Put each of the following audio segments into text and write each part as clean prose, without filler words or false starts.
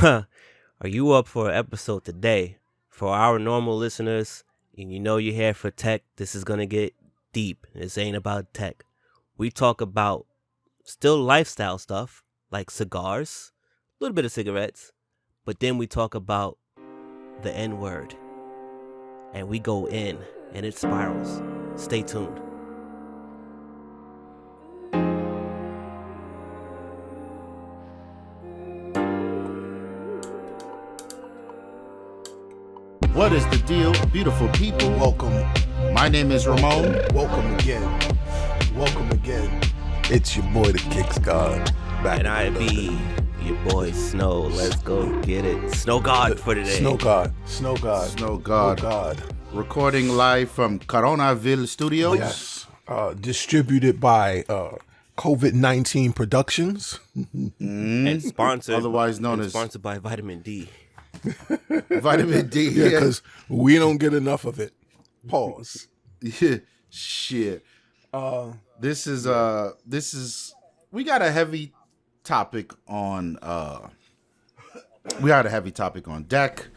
Are you up for an episode today? For our normal listeners, and you know you're here for tech, this is going to get deep. This ain't about tech. We talk about still lifestyle stuff like cigars, a little bit of cigarettes, but then we talk about the N word. And we go in, and it spirals. Stay tuned. What is the deal, beautiful people? Welcome. My name is Ramon. Welcome again. Welcome again. It's your boy, the Kicks God. Back And I be your boy Snow. Let's go get it. Snow God for today. Snow God. Snow God. Snow God. Snow God. Recording live from Coronaville Studios. Yes. Distributed by COVID-19 Productions. And sponsored. Otherwise known as sponsored by Vitamin D. Vitamin D. Yeah, because we don't get enough of it. Pause. Yeah. Shit. This is we got a heavy topic on deck.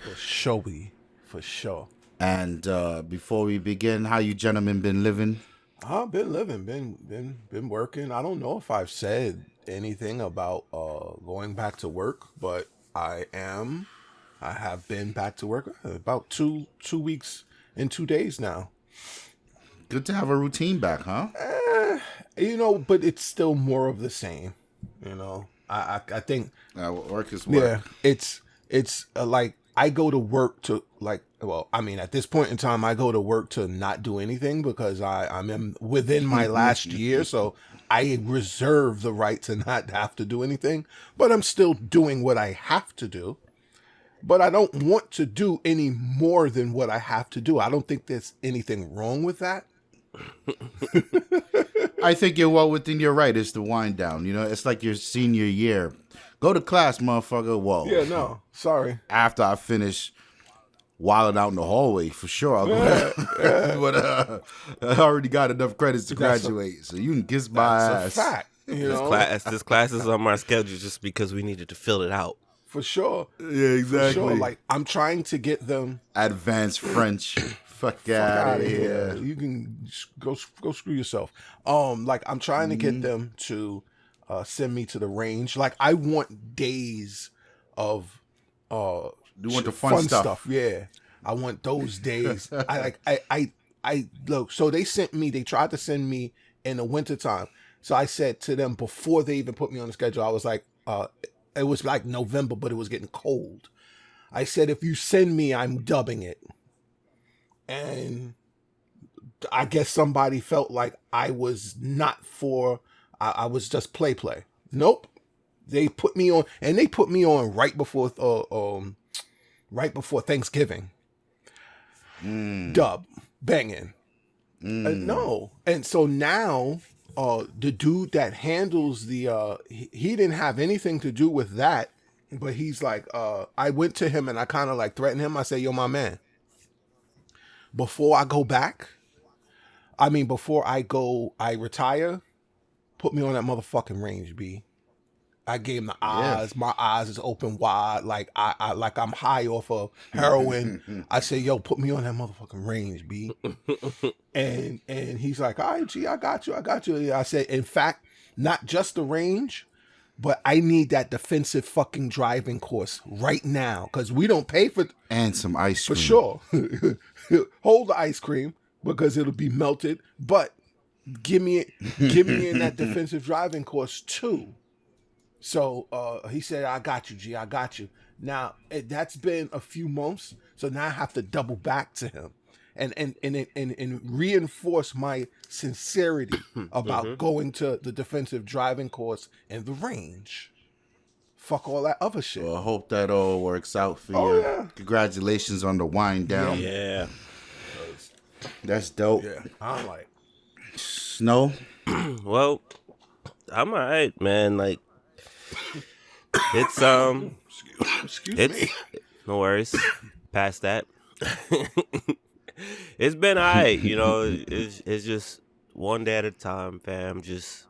For sure. And before we begin, how you gentlemen been living? I've been living, been working. I don't know if I've said anything about going back to work, but I have been back to work about two weeks and 2 days now. Good to have a routine back, huh? But it's still more of the same. I think work is work. Yeah, it's like I go to work to at this point in time, I go to work to not do anything because I'm within my last year, so I reserve the right to not have to do anything, but I'm still doing what I have to do. But I don't want to do any more than what I have to do. I don't think there's anything wrong with that. I think you're well within your right. It's the wind down. It's like your senior year. Go to class, motherfucker. Whoa. Yeah, no, sorry. After I finish wilding out in the hallway, for sure I'll go. But I already got enough credits to graduate, so you can kiss my ass. That's a fact. This class is on my schedule just because we needed to fill it out. For sure. Yeah, exactly. For sure. Like, I'm trying to get them advanced French. Fuck out of here. You can go screw yourself. I'm trying to get them to send me to the range. Like, I want days of you want the fun stuff. Yeah, I want those days. I look. So they tried to send me in the wintertime. So I said to them before they even put me on the schedule, I was like, it was like November, but it was getting cold. I said, if you send me, I'm dubbing it. And I guess somebody felt like I was not I was just play. Nope. They put me on, and they put me on right before Thanksgiving. Dub. Banging. No. And so now, the dude that handles he didn't have anything to do with that, but he's like, I went to him and I kind of like threatened him. I said, yo, my man, before I retire, put me on that motherfucking range, B. I gave him the eyes. Yeah. My eyes is open wide, like I'm high off of heroin. I say, yo, put me on that motherfucking range, B. and he's like, all right, G, I got you. I said, in fact, not just the range, but I need that defensive fucking driving course right now, because we don't pay for and some ice cream for sure. Hold the ice cream because it'll be melted, but give me in that defensive driving course too. So he said, I got you, G, I got you. Now, that's been a few months, so now I have to double back to him and reinforce my sincerity about going to the defensive driving course and the range. Fuck all that other shit. Well, I hope that all works out for you. Yeah. Congratulations on the wind down. Yeah. That's dope. Yeah, I'm like... Snow? Well, I'm all right, man. Like, it's Excuse me. No worries. Past that. It's been all right, it's just one day at a time, fam. Just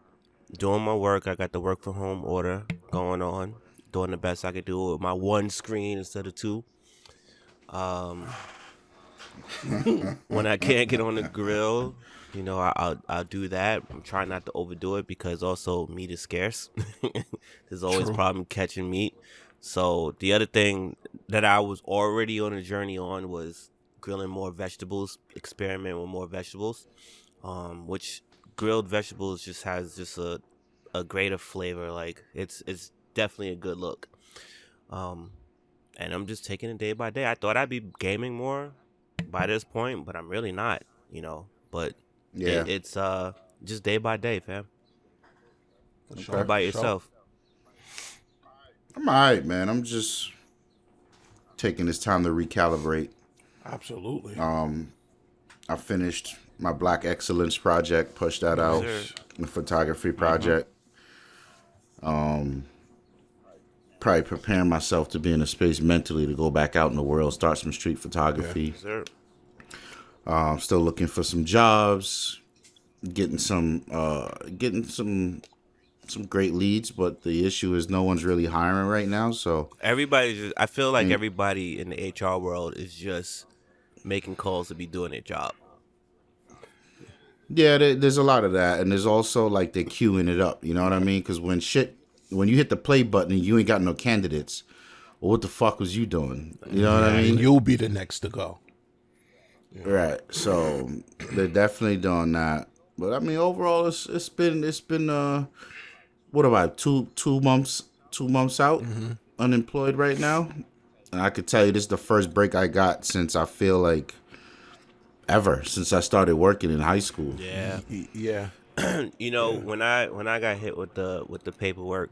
doing my work. I got the work from home order going on. doing the best I could do with my one screen instead of two. When I can't get on the grill, you know, I'll do that. I'm trying not to overdo it because also meat is scarce. There's always a True. problem catching meat. So the other thing that I was already on a journey on was grilling more vegetables, experiment with more vegetables, which grilled vegetables just has just a greater flavor. Like it's definitely a good look. And I'm just taking it day by day. I thought I'd be gaming more by this point, but I'm really not, you know. But Yeah. it's just day by day, fam. For How about yourself? I'm all right, man. I'm just taking this time to recalibrate. Absolutely. I finished my Black Excellence project, pushed that out, sir. the photography project. Probably preparing myself to be in a space mentally to go back out in the world, start some street photography. Yes, sir. Still looking for some jobs, getting some great leads, but the issue is no one's really hiring right now. So I feel like everybody in the HR world is just making calls to be doing their job. yeah, there's a lot of that, and there's also like they're queuing it up. You know what I mean? Because when you hit the play button and you ain't got no candidates, well, what the fuck was you doing? You know what I mean? You'll be the next to go. Right. So they're definitely doing that. But I mean, overall, it's been what about two months out, unemployed right now, and I could tell you this is the first break I got since I feel like ever since I started working in high school. Yeah. Yeah. You know, when I got hit with the paperwork,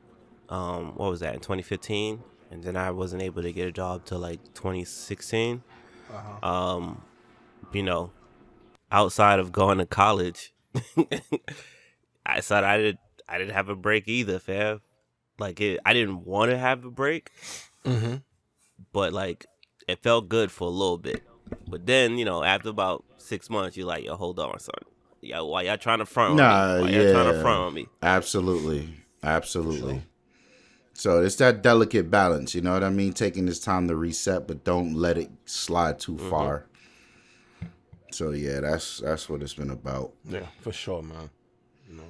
what was that in 2015, and then I wasn't able to get a job till like 2016. You know, outside of going to college, I thought I didn't have a break either, fam. Like I didn't want to have a break, but like it felt good for a little bit. But then, you know, after about 6 months, you're like, yo, hold on, son. Yeah, why y'all trying to front on Nah, me? Why yeah, y'all trying to front on me? absolutely. So it's that delicate balance, you know what I mean? Taking this time to reset, but don't let it slide too far. So yeah, that's what it's been about. Yeah, for sure, man. You know.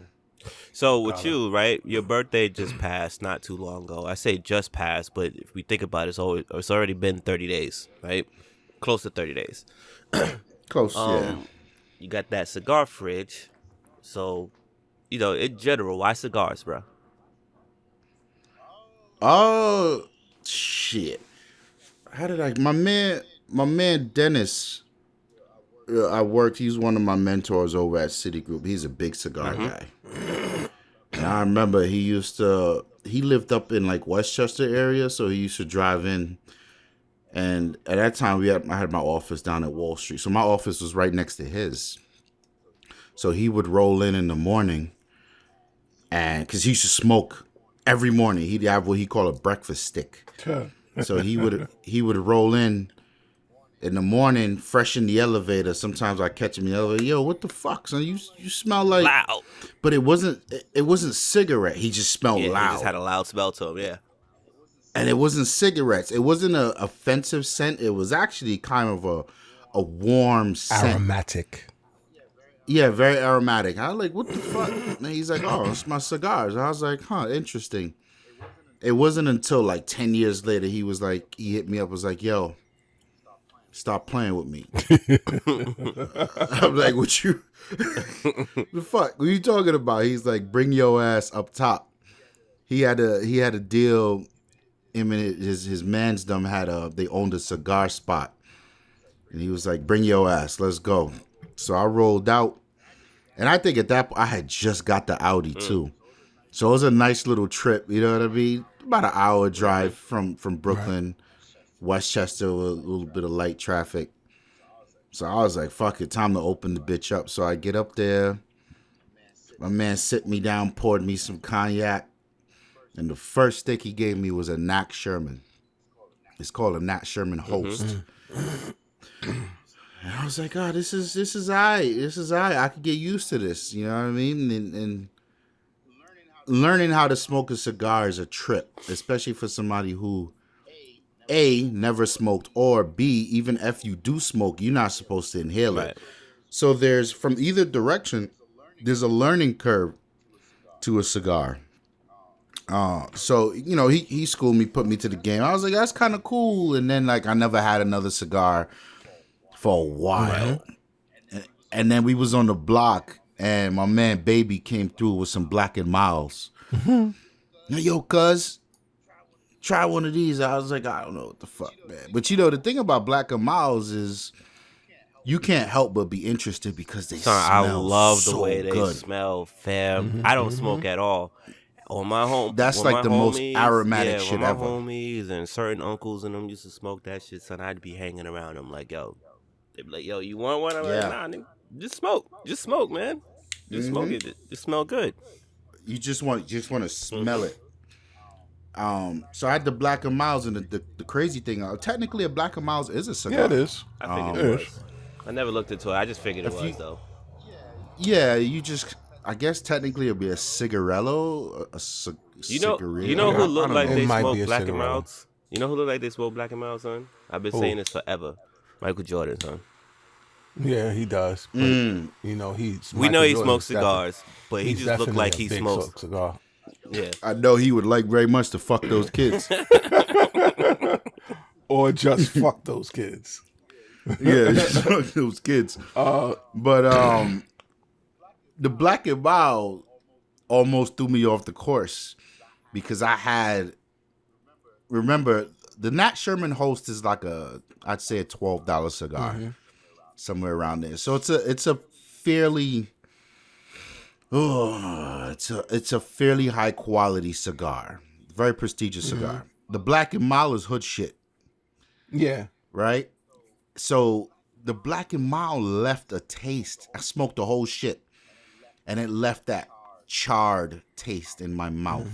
So with you, right? Your birthday just passed not too long ago. I say just passed, but if we think about it, it's already been 30 days, right? Close to 30 days. Close, yeah. You got that cigar fridge. So, you know, in general, why cigars, bro? Oh shit! How did I? My man Dennis. I worked. He's one of my mentors over at Citigroup. He's a big cigar guy. And I remember he lived up in like Westchester area, so he used to drive in. And at that time, I had my office down at Wall Street, so my office was right next to his. So he would roll in the morning, and because he used to smoke every morning, he'd have what he called a breakfast stick. So he would roll in the morning, fresh in the elevator. Sometimes I catch him in the elevator. Yo, what the fuck, son? You smell like Loud. But it wasn't cigarette. He just smelled Yeah, loud. he just had a loud smell to him, yeah. And it wasn't cigarettes. It wasn't a offensive scent. It was actually kind of a warm scent. Aromatic. Yeah, very aromatic. I was like, what the fuck? And he's like, oh, it's my cigars. I was like, huh, interesting. It wasn't until like 10 years later he hit me up, was like, yo, stop playing with me. I'm like, what you the fuck? What are you talking about? He's like, bring your ass up top. He had a deal. Him and his mansdom they owned a cigar spot. And he was like, bring your ass, let's go. So I rolled out. And I think at that point I had just got the Audi too. So it was a nice little trip, you know what I mean? About an hour drive from Brooklyn, Westchester with a little bit of light traffic. So I was like, fuck it, time to open the bitch up. So I get up there. My man sit me down, poured me some cognac. And the first stick he gave me was a Nat Sherman. It's called a Nat Sherman Host. And I was like, oh, this is all right. This is all right. I could get used to this. You know what I mean? And learning how to smoke a cigar is a trip, especially for somebody who A, never smoked, or B, even if you do smoke, you're not supposed to inhale Right. it. So there's, from either direction, there's a learning curve to a cigar. So he schooled me, put me to the game. I was like, that's kind of cool. And then like I never had another cigar for a while. And then we was on the block, and my man Baby came through with some Black and Miles. Yo, cuz, try one of these. I was like, I don't know what the fuck, man. But the thing about Black and Miles is you can't help but be interested because they Son, I smell love the so way they good. smell, fam. I don't smoke at all. On my That's when like my the most homies, aromatic when shit my ever. homies and certain uncles and them used to smoke that shit, son, I'd be hanging around them like, yo, they'd be like, yo, you want one? I'm like, Yeah. nah, nigga, just smoke, man, just smoke it, just smell good. You just want to smell it. So I had the Black and Miles, and the crazy thing, technically a Black and Miles is a cigar. Yeah, it is. I figured it was. I never looked into it. I just figured it If was you- though. Yeah, I guess technically it'd be a cigarello, cigarette. You know who I look don't like know. they It might smoke be a Black and cigarette. Miles? You know who look like they smoke Black and Miles, son? I've been Who? saying this forever. Michael Jordan, son. Yeah, he does. But, he's. We know Michael he Jordan smokes is definitely- cigars, but he he's just looked definitely like a he big smokes. cigar. Yeah. I know he would like very much to fuck those kids. Or just fuck those kids. Yeah, just fuck those kids. But the Black and Mild almost threw me off the course because remember the Nat Sherman Host is like I'd say a $12 cigar, somewhere around there. So it's a fairly it's a fairly high quality cigar, very prestigious cigar. The Black and Mild is hood shit, Yeah. right? So the Black and Mild left a taste. I smoked the whole shit, and it left that charred taste in my mouth.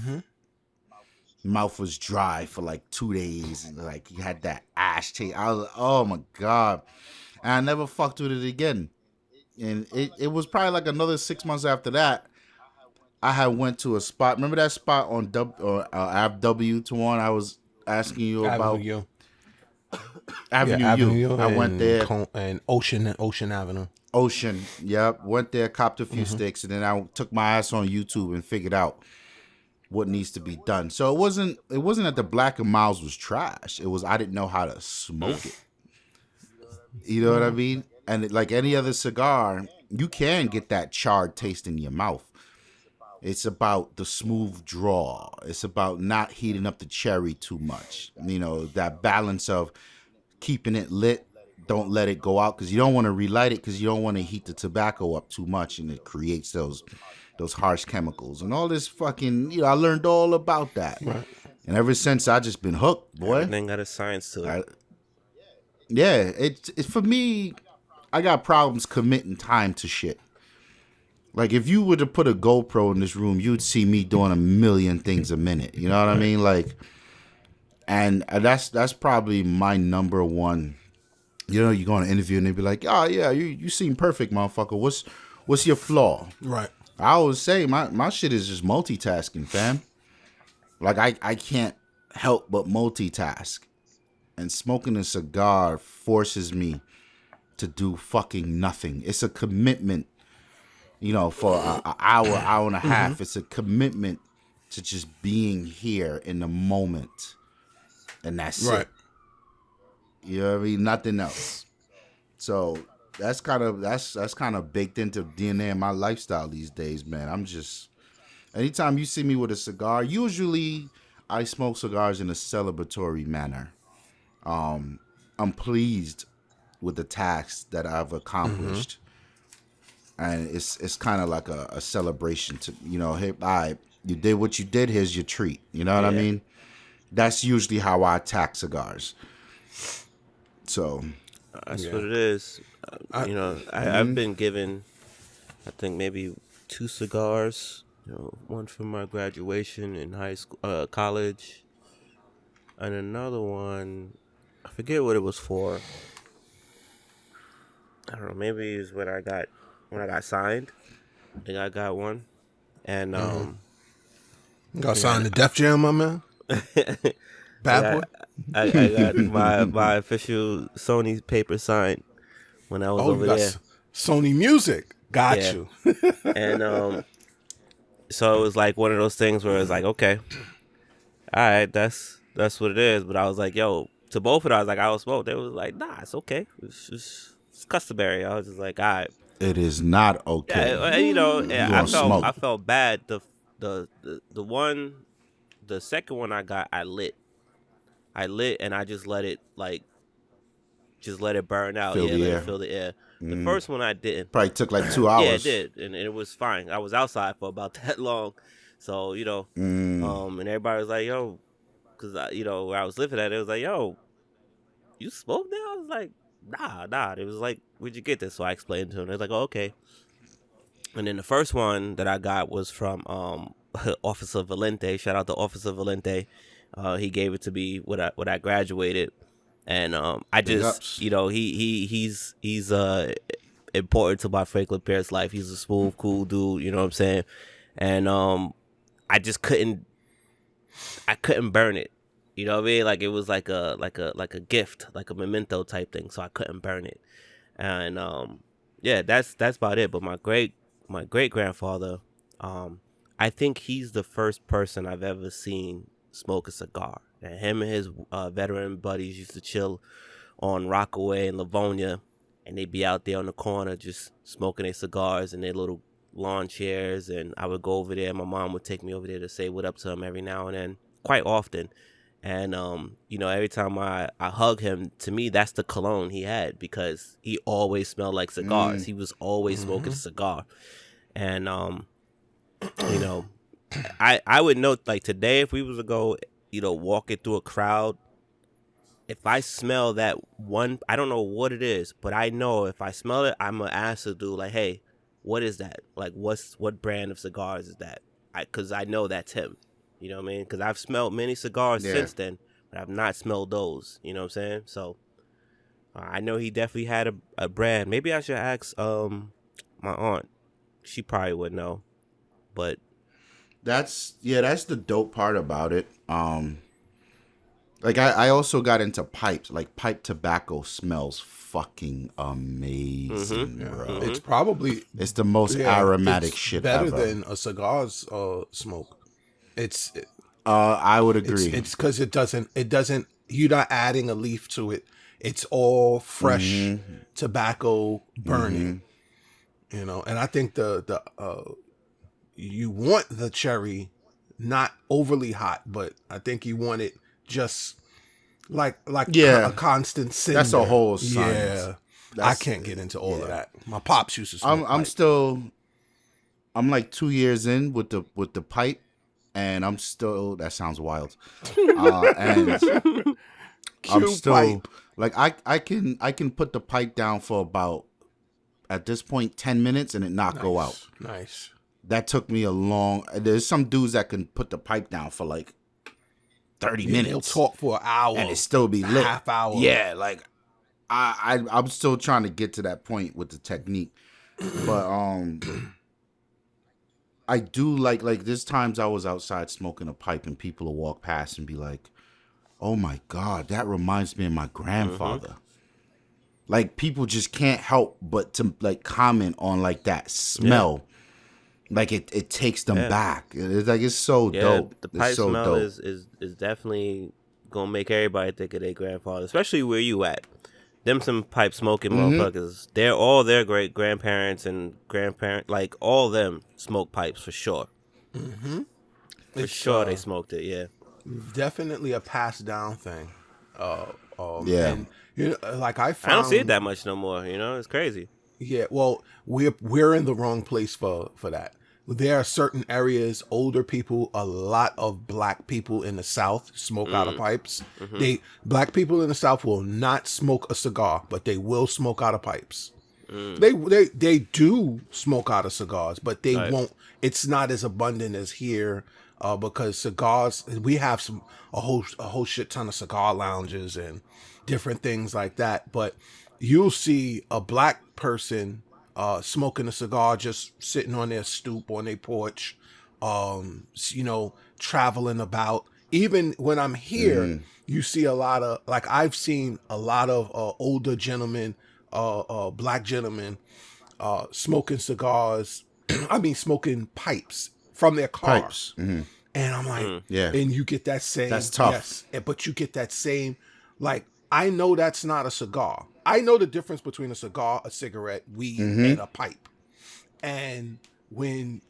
Mouth was dry for like 2 days, and like you had that ash taste. I was like, oh my god, and I never fucked with it again. And it was probably like another 6 months after that. I had went to a spot. Remember that spot on Ave W, Tawann? I was asking you about Avenue U. Avenue U. I went there. And Ocean Avenue. Ocean, yep. Went there, copped a few sticks, and then I took my ass on YouTube and figured out what needs to be done. So it wasn't that the Black and Miles was trash. It was I didn't know how to smoke it. You know what I mean? And like any other cigar, you can get that charred taste in your mouth. It's about the smooth draw. It's about not heating up the cherry too much. That balance of keeping it lit. Don't let it go out because you don't want to relight it because you don't want to heat the tobacco up too much, and it creates those harsh chemicals and all this fucking. I learned all about that, and ever since I just been hooked, boy. Everything got a science to it. It's for me. I got problems committing time to shit. Like if you were to put a GoPro in this room, you'd see me doing a million things a minute. You know what I mean? Like, and that's probably my number one. You go on an interview and they be like, "Oh yeah, you seem perfect, motherfucker. What's your flaw?" Right. I always say my shit is just multitasking, fam. Like I can't help but multitask, and smoking a cigar forces me to do fucking nothing. It's a commitment, for an hour and a half. It's a commitment to just being here in the moment, and that's it. You know what I mean? Nothing else. So that's kind of baked into DNA in my lifestyle these days, man. I'm just anytime you see me with a cigar, usually I smoke cigars in a celebratory manner. I'm pleased with the task that I've accomplished. And it's kind of like a celebration to, hey, all right, you did what you did, here's your treat. You know what I mean? That's usually how I attack cigars. So That's what it is. I've been given, I think maybe 2 cigars. One for my graduation in high school, college, and another one, I forget what it was for. I don't know. Maybe it's when I got signed. I think I got one, and You got signed to Def Jam, my man. Bad boy. I got my official Sony paper signed when I was Oh, you over got there. Sony Music. Got Yeah. you. And so it was like one of those things where it's like, okay, all right, that's what it is. But I was like, yo, to both of them, I was like, I was smoke. They was like, nah, it's okay. It's customary. I was just like, all right. It is not okay. Yeah, you know, You I gonna smoke? felt bad. The one, the second one I got, I lit, and I just let it burn out. Fill Yeah, the let it air. fill the air. The first one I didn't. Probably took like 2 Yeah, it hours. did, and it was fine. I was outside for about that long, so you know, and everybody was like, "Yo," because where I was living at, it was like, "Yo, you smoke now?" I was like, "Nah." It was like, "Where'd you get this?" So I explained to him. They was like, "Oh, okay." And then the first one that I got was from Officer Valente. Shout out to Officer Valente. He gave it to me when I graduated, and I Big just ups. he's important to my Franklin Pierce life. He's a smooth, cool dude. You know what I'm saying? And I just couldn't burn it. You know what I mean? Like it was like a gift, like a memento type thing. So I couldn't burn it. And yeah, that's about it. But my great grandfather, I think he's the first person I've ever seen smoke a cigar. And him and his veteran buddies used to chill on Rockaway and Livonia, and they'd be out there on the corner just smoking their cigars in their little lawn chairs. And I would go over there. My mom would take me over there to say what up to him every now and then, quite often. And every time I hug him, to me that's the cologne he had, because he always smelled like cigars. He was always smoking a cigar. And I would note, like, today, if we was to go walking through a crowd, if I smell that one, I don't know what it is, but I know if I smell it, I'm gonna ask the dude, like, hey, what is that? Like, what brand of cigars is that? Because I know that's him. You know what I mean? Because I've smelled many cigars since then, but I've not smelled those. You know what I'm saying? So I know he definitely had a brand. Maybe I should ask my aunt. She probably would know. But That's the dope part about it. Like I also got into pipes. Like pipe tobacco smells fucking amazing, bro. It's probably It's the most aromatic it's shit better ever. than a cigar's smoke. I would agree. It's because it doesn't. You're not adding a leaf to it. It's all fresh tobacco burning. You know, and I think the you want the cherry not overly hot, but I think you want it just like a constant cinder. That's a whole science. Yeah, I can't get into all of that. My pops used to smoke. I'm like 2 years in with the pipe, and I'm still. That sounds wild. And I'm still pipe. like I can put the pipe down for about, at this point, 10 minutes and it not go out. Nice. That took me a long. There's some dudes that can put the pipe down for like 30 minutes. They'll talk for an hour and it still be lit. Half hour. Yeah, like I'm still trying to get to that point with the technique. But I do like there's times I was outside smoking a pipe and people will walk past and be like, "Oh my God, that reminds me of my grandfather." Like people just can't help but to like comment on like that smell. Like it takes them back. It's like it's so dope. The pipe it's so smell dope. is definitely gonna make everybody think of their grandfather, especially where you at. Them some pipe smoking motherfuckers. They're all their great grandparents and grandparents, like all of them smoke pipes for sure. For sure they smoked it. Yeah, Definitely a passed down thing. Yeah. And like I found, I don't see it that much no more. It's crazy. Yeah, well, we're in the wrong place for that. There are certain areas, older people, a lot of black people in the South smoke out of pipes. Black people in the South will not smoke a cigar, but they will smoke out of pipes. They do smoke out of cigars, but they won't. It's not as abundant as here because cigars. We have a whole shit ton of cigar lounges and different things like that, but you'll see a black person smoking a cigar, just sitting on their stoop on their porch, traveling about. Even when I'm here, you see a lot of, like, I've seen a lot of older gentlemen, black gentlemen, smoking cigars. I mean, smoking pipes from their car. Pipes. And I'm like, Yeah. and you get that same, That's tough. yes, but you get that same, like, I know that's not a cigar. I know the difference between a cigar, a cigarette, weed, and a pipe. And when,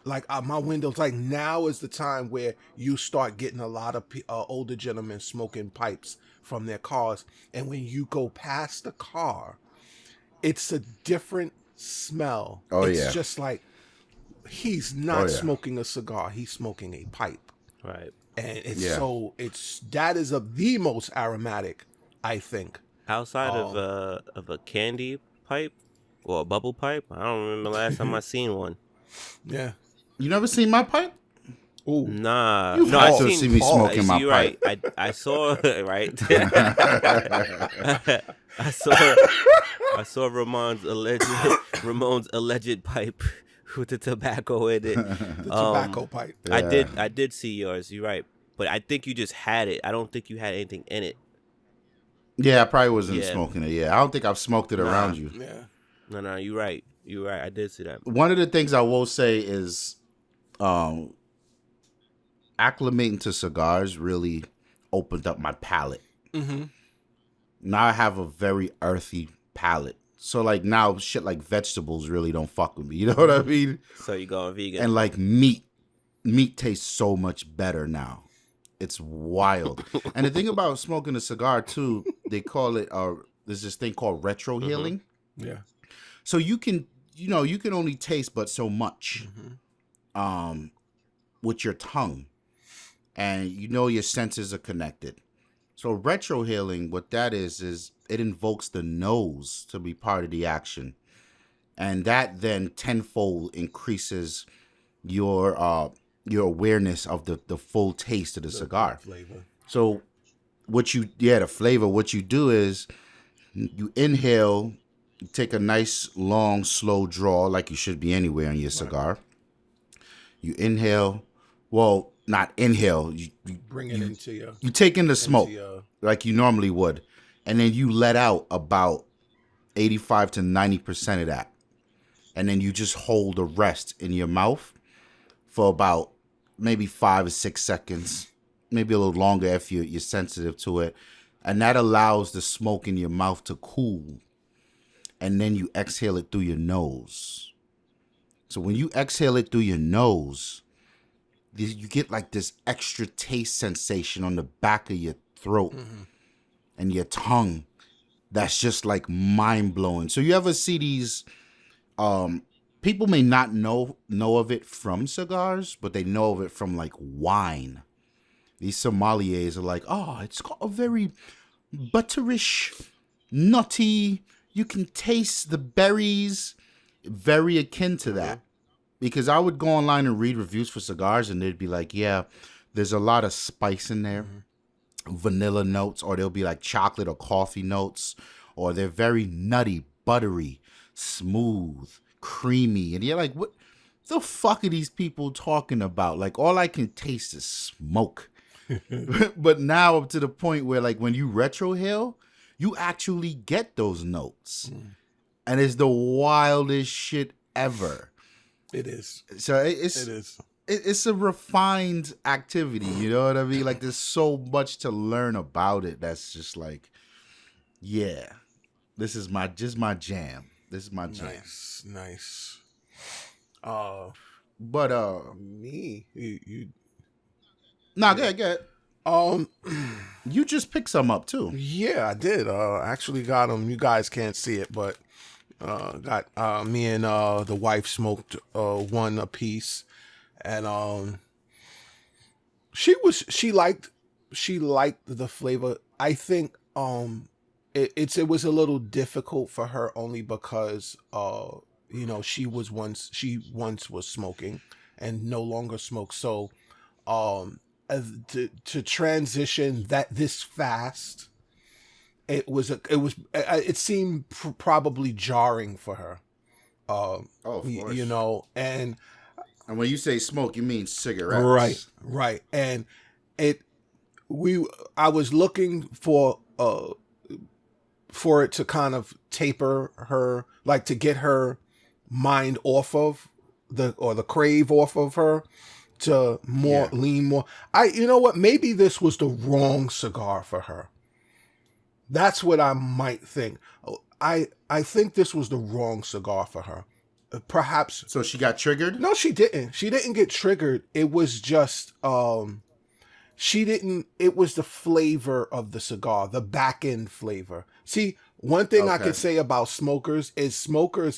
like, my windows, like, now is the time where you start getting a lot of older gentlemen smoking pipes from their cars. And when you go past the car, it's a different smell. Oh, it's yeah. just like, he's not smoking a cigar, he's smoking a pipe. Right. And that is the most aromatic, I think. Outside of a candy pipe or a bubble pipe, I don't remember the last time I seen one. Yeah. You never seen my pipe? Ooh. Nah. You've No, I also seen seen me smoking my you're pipe. right. I saw right. I saw Ramon's alleged pipe with the tobacco in it. The tobacco pipe. I did see yours. You're right, but I think you just had it. I don't think you had anything in it. Yeah, I probably wasn't smoking it. Yeah, I don't think I've smoked it around you. Yeah. No, you're right. You're right. I did see that. One of the things I will say is, acclimating to cigars really opened up my palate. Now I have a very earthy palate. So, like, now shit like vegetables really don't fuck with me. You know what I mean? So you going vegan. And, like, meat tastes so much better now. It's wild. And the thing about smoking a cigar, too, they call it, there's this thing called retro healing. Yeah. So you can only taste but so much with your tongue. And your senses are connected. So retro healing, what that is it invokes the nose to be part of the action. And that then tenfold increases your awareness of the full taste of the cigar. Flavor. So the flavor, what you do is you inhale, you take a nice, long, slow draw, like you should be anywhere on your cigar. You inhale, well, not inhale. You bring it into your... You take in the smoke like you normally would. And then you let out about 85 to 90% of that. And then you just hold the rest in your mouth for about maybe 5 or 6 seconds. Maybe a little longer if you're sensitive to it. And that allows the smoke in your mouth to cool. And then you exhale it through your nose. So when you exhale it through your nose, you get like this extra taste sensation on the back of your throat and your tongue. That's just like mind blowing. So you ever see these, people may not know of it from cigars, but they know of it from like wine. These sommeliers are like, oh, it's got a very butterish, nutty, you can taste the berries, very akin to that. Because I would go online and read reviews for cigars and they'd be like, yeah, there's a lot of spice in there, vanilla notes, or there'll be like chocolate or coffee notes, or they're very nutty, buttery, smooth, creamy. And you're like, what the fuck are these people talking about? Like, all I can taste is smoke. But now up to the point where, like, when you retrohale, you actually get those notes. And it's the wildest shit ever. It is. So it's a refined activity, you know what I mean? Like, there's so much to learn about it. That's just like, yeah, this is my jam. This is my jam. Nice. But me, you. Nah, get. You just picked some up too. Yeah, I did. Actually got them. You guys can't see it, but got me and the wife smoked one a piece, and she liked the flavor. I think it was a little difficult for her only because she once was smoking and no longer smokes, so to transition this fast, it seemed probably jarring for her. Of course. And And when you say smoke, you mean cigarettes. Right. And I was looking for it to kind of taper her, like to get her mind off of the crave off of her to lean more. You know what? Maybe this was the wrong cigar for her. That's what I might think. I think this was the wrong cigar for her. Perhaps. So she got triggered? No, she didn't. She didn't get triggered. It was just it was the flavor of the cigar, the back end flavor. See, one thing I could say about smokers is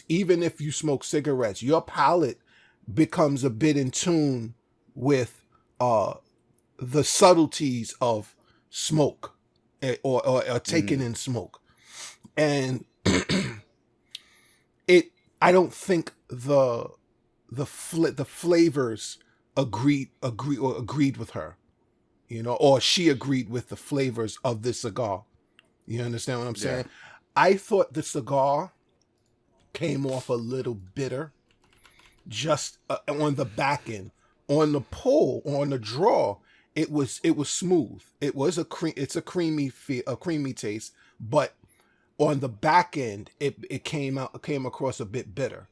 even if you smoke cigarettes, your palate becomes a bit in tune with the subtleties of smoke or taking in smoke. And I don't think the flavors agreed with her, or she agreed with the flavors of this cigar. You understand what I'm saying? I thought the cigar came off a little bitter, just on the back end. On the pull, on the draw, it was smooth. It was it's a creamy taste, but on the back end, it came across a bit bitter.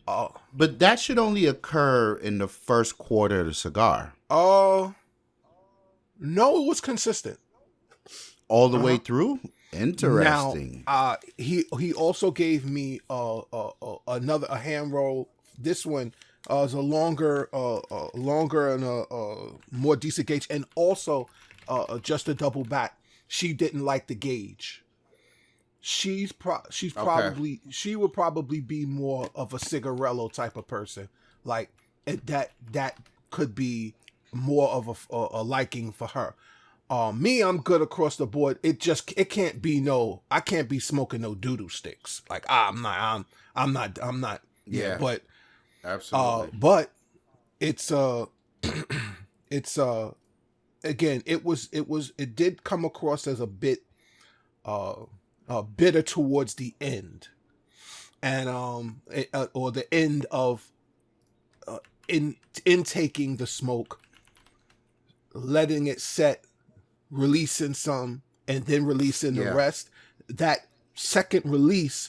But that should only occur in the first quarter of the cigar. No, it was consistent all the way through. Interesting. Now, he also gave me a hand roll. This one is a longer and a more decent gauge, and also just a double back. She didn't like the gauge. She would probably be more of a cigarello type of person. Like that could be more of a liking for her. Me, I'm good across the board. It can't be I can't be smoking no doodoo sticks. Like I'm not. Yeah. But absolutely. But it's it's again, it did come across as a bit bitter towards the end, and or the end of intaking the smoke, letting it set, releasing some, and then releasing the rest. That second release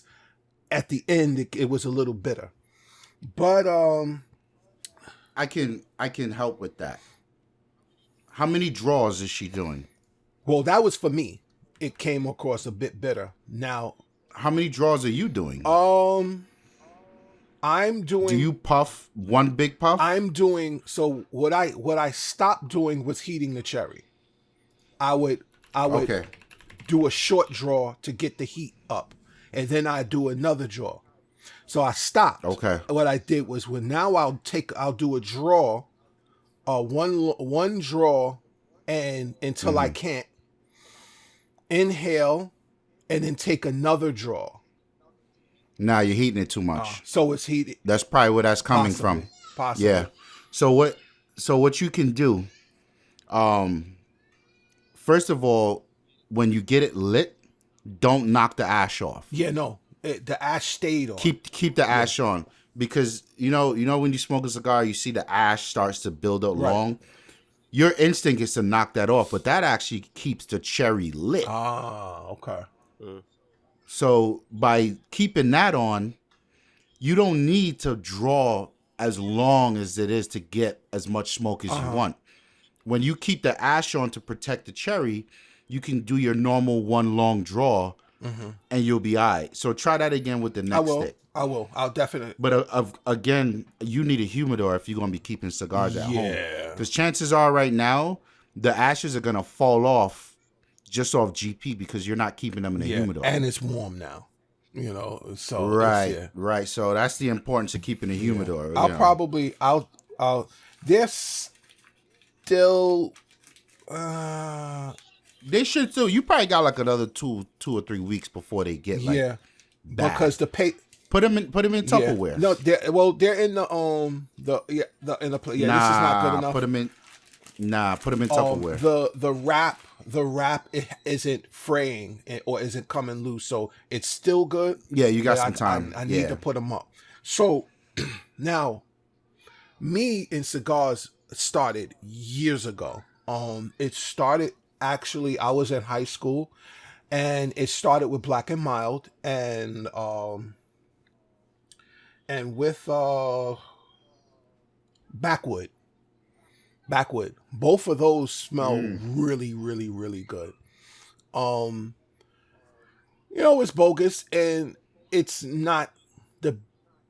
at the end, it was a little bitter, but I can help with that. How many draws is she doing? Well, that was for me. It came across a bit bitter. Now, how many draws are you doing? I'm doing. Do you puff one big puff? I'm doing. So what I stopped doing was heating the cherry. I would do a short draw to get the heat up, and then I do another draw. So I stopped. Okay. What I did was I'll do a draw, one draw, and until I can't. Inhale, and then take another draw. Nah, you're heating it too much. So it's heated. That's probably where that's coming from. Possibly. Yeah. So what you can do, first of all, when you get it lit, don't knock the ash off. Yeah, no. The ash stayed on. Keep the ash on, because you know when you smoke a cigar, you see the ash starts to build up long. Your instinct is to knock that off, but that actually keeps the cherry lit. Ah, okay. So by keeping that on, you don't need to draw as long as it is to get as much smoke as you want. When you keep the ash on to protect the cherry, you can do your normal one long draw, and you'll be all right. So try that again with the next stick. I will. I'll definitely. But again, you need a humidor if you're going to be keeping cigars at home. Because chances are right now, the ashes are going to fall off just off GP because you're not keeping them in a humidor. And it's warm now. So. Right. So that's the importance of keeping a humidor. There's still. They should too. You probably got like another 2 or 3 weeks before they get bad. Because the Put them in Tupperware. Yeah. No, they're in the this is not good enough. Put them in Tupperware. The wrap isn't fraying or isn't coming loose, so it's still good. Yeah, you got some time. I need to put them up. So now, me in cigars started years ago. It started actually, I was in high school, and it started with Black and Mild, and with Backwood. Backwood. Both of those smell really, really, really good. It's bogus and it's not the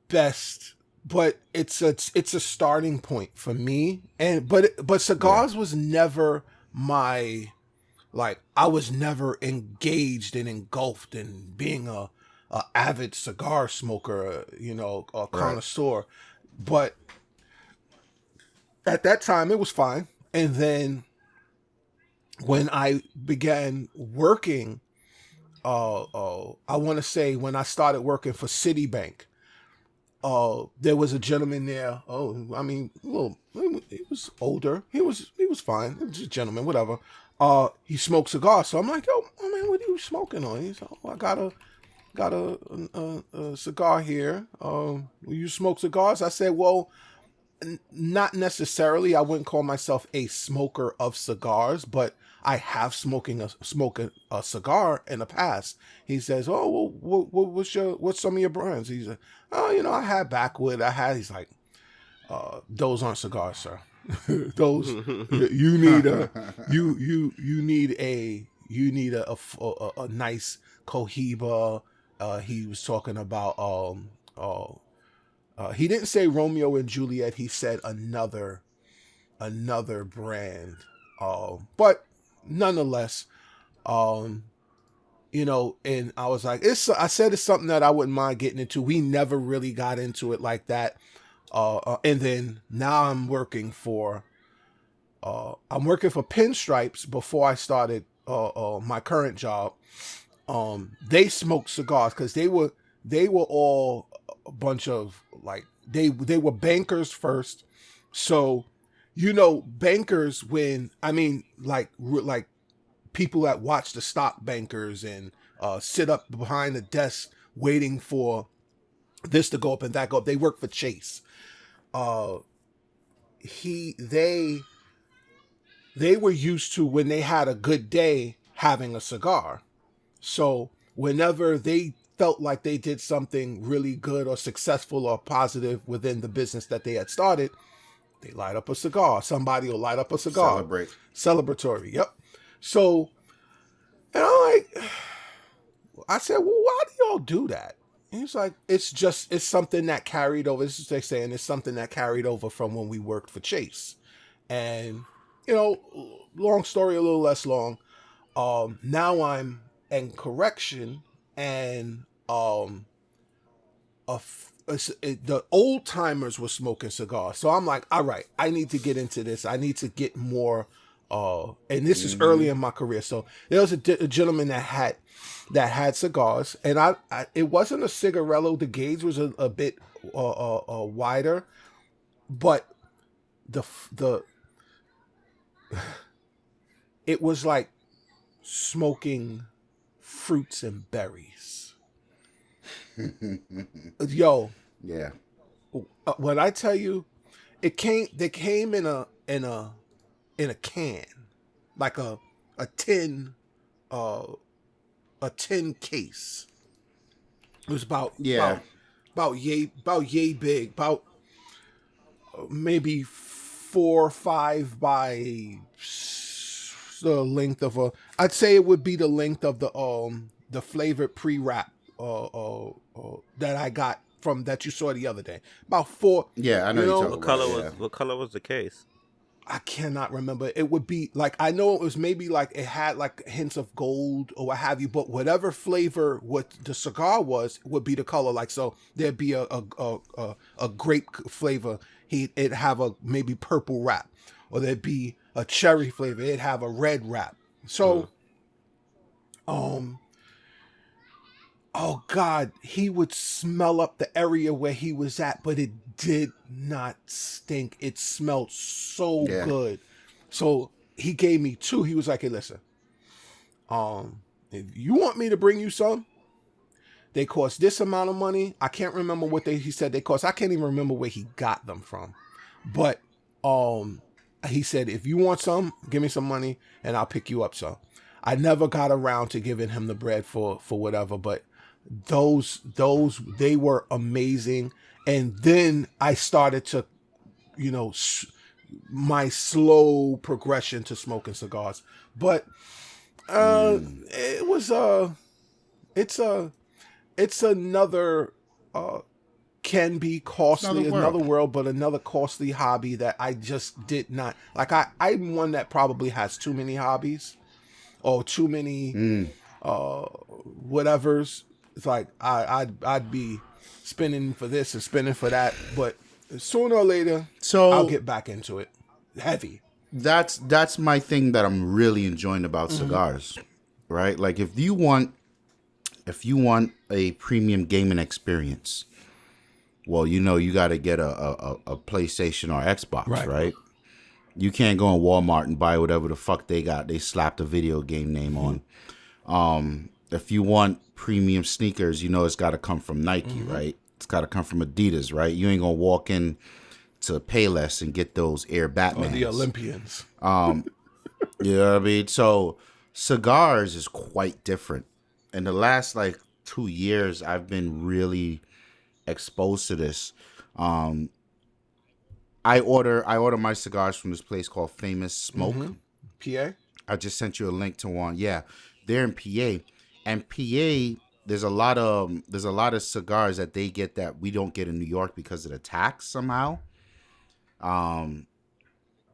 best, but it's a starting point for me. And but cigars was never my, like, I was never engaged and engulfed in being a avid cigar smoker, a connoisseur. But at that time it was fine. And then when I began working, I want to say when I started working for Citibank, there was a gentleman there. I mean, he was older. He was fine. He was a gentleman, whatever. He smoked cigars. So I'm like, yo, man, what are you smoking on? He's like, I got a cigar here. Will you smoke cigars? I said, well, not necessarily. I wouldn't call myself a smoker of cigars, but I have smoking a cigar in the past. He says, "Oh, well, what's some of your brands?" He's like, "Oh, I had Backwood. He's like, those aren't cigars, sir. Those you need a nice Cohiba." He was talking about he didn't say Romeo and Juliet. He said another brand. But nonetheless, and I was like, I said it's something that I wouldn't mind getting into. We never really got into it like that. And then now I'm working for Pinstripes before I started my current job. They smoked cigars because they were all a bunch of, like, they were bankers first. So, bankers, when, I mean, like people that watch the stock bankers and sit up behind the desk waiting for this to go up and that go up. They work for Chase. They were used to, when they had a good day, having a cigar. So whenever they felt like they did something really good or successful or positive within the business that they had started, they light up a cigar. Somebody will light up a cigar. Celebratory. Yep. So, and I said, well, why do y'all do that? And he's like, it's something that carried over. This is what they're saying. It's something that carried over from when we worked for Chase. And, long story, a little less long. Now I'm in correction, and the old timers were smoking cigars. So I'm like, all right, I need to get into this. I need to get more. And this is early in my career. So there was a gentleman that had cigars, and it wasn't a cigarello. The gauge was a bit wider, but the it was like smoking fruits and berries. Yo, yeah. When I tell you, they came in a can, like a tin case. It was about yay big, about maybe 4 or 5 by the length of I'd say it would be the length of the flavored pre-wrap that I got from that you saw the other day. About 4. Yeah, I know. What color was the case? I cannot remember. It would be like, I know it was maybe like it had like hints of gold or what have you, but whatever flavor what the cigar was would be the color. Like, so there'd be a grape flavor. It'd have a maybe purple wrap, or there'd be a cherry flavor. It'd have a red wrap. So, oh God, he would smell up the area where he was at, but it did not stink. It smelled so good. So he gave me 2. He was like, hey, listen, if you want me to bring you some, they cost this amount of money. I can't remember what he said they cost. I can't even remember where he got them from. But he said, if you want some, give me some money and I'll pick you up some. I never got around to giving him the bread for whatever, but those they were amazing. And then I started to, my slow progression to smoking cigars. But it was it's another can be costly, another world, but another costly hobby that I just did not like. I'm one that probably has too many hobbies or too many whatevers. It's like I'd be spending for this and spending for that, but sooner or later, I'll get back into it heavy. That's my thing that I'm really enjoying about cigars, right? Like if you want a premium gaming experience, well, you got to get a PlayStation or Xbox, right? You can't go in Walmart and buy whatever the fuck they got. They slapped a video game name on. If you want premium sneakers, it's got to come from Nike, right? It's got to come from Adidas, right? You ain't gonna walk in to Payless and get those Air Batmans. Or the Olympians. You know what I mean? So cigars is quite different. In the last 2 years, I've been really exposed to this. I order my cigars from this place called Famous Smoke. PA? I just sent you a link to one. Yeah, they're in PA. And PA, there's a lot of cigars that they get that we don't get in New York because of the tax somehow.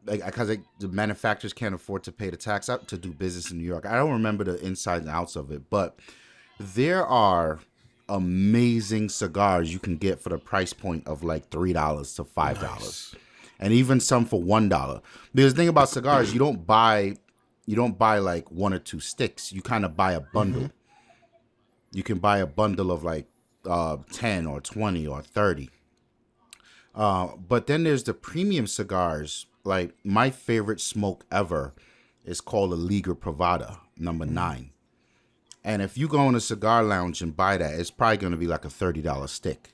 Because the manufacturers can't afford to pay the tax up to do business in New York. I don't remember the inside and outs of it, but there are amazing cigars you can get for the price point of $3 to $5, nice. And even some for $1. Because the thing about cigars, you don't buy one or two sticks. You kind of buy a bundle. You can buy a bundle of 10 or 20 or 30. But then there's the premium cigars. Like my favorite smoke ever is called a Liga Privada, number 9. And if you go in a cigar lounge and buy that, it's probably going to be like a $30 stick.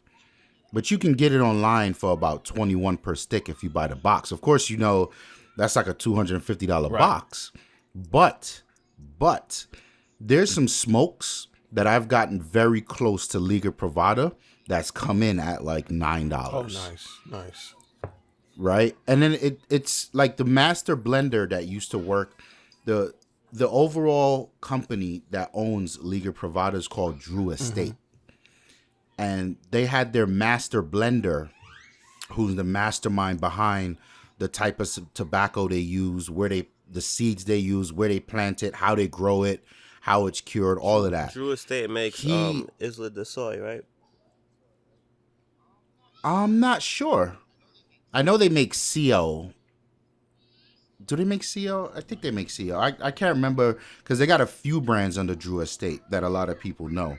But you can get it online for about $21 per stick if you buy the box. Of course, that's like a $250 box. But there's some smokes that I've gotten very close to Liga Privada that's come in at $9. Oh, nice. Right? And then it's like the master blender that used to work, the overall company that owns Liga Privada is called Drew Estate. And they had their master blender, who's the mastermind behind the type of tobacco they use, the seeds they use, where they plant it, how they grow it, how it's cured, all of that. Drew Estate makes Isla de Soy, right? I'm not sure. I know they make CO. Do they make CO? I think they make CO. I can't remember because they got a few brands under Drew Estate that a lot of people know.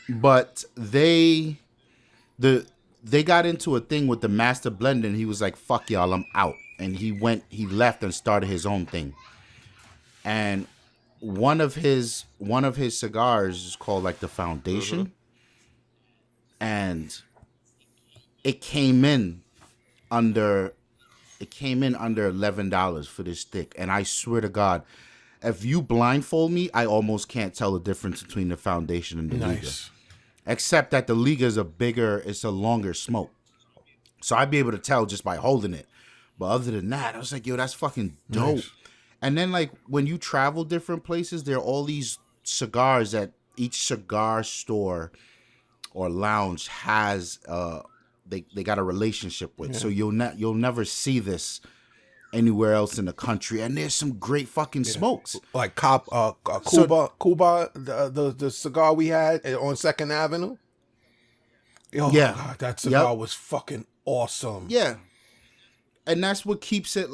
But they got into a thing with the master blender, and he was like, "Fuck y'all, I'm out." And he left and started his own thing. And one of his cigars is called the Foundation, and it came in under $11 for this stick. And I swear to God, if you blindfold me, I almost can't tell the difference between the Foundation and the Liga. Except that the Liga is it's a longer smoke. So I'd be able to tell just by holding it. But other than that, I was like, yo, that's fucking dope. Nice. And then when you travel different places, there are all these cigars that each cigar store or lounge has they got a relationship with. Yeah. So you'll never see this anywhere else in the country. And there's some great fucking smokes. Like Cuba, the cigar we had on 2nd Avenue. Oh, yeah. God, that cigar was fucking awesome. Yeah. And that's what keeps it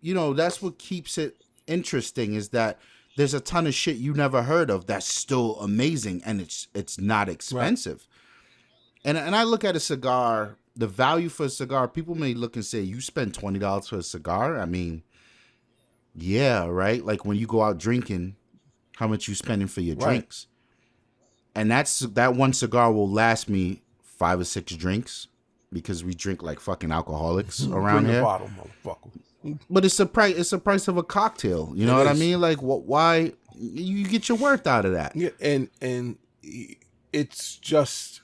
that's what keeps it interesting, is that there's a ton of shit you never heard of that's still amazing, and it's not expensive. Right. And I look at a cigar, the value for a cigar, people may look and say, you spend $20 for a cigar? I mean, yeah, right? Like when you go out drinking, how much you spending for your drinks? And that one cigar will last me 5 or 6 drinks, because we drink like fucking alcoholics around Bring the here. bottle, motherfucker. But it's the price. It's the price of a cocktail. You know what I mean? Like, why you get your worth out of that? Yeah, and it's just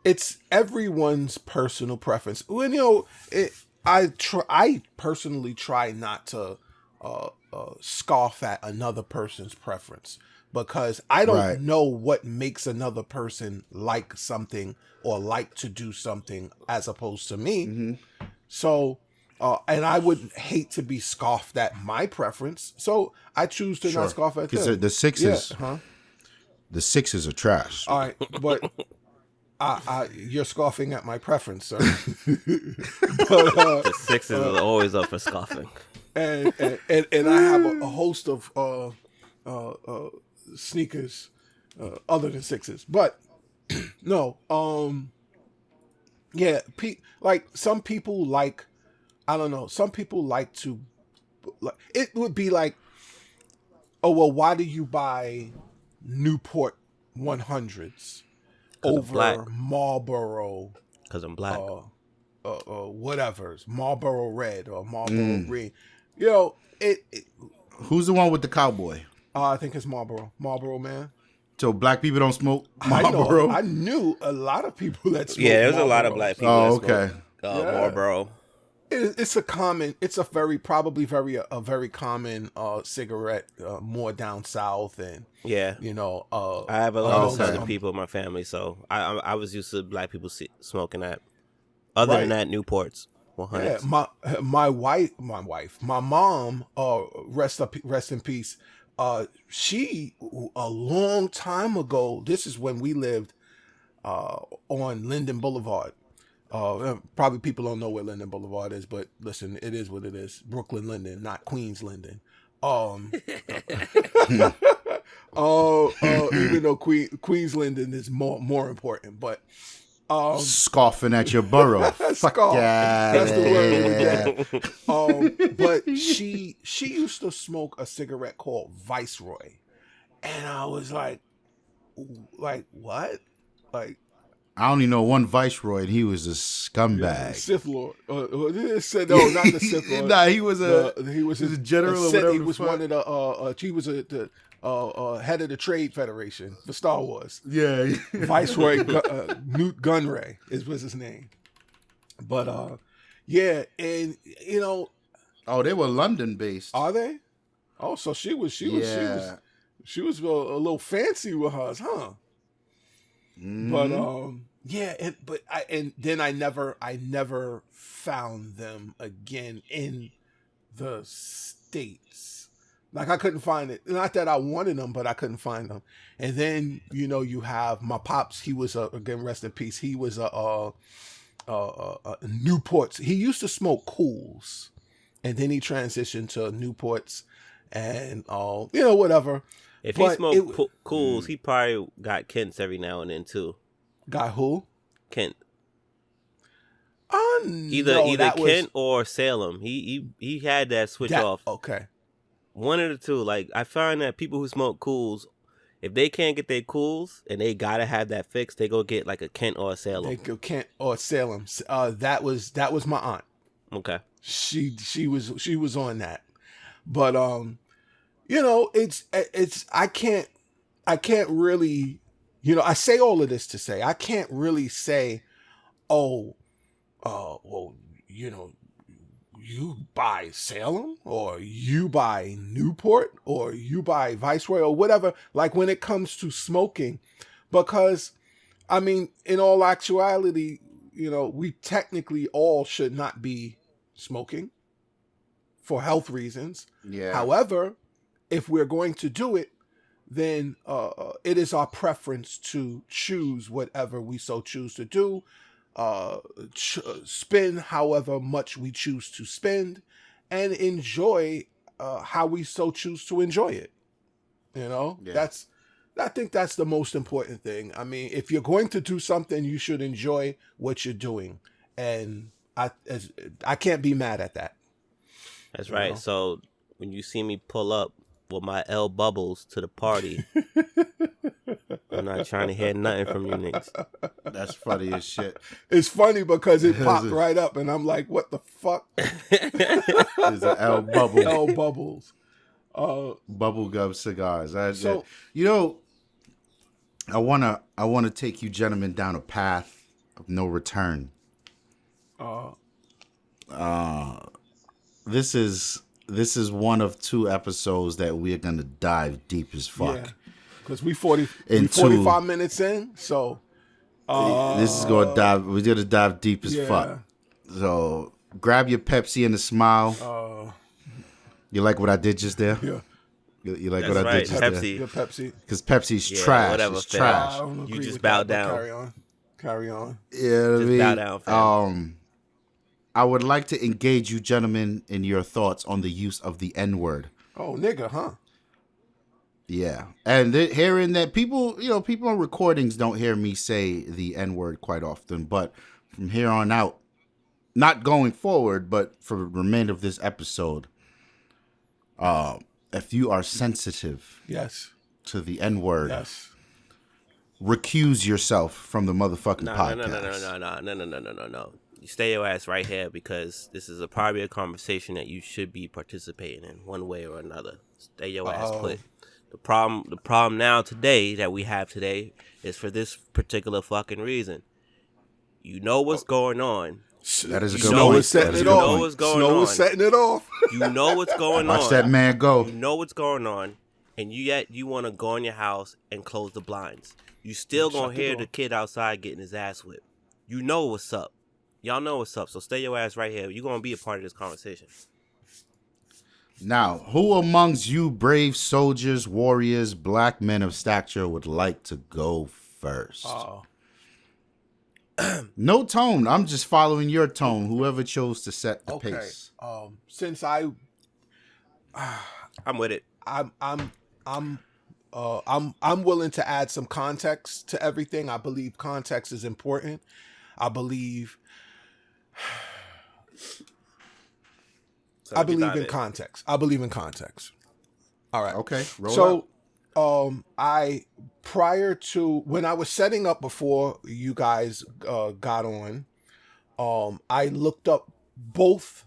it's everyone's personal preference. Well, I personally try not to scoff at another person's preference because I don't know what makes another person like something or like to do something as opposed to me. Mm-hmm. So, and I would hate to be scoffed at my preference. So I choose to not scoff at them. Because the Sixes, the Sixes are trash. All right, but you're scoffing at my preference, sir. The Sixes are always up for scoffing. And I have a host of sneakers other than Sixes, but no, yeah, like some people like, I don't know, some people like to, it would be like, oh well, why do you buy Newport 100s over Marlboro? Because I'm black. Whatever's Marlboro Red or Marlboro Green. You know, it. Who's the one with the cowboy? I think it's Marlboro Man. So black people don't smoke Marlboro? I knew a lot of people that smoked there's Marlboro. a lot of black people that smoke Marlboro. It's a very common cigarette, more down south, and you know, I have a lot of Southern people in my family, so I was used to black people smoking that. Other than that, Newports. 100s. Yeah, my mom, rest in peace. She a long time ago. This is when we lived on Linden Boulevard. Probably people don't know where Linden Boulevard is, but listen, it is what it is. Brooklyn Linden, not Queens Linden. Even though Queens Linden is more important, but scoffing at your borough. Fuck yeah, that's the word. But she used to smoke a cigarette called Viceroy, and I was like what? Like, I only know one Viceroy, and he was a scumbag. Sith Lord. No, not the Sith Lord. Nah, he was a general. Or whatever he was one of the. He was the head of the Trade Federation for Star Wars. Yeah, Viceroy Newt Gunray was his name. But yeah, and you know. Oh, they were London based. Are they? Oh, so she was a little fancy with hers, huh? Mm-hmm. But yeah, and then I never found them again in the States. Like, I couldn't find it. Not that I wanted them, but I couldn't find them. And then, you know, you have my pops. He was again, rest in peace. He was a Newports. He used to smoke Cools, and then he transitioned to Newports, and you know, whatever. If he smoked Cools, he probably got Kents every now and then too. Got who? Kent. Either Kent or Salem. He had that switch off. Okay. One of the two. Like, I find that people who smoke Cools, if they can't get their Cools and they gotta have that fixed, they go get like a Kent or a Salem. They go Kent or Salem. That was my aunt. Okay. She was on that, but you know, it's I can't really, you know, I say all of this to say I can't really say, well, you know, you buy Salem or you buy Newport or you buy Viceroy or whatever, like when it comes to smoking, because I mean, in all actuality, you know, we technically all should not be smoking for health reasons. Yeah. However, if we're going to do it, then it is our preference to choose whatever we so choose to do, spend however much we choose to spend, and enjoy how we so choose to enjoy it. You know, I think that's the most important thing. I mean, if you're going to do something, you should enjoy what you're doing, and I can't be mad at that. That's right. Know? So when you see me pull up with my L bubbles to the party, I'm not trying to hear nothing from you niggas. That's funny as shit. It's funny because it popped right up, and I'm like, "What the fuck?" It's an L bubble. L bubbles. Bubblegum cigars. So you know, I wanna take you gentlemen down a path of no return. This is one of 2 episodes that we're gonna dive deep as fuck. because we 45 minutes in, so this is gonna dive. We're gonna dive deep as fuck. So grab your Pepsi and a smile. You like what I did just there? Yeah. You like That's what I right, did just Pepsi. there? Your Pepsi. Because Pepsi's trash. Whatever, It's fam. trash. I don't agree You just with bow that, but down. Carry on. Yeah, what I Just mean, bow down, fam. I would like to engage you gentlemen in your thoughts on the use of the N-word. Oh, nigga, huh? Yeah. And hearing that people on recordings don't hear me say the N-word quite often, but from here on out, not going forward, but for the remainder of this episode, if you are sensitive Yes. to the N-word, Yes. recuse yourself from the motherfucking No. No. You stay your ass right here because this is probably a conversation that you should be participating in one way or another. Stay your ass put. The problem now today that we have today is for this particular fucking reason. You know what's going on. That is a good Snow point. is setting That is it a good off. point. What's going Snow on. is setting it off. You know what's going Watch on. that man go. You know what's going on, and you want to go in your house and close the blinds. You still gonna hear the kid outside getting his ass whipped. You know what's up. Y'all know what's up. So stay your ass right here. You're gonna be a part of this conversation. Now, who amongst you brave soldiers, warriors, black men of stature would like to go first? No tone. I'm just following your tone. Whoever chose to set the pace. Since I'm with it. I'm willing to add some context to everything. I believe context is important. I believe in context. I believe in context. All right. Okay. Roll up. I prior to when I was setting up before you guys got on, I looked up both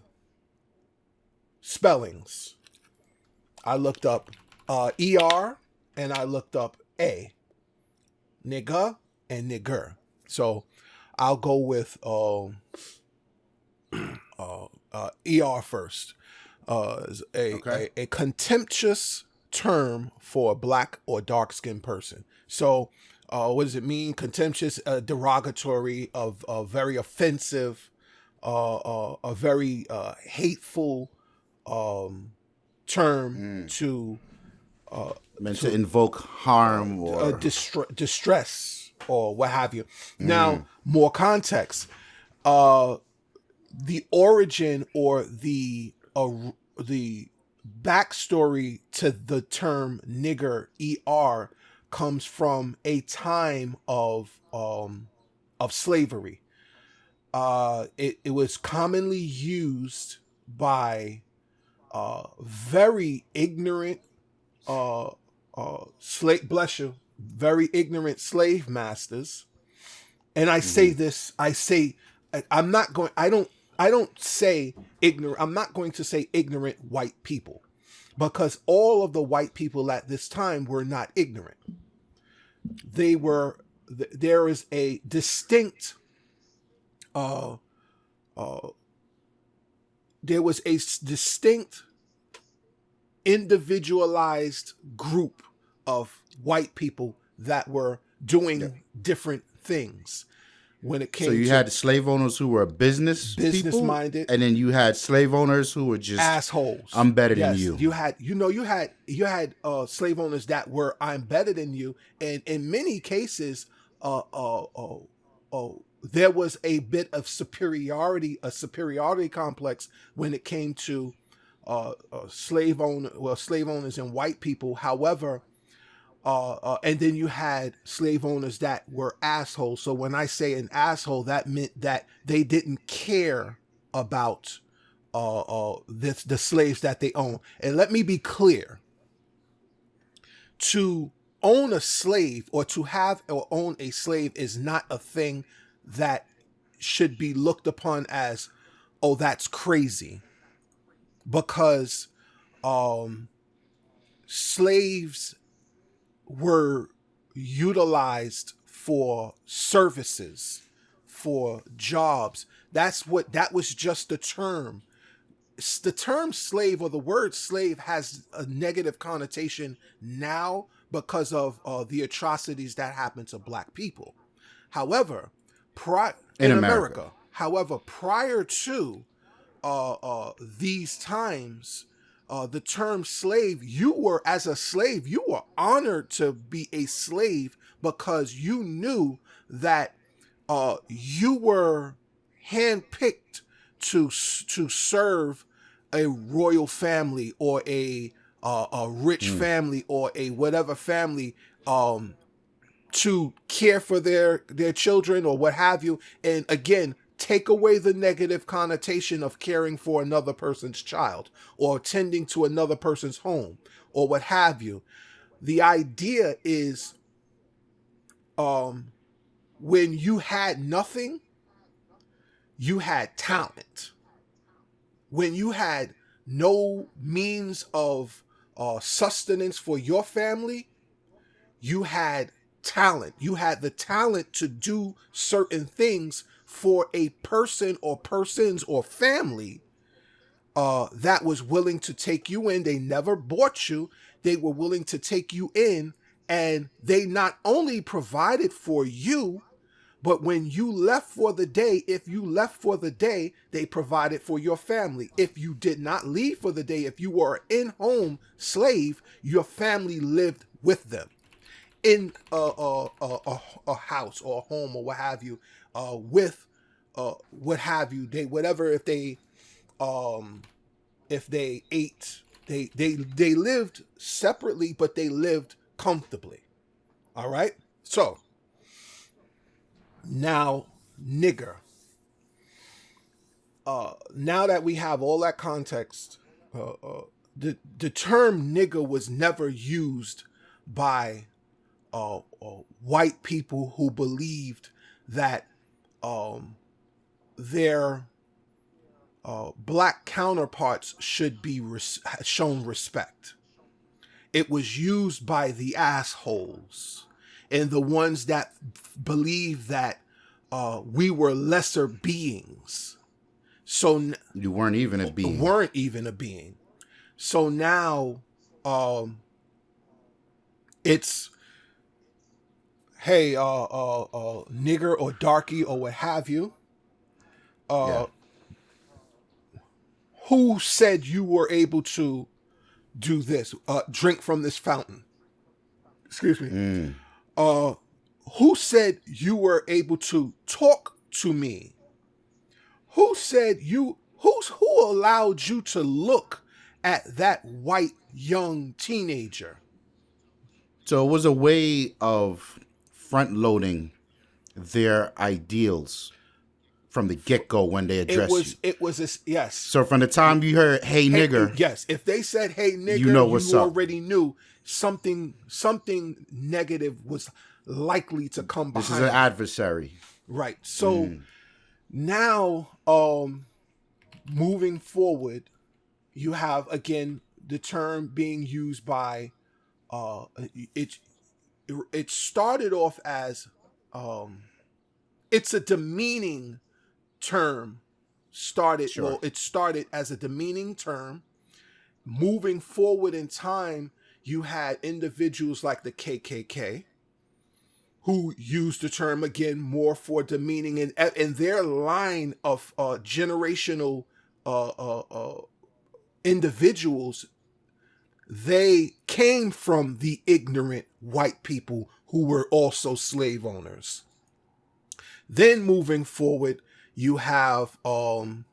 spellings. I looked up ER and I looked up A. Nigga and nigger. So I'll go with ER first. A contemptuous term for a black or dark skinned person. So what does it mean? Contemptuous, derogatory, of very offensive, a very hateful term to meant to invoke harm or distress or what have you. Now, more context. The origin or the backstory to the term nigger, ER, comes from a time of slavery. It was commonly used by very ignorant very ignorant slave masters. And I say this, I'm not going to say ignorant white people, because all of the white people at this time were not ignorant. There is a distinct individualized group of white people that were doing different things when it came to... So you had slave owners who were business minded, and then you had slave owners who were just assholes. I'm better than you. You had slave owners that were I'm better than you, and in many cases there was a bit of superiority complex when it came to slave owners and white people. However, and then you had slave owners that were assholes. So when I say an asshole, that meant that they didn't care about the slaves that they own. And let me be clear, to own a slave or to have or own a slave is not a thing that should be looked upon as, oh, that's crazy, because slaves were utilized for services, for jobs. That was just the term. The term slave, or the word slave, has a negative connotation now because of the atrocities that happen to black people. However, in America. However, prior to these times, the term slave, as a slave, you were honored to be a slave because you knew that you were handpicked to serve a royal family, or a rich family, or a whatever family, to care for their children or what have you. And again, take away the negative connotation of caring for another person's child or tending to another person's home or what have you. The idea is, when you had nothing, you had talent. When you had no means of sustenance for your family, you had talent. You had the talent to do certain things for a person or persons or family that was willing to take you in. They never bought you. They were willing to take you in, and they not only provided for you, but when you left for the day, if you left for the day, they provided for your family. If you did not leave for the day, if you were an in-home slave, your family lived with them in a house or a home or what have you, with what have you. They whatever if they ate, they lived separately, but they lived comfortably. All right, so. Now, nigger. Now that we have all that context, the term nigger was never used by white people who believed that their black counterparts should be shown respect. It was used by the assholes and the ones that believe that we were lesser beings. So you weren't even a being. So now it's, hey, nigger or darky or what have you. Who said you were able to do this? Drink from this fountain. Excuse me. Who said you were able to talk to me? Who said who allowed you to look at that white young teenager? So it was a way of front loading their ideals from the get-go when they addressed you. It was yes. So from the time you heard, hey nigger. Yes, if they said, hey nigger, you know what's you up. Already knew something negative was likely to come behind. This is an adversary. Right. So now, moving forward, you have, again, the term being used by, it started off as, it's a demeaning term. It started as a demeaning term. Moving forward in time, you had individuals like the KKK who used the term again more for demeaning, and their line of generational individuals. They came from the ignorant white people who were also slave owners. Then moving forward, you have and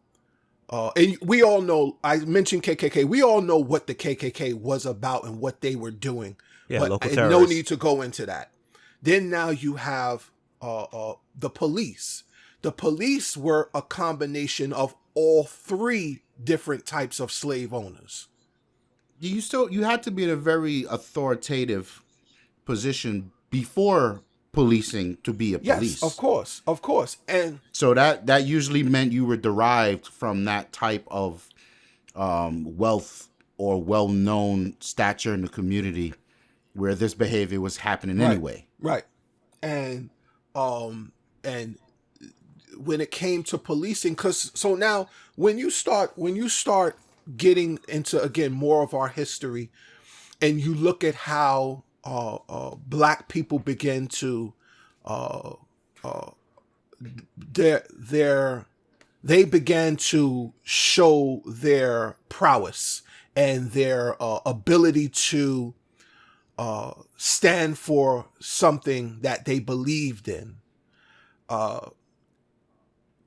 we all know, I mentioned KKK. We all know what the KKK was about and what they were doing. Yeah, but local terrorists. No need to go into that. Then now you have the police. The police were a combination of all three different types of slave owners. You had to be in a very authoritative position before policing to be a Yes, of police. course, of course. And So that usually meant you were derived from that type of wealth or well-known stature in the community where this behavior was happening right, anyway. right. And and when it came to policing, because so now when you start getting into again more of our history, and you look at how black people began to uh, uh, their they began to show their prowess and their ability to stand for something that they believed in.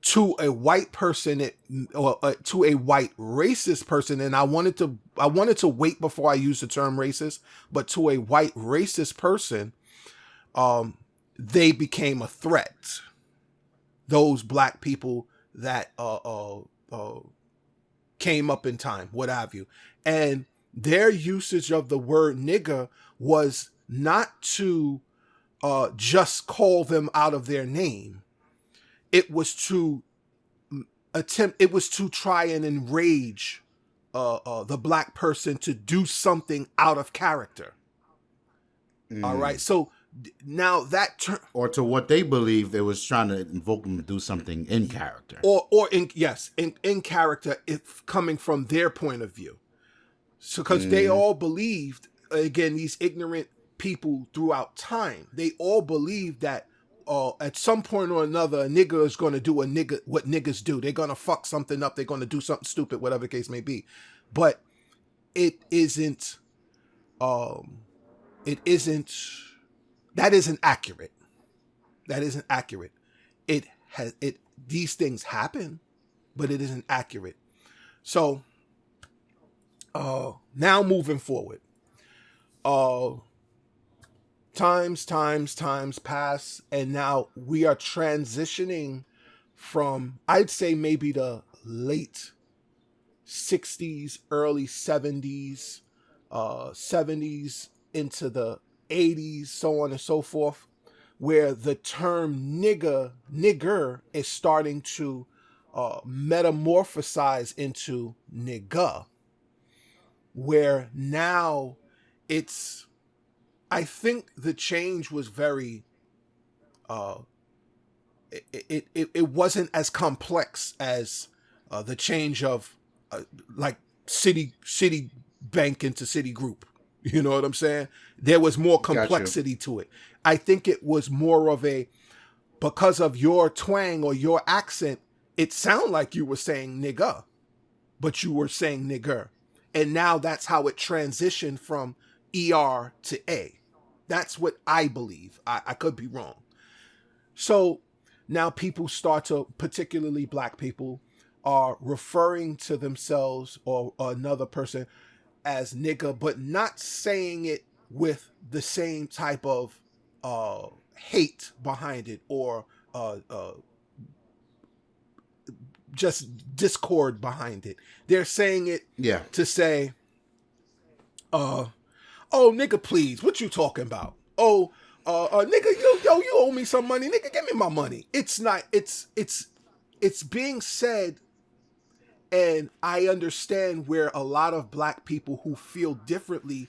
To a white person, or to a white racist person, and I wanted to wait before I use the term racist, but to a white racist person, they became a threat. Those black people that came up in time, what have you, and their usage of the word nigger was not to just call them out of their name. It was to it was to try and enrage the black person to do something out of character. All right. So now that term, Or to what they believed, they was trying to invoke them to do something in character. or in, yes, in character, if coming from their point of view. So because they all believed, again, these ignorant people throughout time, they all believed that at some point or another, a nigger is going to do what niggas do. They're going to fuck something up. They're going to do something stupid, whatever the case may be. But it isn't. It isn't. That isn't accurate. That isn't accurate. It has it. These things happen, but it isn't accurate. So, now moving forward, times pass, and now we are transitioning from, I'd say, maybe the late 60s, early 70s, 70s into the 80s, so on and so forth, where the term nigger is starting to metamorphosize into nigga, where now it's, I think the change was very it wasn't as complex as the change of like city bank into city group. You know what I'm saying? There was more complexity to it. I think it was more of a, because of your twang or your accent, it sounded like you were saying nigga, but you were saying nigger. And now that's how it transitioned from ER to A. That's what I believe. I could be wrong. So now people start to, particularly black people, are referring to themselves or another person as nigga, but not saying it with the same type of hate behind it, or just discord behind it. They're saying it to say, oh, nigga, please, what you talking about? Oh, nigga, you owe me some money, nigga, give me my money. It's not, it's being said. And I understand where a lot of black people who feel differently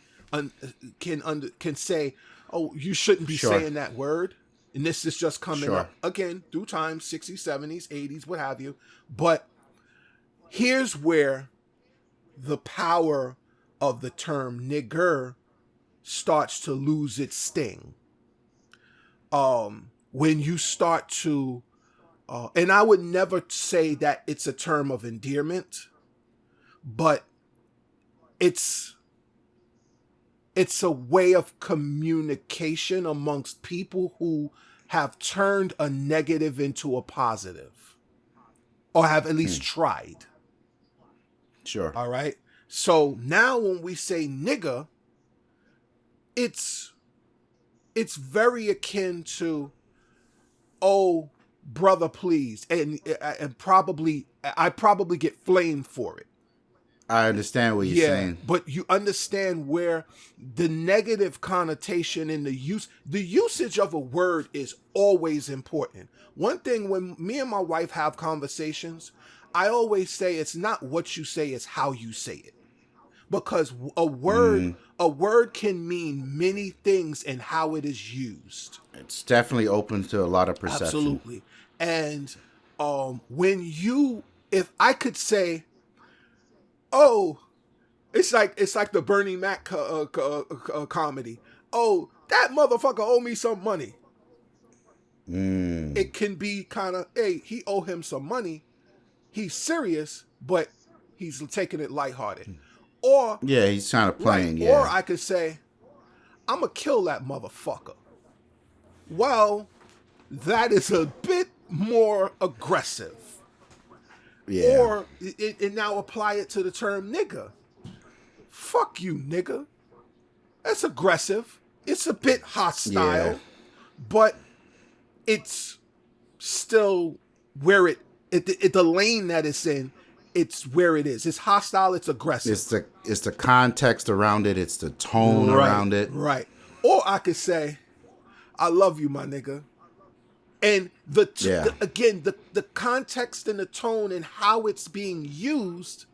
can say, oh, you shouldn't be saying that word. And this is just coming up again through time, 60s, 70s, 80s, what have you. But here's where the power of the term nigger starts to lose its sting. When you start to, and I would never say that it's a term of endearment, but it's a way of communication amongst people who have turned a negative into a positive, or have at least tried. Sure. All right. So now when we say nigga, it's very akin to, oh, brother, please. And I probably get flamed for it. I understand what you're saying. But you understand where the negative connotation in the usage of a word is always important. One thing, when me and my wife have conversations, I always say it's not what you say, it's how you say it. Because a word can mean many things and how it is used. It's definitely open to a lot of perception. Absolutely. And if I could say, oh, it's like the Bernie Mac comedy. Oh, that motherfucker owe me some money. It can be kind of, hey, he owe him some money. He's serious, but he's taking it lighthearted. Or yeah, he's kind of playing. Right, or I could say, I'm gonna kill that motherfucker. Well, that is a bit more aggressive. Yeah. Or and now apply it to the term nigga. Fuck you, nigga. That's aggressive. It's a bit hostile, but it's still where the lane that it's in. It's where it is. It's hostile. It's aggressive. It's the context around it. It's the tone around it. Right. Or I could say, I love you, my nigga. And the context and the tone and how it's being used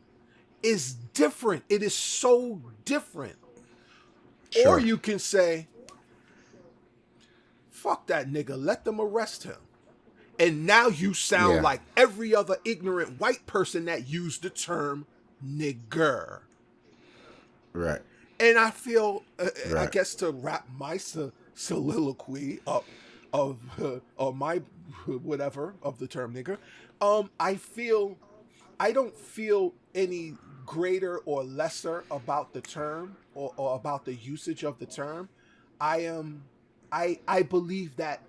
is different. It is so different. Sure. Or you can say, fuck that nigga, let them arrest him. And now you sound like every other ignorant white person that used the term nigger. Right. And I feel, I guess to wrap my soliloquy up of my whatever of the term nigger, I don't feel any greater or lesser about the term or about the usage of the term. I believe that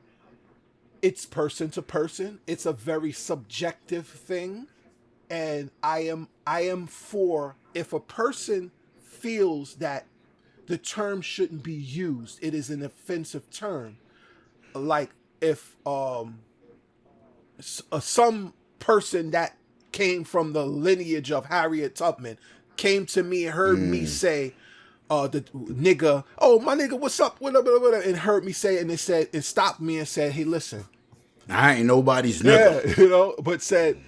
it's person to person. It's a very subjective thing. And I am for, if a person feels that the term shouldn't be used, it is an offensive term. Like if some person that came from the lineage of Harriet Tubman came to me and heard me say, the nigga, oh my nigga, what's up, whatever, and heard me say it, and they said, it stopped me and said, hey, listen, I ain't nobody's nigga. Yeah, but said,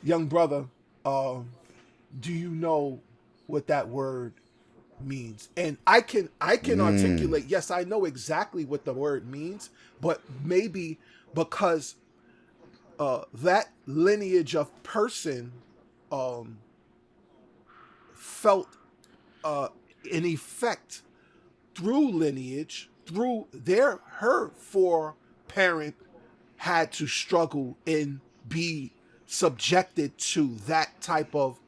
young brother, do you know what that word means? And I can articulate, yes, I know exactly what the word means, but maybe because that lineage of person felt an effect through lineage, through her foreparent had to struggle and be subjected to that type of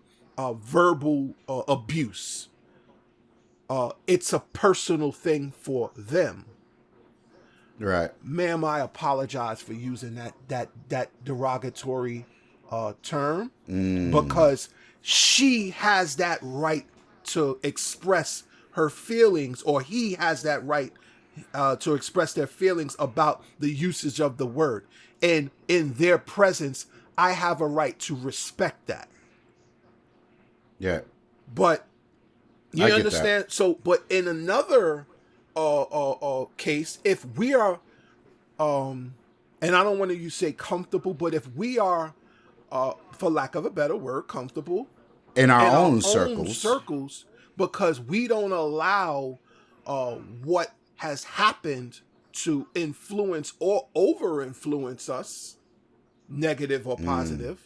verbal abuse. It's a personal thing for them. Right. Ma'am, I apologize for using that derogatory term because she has that right to express her feelings, or he has that right to express their feelings about the usage of the word. And in their presence, I have a right to respect that. Yeah. But you understand? So, but in another case, if we are, and I don't want to say comfortable, but if we are, for lack of a better word, comfortable in our own circles, because we don't allow what has happened to influence or over-influence us, negative or positive,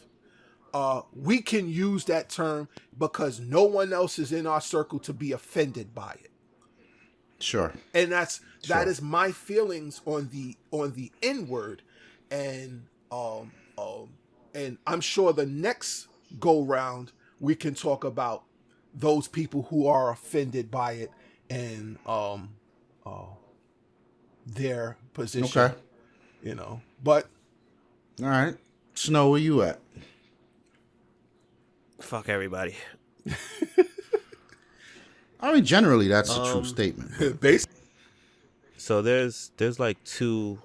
we can use that term because no one else is in our circle to be offended by it. Sure. And that is my feelings on the N-word, and I'm sure the next go round we can talk about those people who are offended by it and their position. Okay. You know, but all right, Snow, where you at? Fuck everybody. I mean, generally, that's a true statement. Basically. So there's like two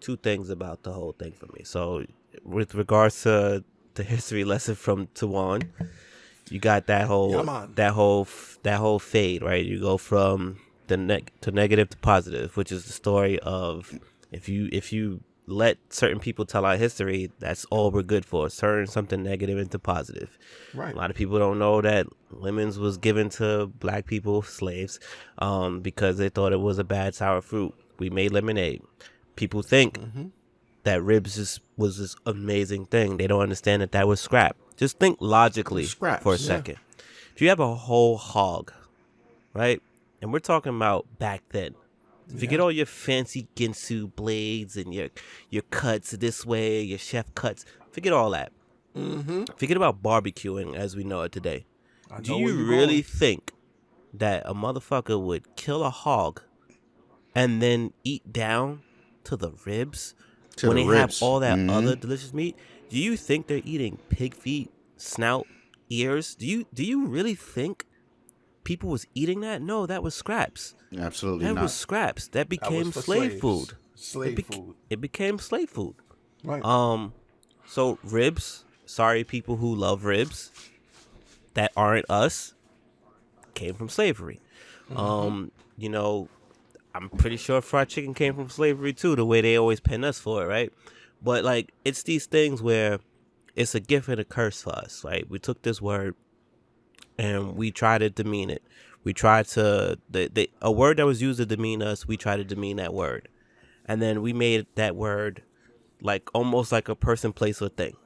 things about the whole thing for me. So with regards to the history lesson from Tawann, you got that Yeah, whole man. that whole fade, right? You go from to negative to positive, which is the story of if you let certain people tell our history, that's all we're good for. Turn something negative into positive. Right. A lot of people don't know that lemons was given to black people, slaves, because they thought it was a bad sour fruit. We made lemonade. People think that was this amazing thing. They don't understand that was scrap. Just think logically for a Scraps. Yeah. second. If you have a whole hog, right? And we're talking about back then. Forget Yeah. all your fancy Ginsu blades and your cuts this way, your chef cuts. Forget all that. Forget about barbecuing as we know it today. I Do know where you you're really going. think that a motherfucker would kill a hog and then eat down to the ribs To when the they have ribs. all that other delicious meat? Do you think they're eating pig feet, snout, ears? Do you really think people was eating that? No, that was scraps. Absolutely That was not. scraps. That That was became for slave slaves. food. Slave food. It became slave food. Right. So ribs, sorry people who love ribs that aren't us, came from slavery. You know, I'm pretty sure fried chicken came from slavery too, the way they always pin us for it, right? But like it's these things where it's a gift and a curse for us, right? We took this word and we tried to demean it. We tried to a word that was used to demean us, we tried to demean that word. And then we made that word like almost like a person, place, or thing.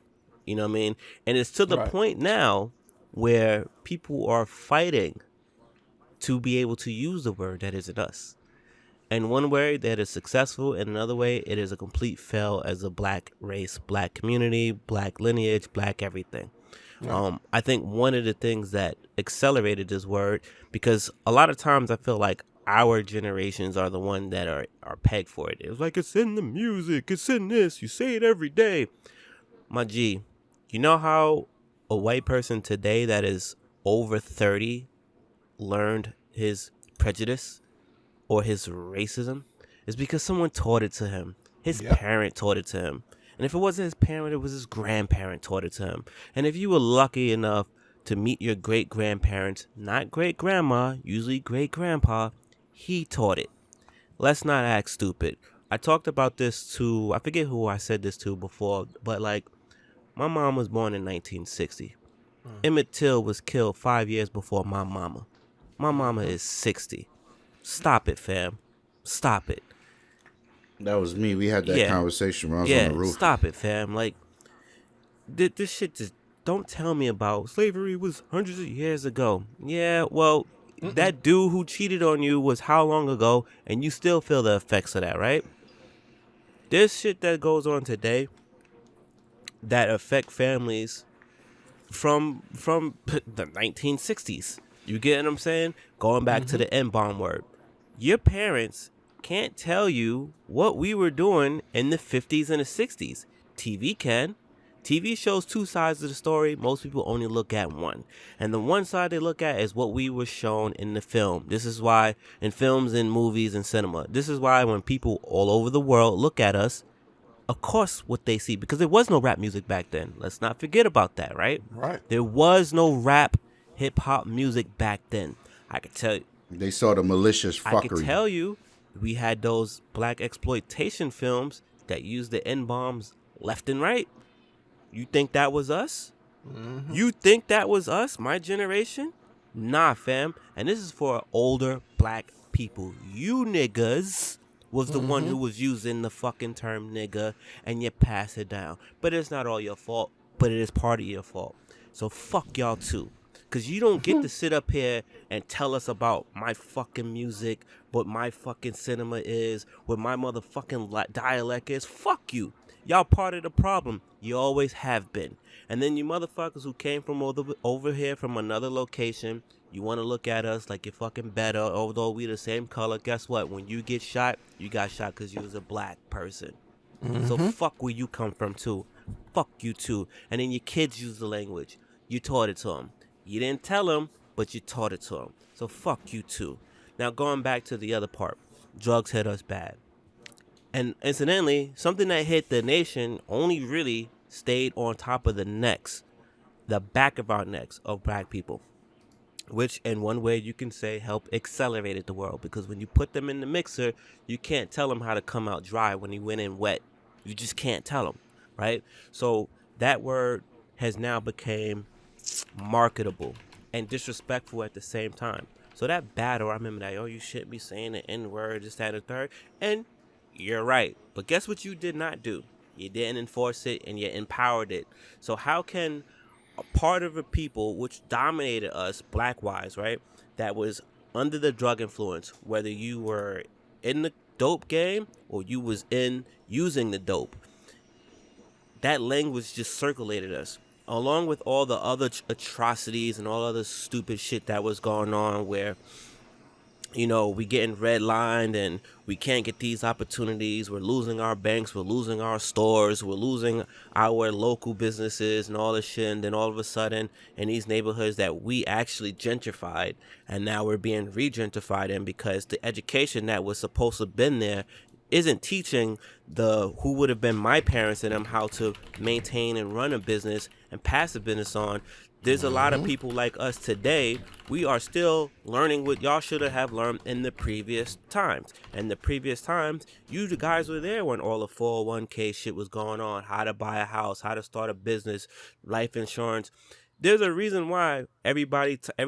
You know what I mean? And it's to the Right. point now where people are fighting to be able to use the word that isn't us. And one way that is successful, and another way it is a complete fail as a black race, black community, black lineage, black everything. I think one of the things that accelerated this word, because a lot of times I feel like our generations are the one that are pegged for it. It was like, it's in the music, it's in this, you say it every day. My G, you know how a white person today that is over 30 learned his prejudice or his racism? It's because someone taught it to him. His Yep. parent taught it to him. And if it wasn't his parent, it was his grandparent taught it to him. And if you were lucky enough to meet your great grandparents, not great grandma, usually great grandpa, he taught it. Let's not act stupid. I talked about this to, I forget who I said this to before, but like, my mom was born in 1960. Emmett Till was killed 5 years before my mama. My mama is 60. Stop it, fam. Stop it. That was me. We had that Yeah. conversation when I was on Yeah, the roof. stop it, fam. Like, this shit just, don't tell me about slavery was hundreds of years ago. Yeah, well, that dude who cheated on you was how long ago, and you still feel the effects of that, right? There's shit that goes on today that affect families from the 1960s. You get what I'm saying? Going back to the N-bomb word. Your parents can't tell you what we were doing in the 50s and the 60s. TV can. TV shows two sides of the story. Most people only look at one. And the one side they look at is what we were shown in the film. This is why in films and movies and cinema. This is why when people all over the world look at us, of course what they see, because there was no rap music back then. Let's not forget about that, right? Right. There was no rap hip hop music back then. I could tell you. They saw the malicious I could fuckery. tell you, we had those black exploitation films that used the N-bombs left and right. You think that was us? You think that was us, my generation? Nah, fam. And this is for older black people. You niggas was the one who was using the fucking term nigga, and you pass it down. But it's not all your fault, but it is part of your fault. So fuck y'all too. Because you don't get to sit up here and tell us about my fucking music, what my fucking cinema is, what my motherfucking dialect is. Fuck you. Y'all part of the problem. You always have been. And then you motherfuckers who came from over here from another location, you want to look at us like you're fucking better, although we the same color. Guess what? When you get shot, you got shot because you was a black person. So fuck where you come from too. Fuck you too. And then your kids use the language. You taught it to them. You didn't tell them, but you taught it to them. So fuck you too. Now going back to the other part. Drugs hit us bad. And incidentally, something that hit the nation only really stayed on top of the necks the back of our necks of black people, which in one way you can say help accelerated the world, because when you put them in the mixer, you can't tell them how to come out dry when he went in wet. You just can't tell them, right? So that word has now became marketable and disrespectful at the same time. So that battle, I remember that, oh, you shouldn't be saying the N-word, this, that, and the third. And you're right. But guess what you did not do? You didn't enforce it, and you empowered it. So how can a part of the people which dominated us, black-wise, right, that was under the drug influence, whether you were in the dope game or you was in using the dope, that language just circulated us, along with all the other atrocities and all other stupid shit that was going on, where we getting redlined and we can't get these opportunities. We're losing our banks, we're losing our stores, we're losing our local businesses and all this shit. And then all of a sudden, in these neighborhoods that we actually gentrified, and now we're being re-gentrified in, because the education that was supposed to have been there isn't teaching who would have been my parents and them how to maintain and run a business and pass the business on. There's a lot of people like us today. We are still learning what y'all should have learned in the previous times. And the previous times, you the guys were there when all the 401k shit was going on, how to buy a house, how to start a business, life insurance. There's a reason why every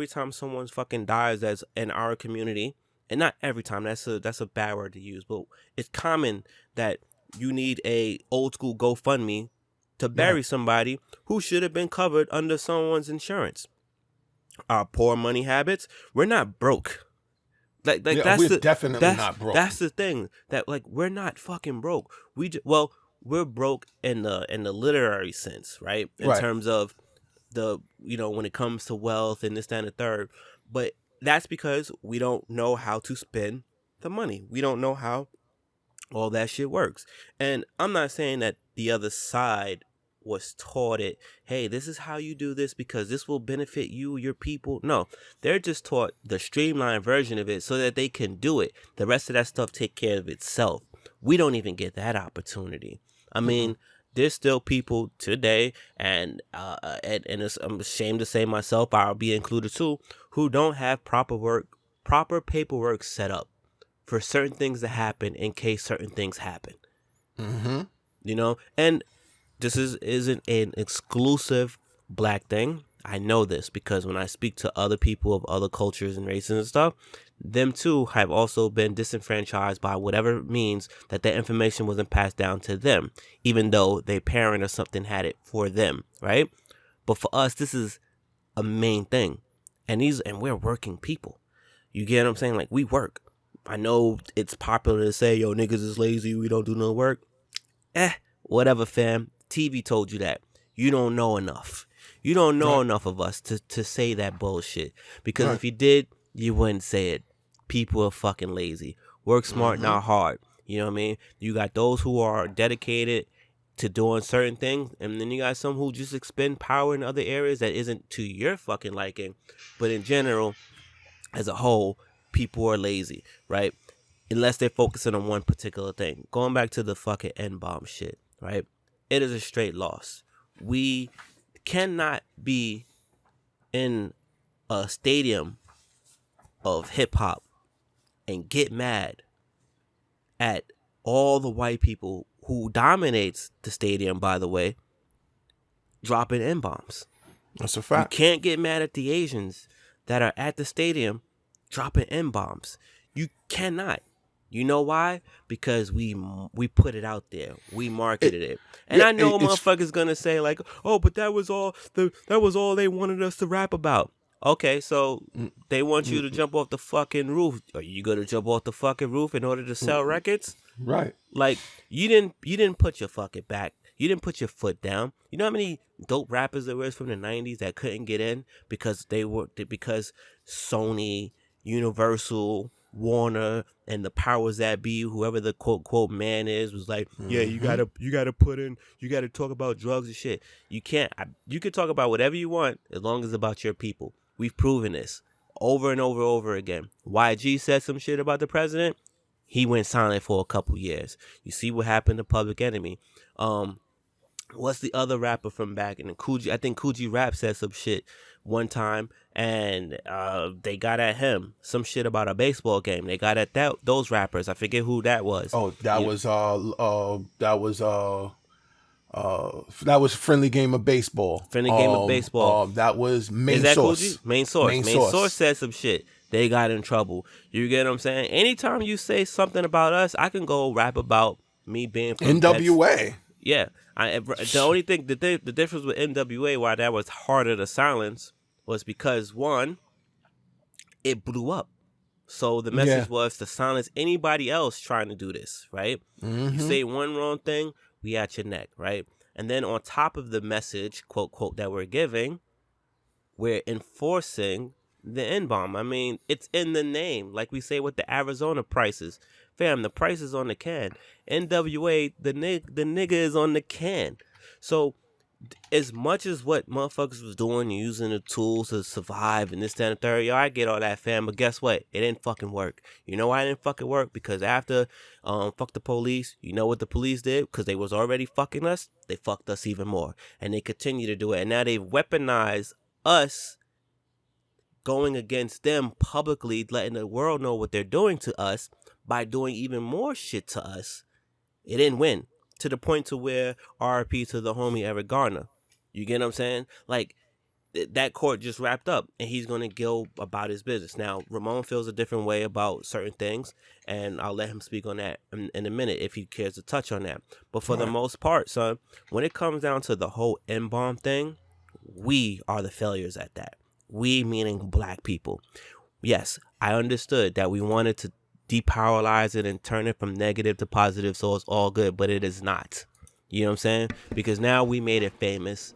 time someone fucking dies that's in our community, and not every time, that's a bad word to use, but it's common that you need a old school GoFundMe to bury somebody who should have been covered under someone's insurance. Our poor money habits, we're not broke. Like we're definitely not broke. That's the thing, that we're not fucking broke. We're broke in the literary sense, right? In terms of when it comes to wealth and this, that, and the third. But that's because we don't know how to spend the money. We don't know how all that shit works. And I'm not saying that the other side was taught it, hey, this is how you do this because this will benefit you, your people. No, they're just taught the streamlined version of it so that they can do it. The rest of that stuff take care of itself. We don't even get that opportunity. I mean, there's still people today, and I'm ashamed to say myself, I'll be included too, who don't have proper paperwork set up for certain things to happen in case certain things happen. And this isn't an exclusive black thing. I know this because when I speak to other people of other cultures and races and stuff, them too have also been disenfranchised by whatever means that their information wasn't passed down to them, even though their parent or something had it for them, right? But for us, this is a main thing. And we're working people. You get what I'm saying? We work. I know it's popular to say, yo, niggas is lazy, we don't do no work. Whatever, fam. TV told you that. You don't know enough. You don't know enough of us to say that bullshit. Because if you did, you wouldn't say it. People are fucking lazy. Work smart, not hard. You know what I mean? You got those who are dedicated to doing certain things, and then you got some who just expend power in other areas that isn't to your fucking liking. But in general, as a whole, people are lazy, right? Unless they're focusing on one particular thing. Going back to the fucking N-bomb shit, right? It is a straight loss. We cannot be in a stadium of hip-hop and get mad at all the white people who dominates the stadium, by the way, dropping N-bombs. That's a fact. You can't get mad at the Asians that are at the stadium dropping N-bombs. You cannot. You know why? Because we put it out there. We marketed it. And I know motherfuckers gonna say oh, but that was all they wanted us to rap about. Okay, so they want you to jump off the fucking roof. Are you gonna jump off the fucking roof in order to sell records? Right. You didn't put your fucking back. You didn't put your foot down. You know how many dope rappers there was from the 90s that couldn't get in because Sony, Universal, Warner, and the powers that be, whoever the quote man is, was like, yeah, you gotta talk about drugs and shit. You can't. You can talk about whatever you want as long as it's about your people. We've proven this over and over again. YG said some shit about the president. He went silent for a couple years. You see what happened to Public Enemy. what's the other rapper from back in the Coogee? I think Coogee Rap said some shit one time, and they got at him some shit about a baseball game. They got at those rappers. I forget who that was. Oh, that was Friendly Game of Baseball. Friendly Game of Baseball. That was Main Is that Source. Coogee? Main Source. Main Main Source Source said some shit. They got in trouble. You get what I'm saying? Anytime you say something about us, I can go rap about me being from NWA. Yeah. The only thing, the difference with NWA, why that was harder to silence, was because, one, it blew up. So the message was to silence anybody else trying to do this, right? You say one wrong thing, we at your neck, right? And then on top of the message, quote, quote, that we're giving, we're enforcing the N-bomb. I mean, it's in the name. Like we say with the Arizona prices. Fam, the price is on the can. NWA, the nigga is on the can. So as much as what motherfuckers was doing, using the tools to survive and this, that, and the third, yo, I get all that, fam, but guess what? It didn't fucking work. You know why it didn't fucking work? Because after fuck the police, you know what the police did? Because they was already fucking us, they fucked us even more. And they continue to do it. And now they've weaponized us going against them publicly, letting the world know what they're doing to us by doing even more shit to us. It didn't win. To the point to where RIP to the homie Eric Garner. You get what I'm saying? Like, that court just wrapped up, and he's going to go about his business. Now, Ramon feels a different way about certain things, and I'll let him speak on that in a minute if he cares to touch on that. But for the most part, son, when it comes down to the whole N-bomb thing, we are the failures at that. We meaning black people. Yes, I understood that we wanted to depolarize it and turn it from negative to positive, so it's all good, but it is not. You know what I'm saying? Because now we made it famous,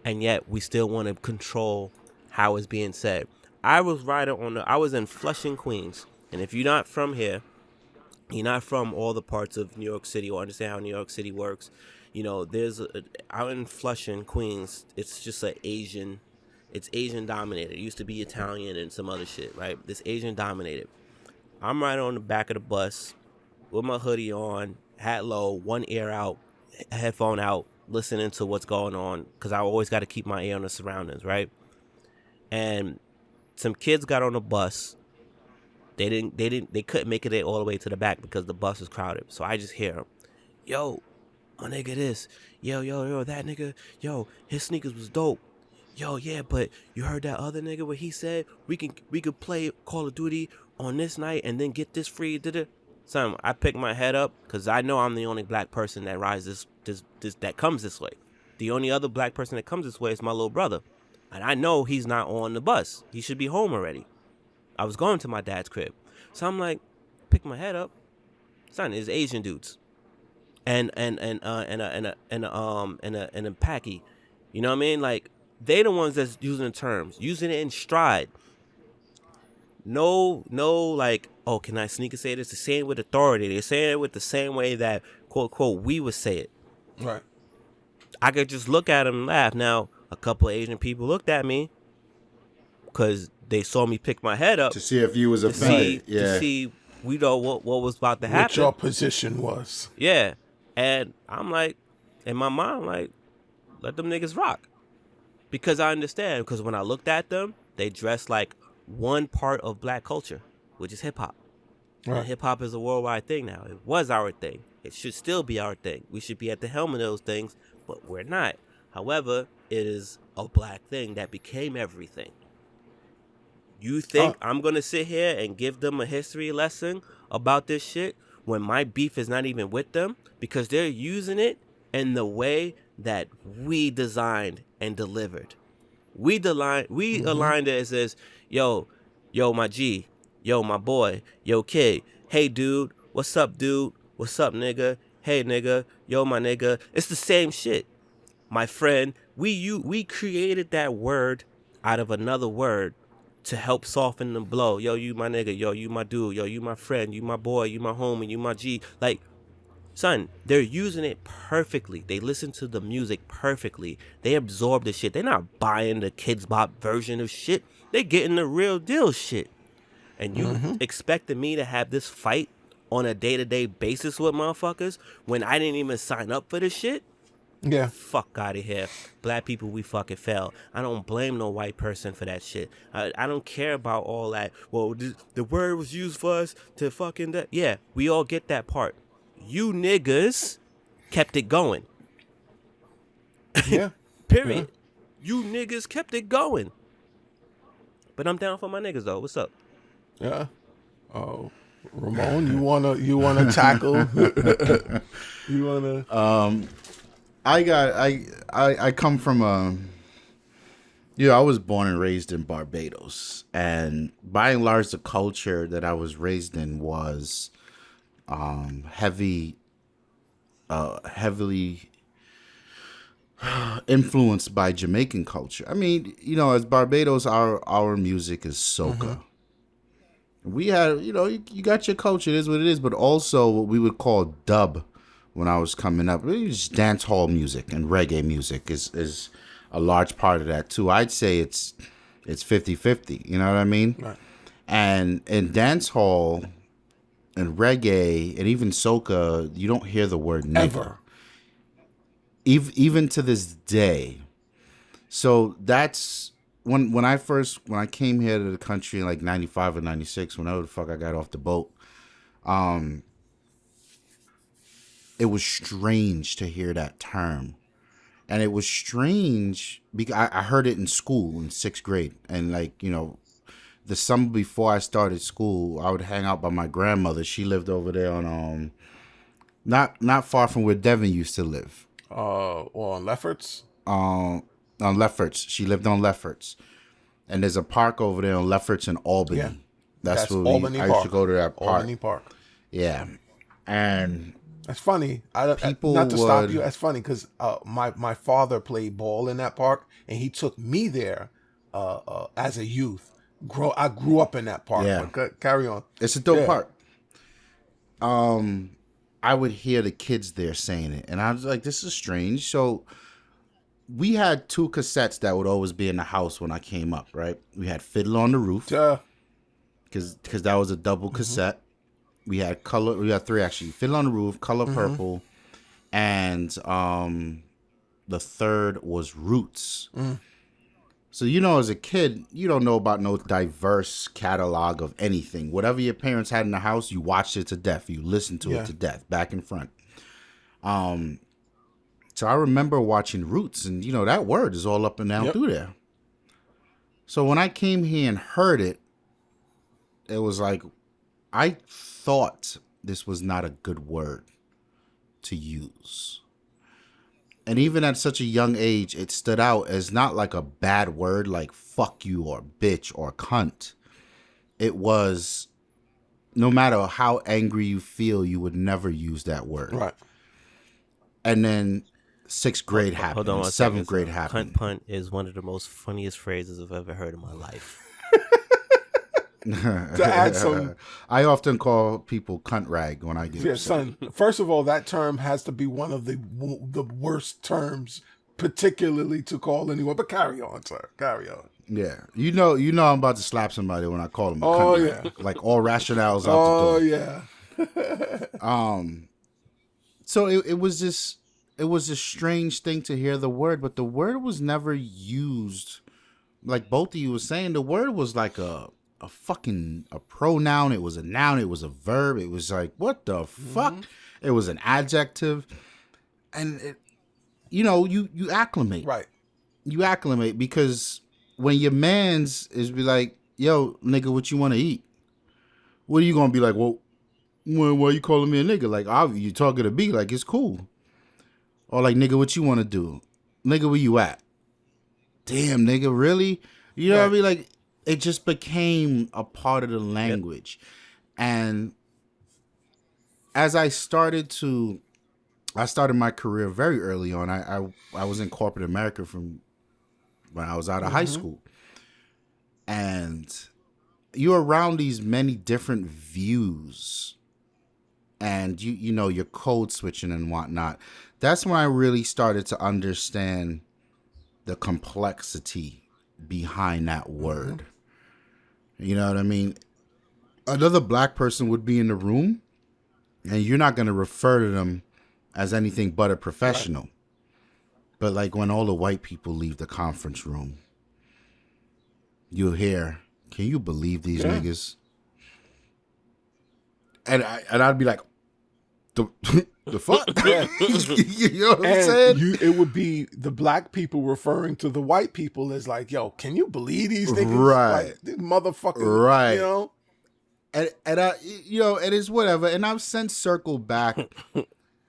and yet we still want to control how it's being said. I was in Flushing, Queens, and if you're not from here, you're not from all the parts of New York City or understand how New York City works. You know, out in Flushing, Queens, it's just it's Asian dominated. It used to be Italian and some other shit, right? It's Asian dominated. I'm right on the back of the bus with my hoodie on, hat low, one ear out, headphone out, listening to what's going on, because I always got to keep my ear on the surroundings, right? And some kids got on the bus. They couldn't make it all the way to the back because the bus was crowded. So I just hear them, yo, my nigga this, yo, that nigga, yo, his sneakers was dope. Yo, yeah, but you heard that other nigga what he said? We could play Call of Duty on this night and then get this free. Son, I pick my head up because I know I'm the only black person that rides this that comes this way. The only other black person that comes this way is my little brother, and I know he's not on the bus. He should be home already. I was going to my dad's crib, so I'm like, pick my head up. Son, it's Asian dudes, and a packy. You know what I mean? Like, they the ones that's using the terms, using it in stride. No, like, oh, can I sneak and say this? They're saying it with authority. They're saying it with the same way that, quote, quote, we would say it. Right. I could just look at them and laugh. Now, a couple of Asian people looked at me because they saw me pick my head up. To see if you was offended. To see, we know what was about to happen. What your position was. Yeah. And I'm like, in my mind, like, let them niggas rock. Because I understand. Because when I looked at them, they dressed like one part of black culture, which is hip-hop. Right. And hip-hop is a worldwide thing now. It was our thing. It should still be our thing. We should be at the helm of those things, but we're not. However, it is a black thing that became everything. You think I'm going to sit here and give them a history lesson about this shit when my beef is not even with them? Because they're using it in the way that we designed and delivered. We aligned it as this, yo, my G, yo, my boy, yo, kid, hey, dude, what's up, dude, what's up, nigga, hey, nigga, yo, my nigga. It's the same shit, my friend. We created that word out of another word to help soften the blow. Yo, you my nigga, yo, you my dude, yo, you my friend, you my boy, you my homie, you my G. Like, son, they're using it perfectly. They listen to the music perfectly. They absorb the shit. They're not buying the Kids Bop version of shit. They're getting the real deal shit. And you expected me to have this fight on a day-to-day basis with motherfuckers when I didn't even sign up for this shit? Yeah. Fuck out of here. Black people, we fucking fell. I don't blame no white person for that shit. I don't care about all that. Well, the word was used for us to fucking that. Yeah, we all get that part. You niggas kept it going. Yeah. Period. You niggas kept it going. But I'm down for my niggas though. What's up? Yeah. Oh, Ramon, you wanna tackle? You wanna? I come from I was born and raised in Barbados, and by and large, the culture that I was raised in was heavily influenced by Jamaican culture. I mean, as Barbados, our music is soca. We had, you got your culture, it is what it is, but also what we would call dub when I was coming up. It was dance hall music and reggae music is a large part of that too. I'd say it's 50-50, you know what I mean? Right. And in dance hall and reggae and even soca, you don't hear the word nigger. Ever. Even to this day. So that's when I came here to the country in like 95 or 96, whenever the fuck I got off the boat, it was strange to hear that term. And it was strange because I heard it in school in 6th grade. And like, the summer before I started school, I would hang out by my grandmother. She lived over there on not far from where Devin used to live. On Lefferts? On Lefferts. She lived on Lefferts. And there's a park over there on Lefferts in Albany. Yeah. That's where Albany I Park. used to go to that park. Albany Park. Yeah. And that's funny. People not to stop would- you. That's funny because my father played ball in that park, and he took me there as a youth. I grew up in that park. Yeah. But carry on. It's a dope Yeah. park. I would hear the kids there saying it, and I was like, this is strange. So we had 2 cassettes that would always be in the house when I came up, right? We had Fiddler on the Roof, because that was a double cassette. We had 3 actually. Fiddler on the Roof, Color Purple, and the third was Roots. So, as a kid, you don't know about no diverse catalog of anything. Whatever your parents had in the house, you watched it to death. You listened to it to death, back and front. So I remember watching Roots, and, that word is all up and down through there. So when I came here and heard it, it was like, I thought this was not a good word to use. And even at such a young age, it stood out as not like a bad word like fuck you or bitch or cunt. It was, no matter how angry you feel, you would never use that word. Right. And then 6th grade happened. Hold on 7th grade happened. Cunt punt is one of the most funniest phrases I've ever heard in my life. To add some, I often call people cunt rag when I get upset. son. First of all, that term has to be one of the worst terms, particularly to call anyone. But carry on, sir. Carry on. Yeah, you know, I'm about to slap somebody when I call them a cunt rag. Like all rationales out the door. Yeah. So it was just a strange thing to hear the word, but the word was never used. Like both of you were saying, the word was like a pronoun. It was a noun. It was a verb. It was like, what the fuck? It was an adjective. And, you acclimate. Right. You acclimate because when your mans is be like, yo, nigga, what you want to eat? What are you going to be like, well, why are you calling me a nigga? Like, you talking to be like, it's cool. Or like, nigga, what you want to do? Nigga, where you at? Damn, nigga, really? You know what I mean? Like, it just became a part of the language. And as I started my career very early on. I was in corporate America from when I was out of high school. And you're around these many different views. And you're code switching and whatnot. That's when I really started to understand the complexity behind that word. You know what I mean? Another black person would be in the room, and you're not going to refer to them as anything but a professional. Right. But like when all the white people leave the conference room, you'll hear, "Can you believe these niggas?" And I'd be like, the fuck? You know what I'm saying? It would be the black people referring to the white people as like, "Yo, can you believe these niggas? Right. Like, these motherfuckers, Right. You know." And I, it is whatever. And I've since circled back,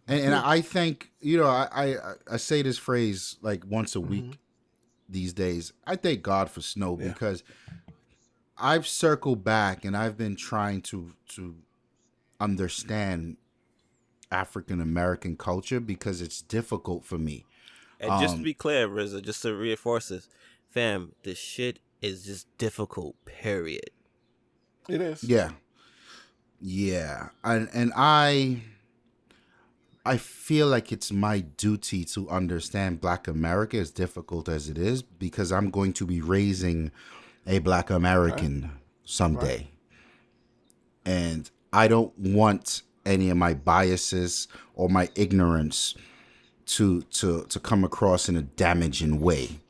and I think, I say this phrase like once a week these days. I thank God for snow because I've circled back and I've been trying to understand African American culture because it's difficult for me. And just to be clear, RZA, just to reinforce this, fam, this shit is just difficult, period. It is. Yeah. And I feel like it's my duty to understand Black America, as difficult as it is, because I'm going to be raising a Black American someday. Right. And I don't want any of my biases or my ignorance to come across in a damaging way.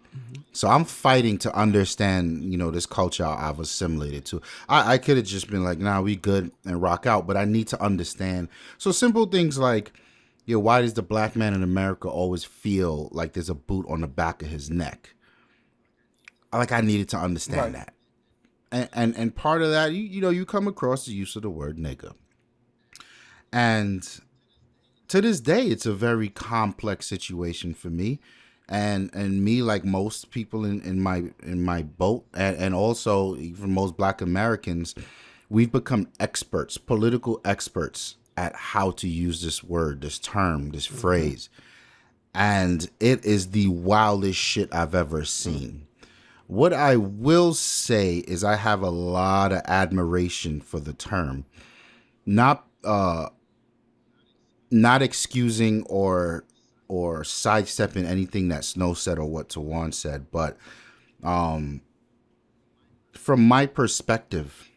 So I'm fighting to understand, this culture I've assimilated to. I could have just been like, nah, we good and rock out, but I need to understand. So simple things like, why does the black man in America always feel like there's a boot on the back of his neck? Like I needed to understand that. And part of that, you come across the use of the word nigga. And to this day, it's a very complex situation for me. And me, like most people in my boat, and also even most Black Americans, we've become experts, political experts at how to use this word, this term, this phrase. And it is the wildest shit I've ever seen. What I will say is I have a lot of admiration for the term. Not excusing or sidestepping anything that Snow said or what Tawann said, but from my perspective,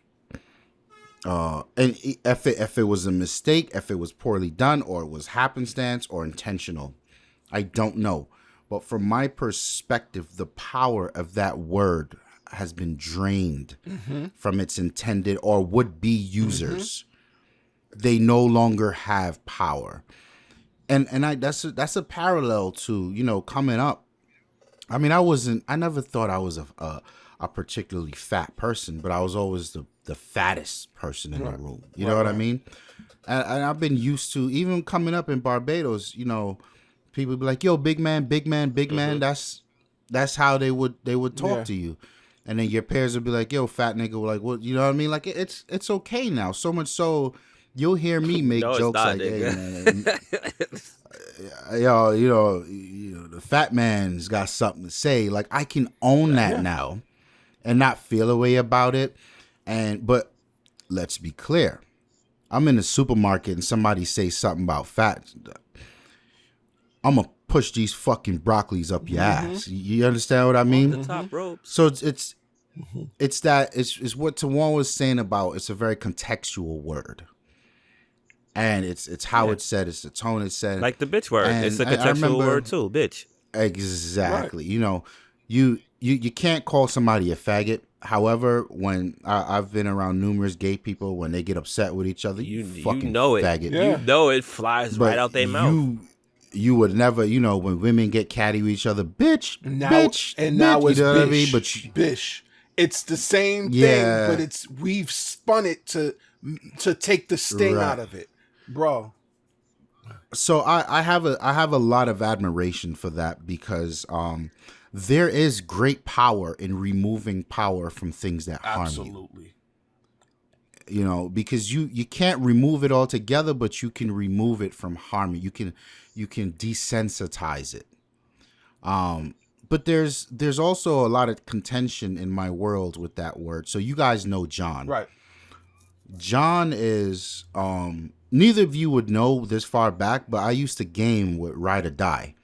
and if it was a mistake, if it was poorly done, or it was happenstance or intentional, I don't know. But from my perspective, the power of that word has been drained from its intended or would-be users. They no longer have power. And that's a parallel to, coming up. I mean, I never thought I was a particularly fat person, but I was always the fattest person in the room. You know what I mean? And I've been used to, even coming up in Barbados, people be like, yo, big man, big man, big man. That's how they would talk to you. And then your peers would be like, yo, fat nigga. Like, what? You know what I mean? Like, it's okay now. So much so, you'll hear me make jokes like, hey, man, yo, the fat man's got something to say. Like, I can own that now and not feel a way about it. But let's be clear. I'm in the supermarket and somebody say something about fat. I'm going to push these fucking broccolis up your ass. You understand what I mean? The top ropes. So it's what Tawann was saying about, it's a very contextual word. And it's how it's said, it's the tone it's said. Like the bitch word. And it's a contextual word too, bitch. Exactly. Right. You can't call somebody a faggot. However, when I've been around numerous gay people, when they get upset with each other, you fucking know it. Faggot. Yeah. You know it flies right out their mouth. You would never, when women get catty with each other, bitch, now, bitch, and now bitch, it's you know bish, what I mean? But bish. It's the same thing, but we've spun it to take the sting out of it, bro. So I have a lot of admiration for that because there is great power in removing power from things that harm you. Absolutely. Because you can't remove it altogether, but you can remove it from harming. You can desensitize it. But there's also a lot of contention in my world with that word. So you guys know John. Right. John is neither of you would know this far back, but I used to game with Ride or Die.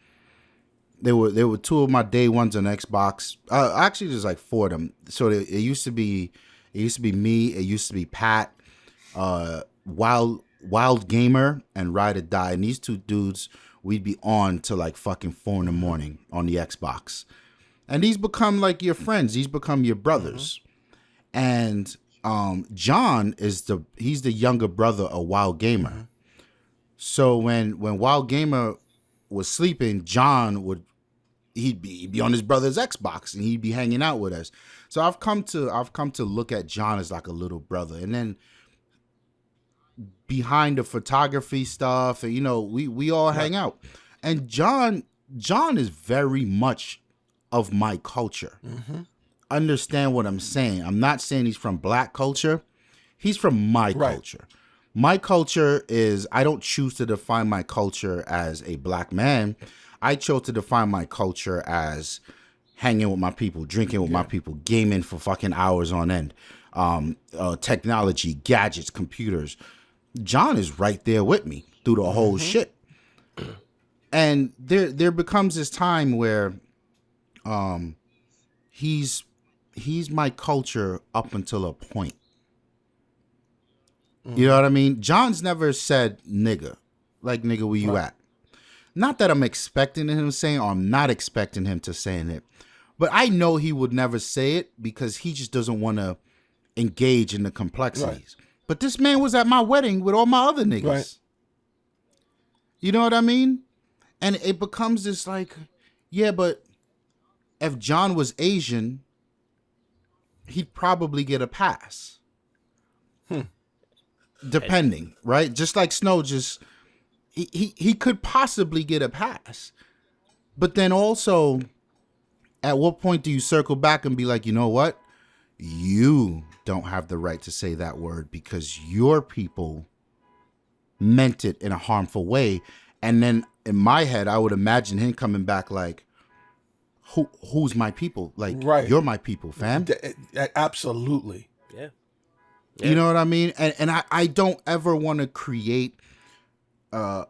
There were two of my day ones on Xbox. Actually, there's like four of them. So it used to be me. It used to be Pat. Wild Wild Gamer and Ride or Die, and these two dudes, we'd be on till like fucking 4 a.m. on the Xbox. And these become like your friends. These become your brothers. And John he's the younger brother of Wild Gamer. So when Wild Gamer was sleeping, John he'd be on his brother's Xbox and he'd be hanging out with us. So I've come to look at John as like a little brother. And then behind the photography stuff, and we all hang out. And John is very much of my culture. Understand what I'm saying? I'm not saying he's from black culture. He's from my culture. My culture is, I don't choose to define my culture as a black man. I chose to define my culture as hanging with my people, drinking with my people, gaming for fucking hours on end, technology, gadgets, computers. John is right there with me through the whole shit. And there becomes this time where he's my culture up until a point. You know what I mean? John's never said nigga. Like, nigga, where you at? Not that I'm expecting him saying, or I'm not expecting him to saying it. But I know he would never say it because he just doesn't want to engage in the complexities. But this man was at my wedding with all my other niggas. You know what I mean? And it becomes this like, yeah, but if John was Asian, he'd probably get a pass. Depending, right? Just like Snow, he could possibly get a pass. But then also, at what point do you circle back and be like, you know what? You don't have the right to say that word because your people meant it in a harmful way. And then in my head, I would imagine him coming back like, who's my people? Like, you're my people, fam. Absolutely. Yeah. You know what I mean? And I don't ever want to create a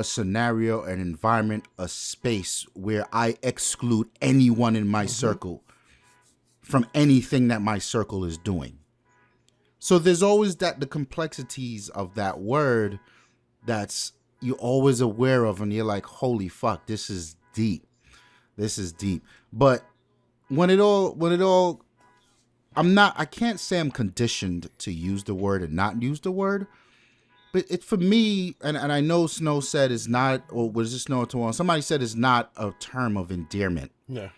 scenario, an environment, a space where I exclude anyone in my circle from anything that my circle is doing. So there's always the complexities of that word that's you're always aware of, and you're like, holy fuck, this is deep. This is deep. But when it all I can't say I'm conditioned to use the word and not use the word, but it for me, and I know Snow said it's not, or was it Snow or Tawann? Somebody said it's not a term of endearment. Yeah.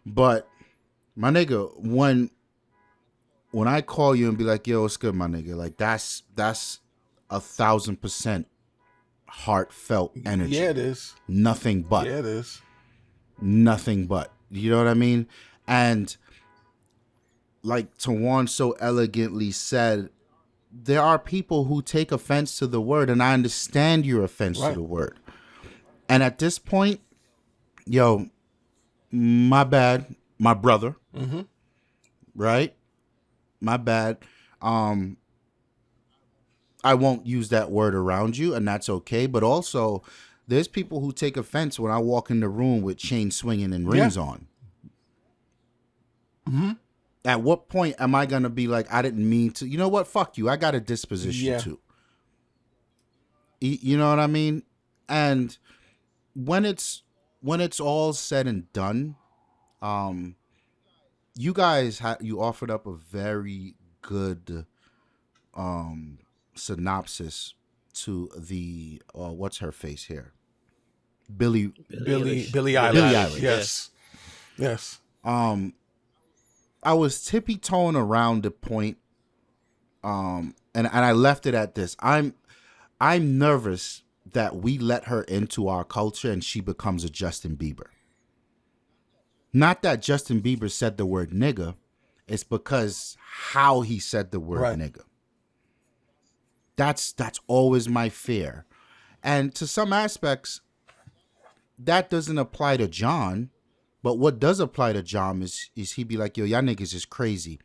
But my nigga, when I call you and be like, yo, what's good, my nigga? Like that's 1,000% heartfelt energy. Yeah, it is. Nothing but. Yeah, it is. Nothing but. You know what I mean? And like Tawann so elegantly said, there are people who take offense to the word, and I understand your offense to the word. And at this point, yo, my bad, my brother, right? My bad. I won't use that word around you, and that's okay. But also, there's people who take offense when I walk in the room with chain swinging and rings on. At what point am I going to be like, I didn't mean to, you know what? Fuck you. I got a disposition too. You know what I mean? And when it's all said and done, you guys you offered up a very good synopsis to the what's her face here? Billie Eilish. Billie Eilish. Yes. I was tippy-toeing around the point, and I left it at this. I'm nervous that we let her into our culture and she becomes a Justin Bieber. Not that Justin Bieber said the word nigga, it's because how he said the word nigga. That's always my fear. And to some aspects, that doesn't apply to John. But what does apply to John is he be like, yo, y'all niggas is crazy.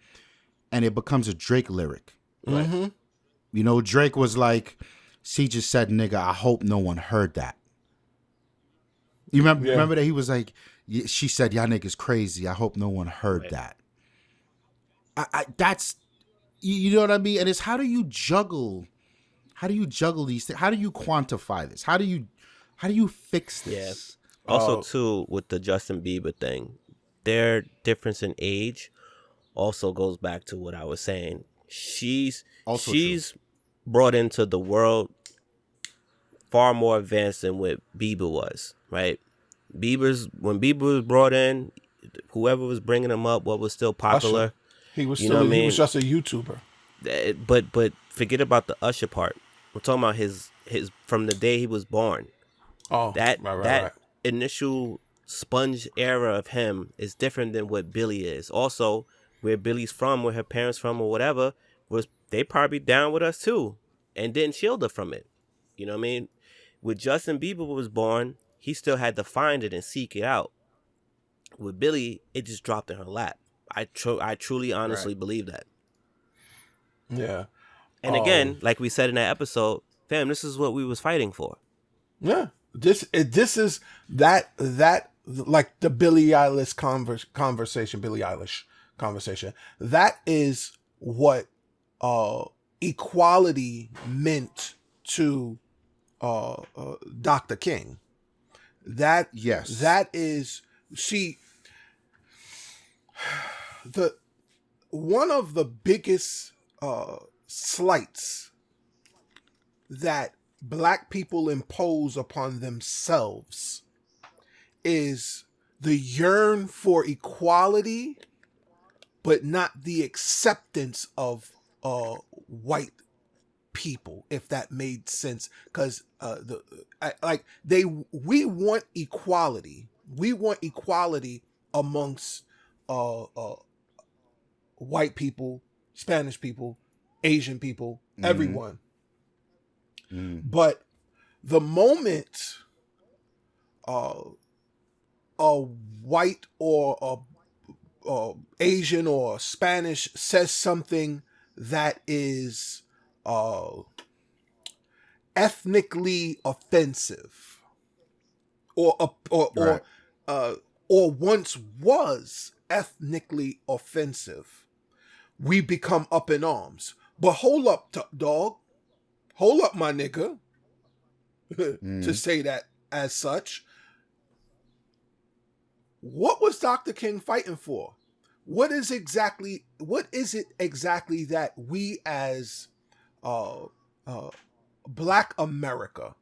And it becomes a Drake lyric. Mm-hmm. You know, Drake was like, she just said nigga, I hope no one heard that. You remember that? He was like, she said, y'all niggas crazy. I hope no one heard that. I that's, you know what I mean? And it's how do you juggle How do you juggle these things? How do you quantify this? How do you fix Yeah. this? Also, too, with the Justin Bieber thing, their difference in age also goes back to what I was saying. Also true. She's brought into the world far more advanced than what Bieber was, right? When Bieber was brought in, whoever was bringing him up, what was still Usher. popular, He was you know what I he was mean? just a YouTuber. But forget about the Usher part. We're talking about his from the day he was born. Oh, That right. initial sponge era of him is different than what Billie is. Also, where Billie's from, where her parents from, or whatever, was they probably down with us too, and didn't shield her from it. You know what I mean? When Justin Bieber was born, he still had to find it and seek it out. With Billie, it just dropped in her lap. I truly, Right. honestly believe that. Yeah. And again, like we said in that episode, fam, this is what we was fighting for. Yeah. This is that like the Billie Eilish conversation. That is what equality meant to Dr. King. Yes. That is, see, the one of the biggest slights that black people impose upon themselves is the yearn for equality, but not the acceptance of white people, if that made sense. Because we want equality. We want equality amongst white people, Spanish people, Asian people, everyone. But the moment a white or a Asian or Spanish says something that is ethnically offensive, or Right. once was ethnically offensive, we become up in arms. But hold up, dog. Hold up, my nigga. To say that as such. What was Dr. King fighting for? What is it exactly that we as uh, Black America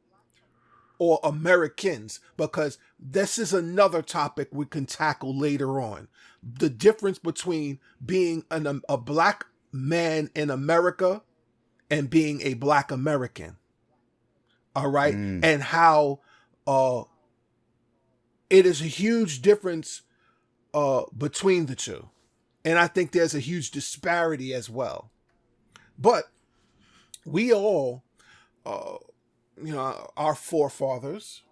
or Americans, because this is another topic we can tackle later on. The difference between being a black man in America and being a Black American. All right. And how it is a huge difference between the two. And I think there's a huge disparity as well. But we all, our forefathers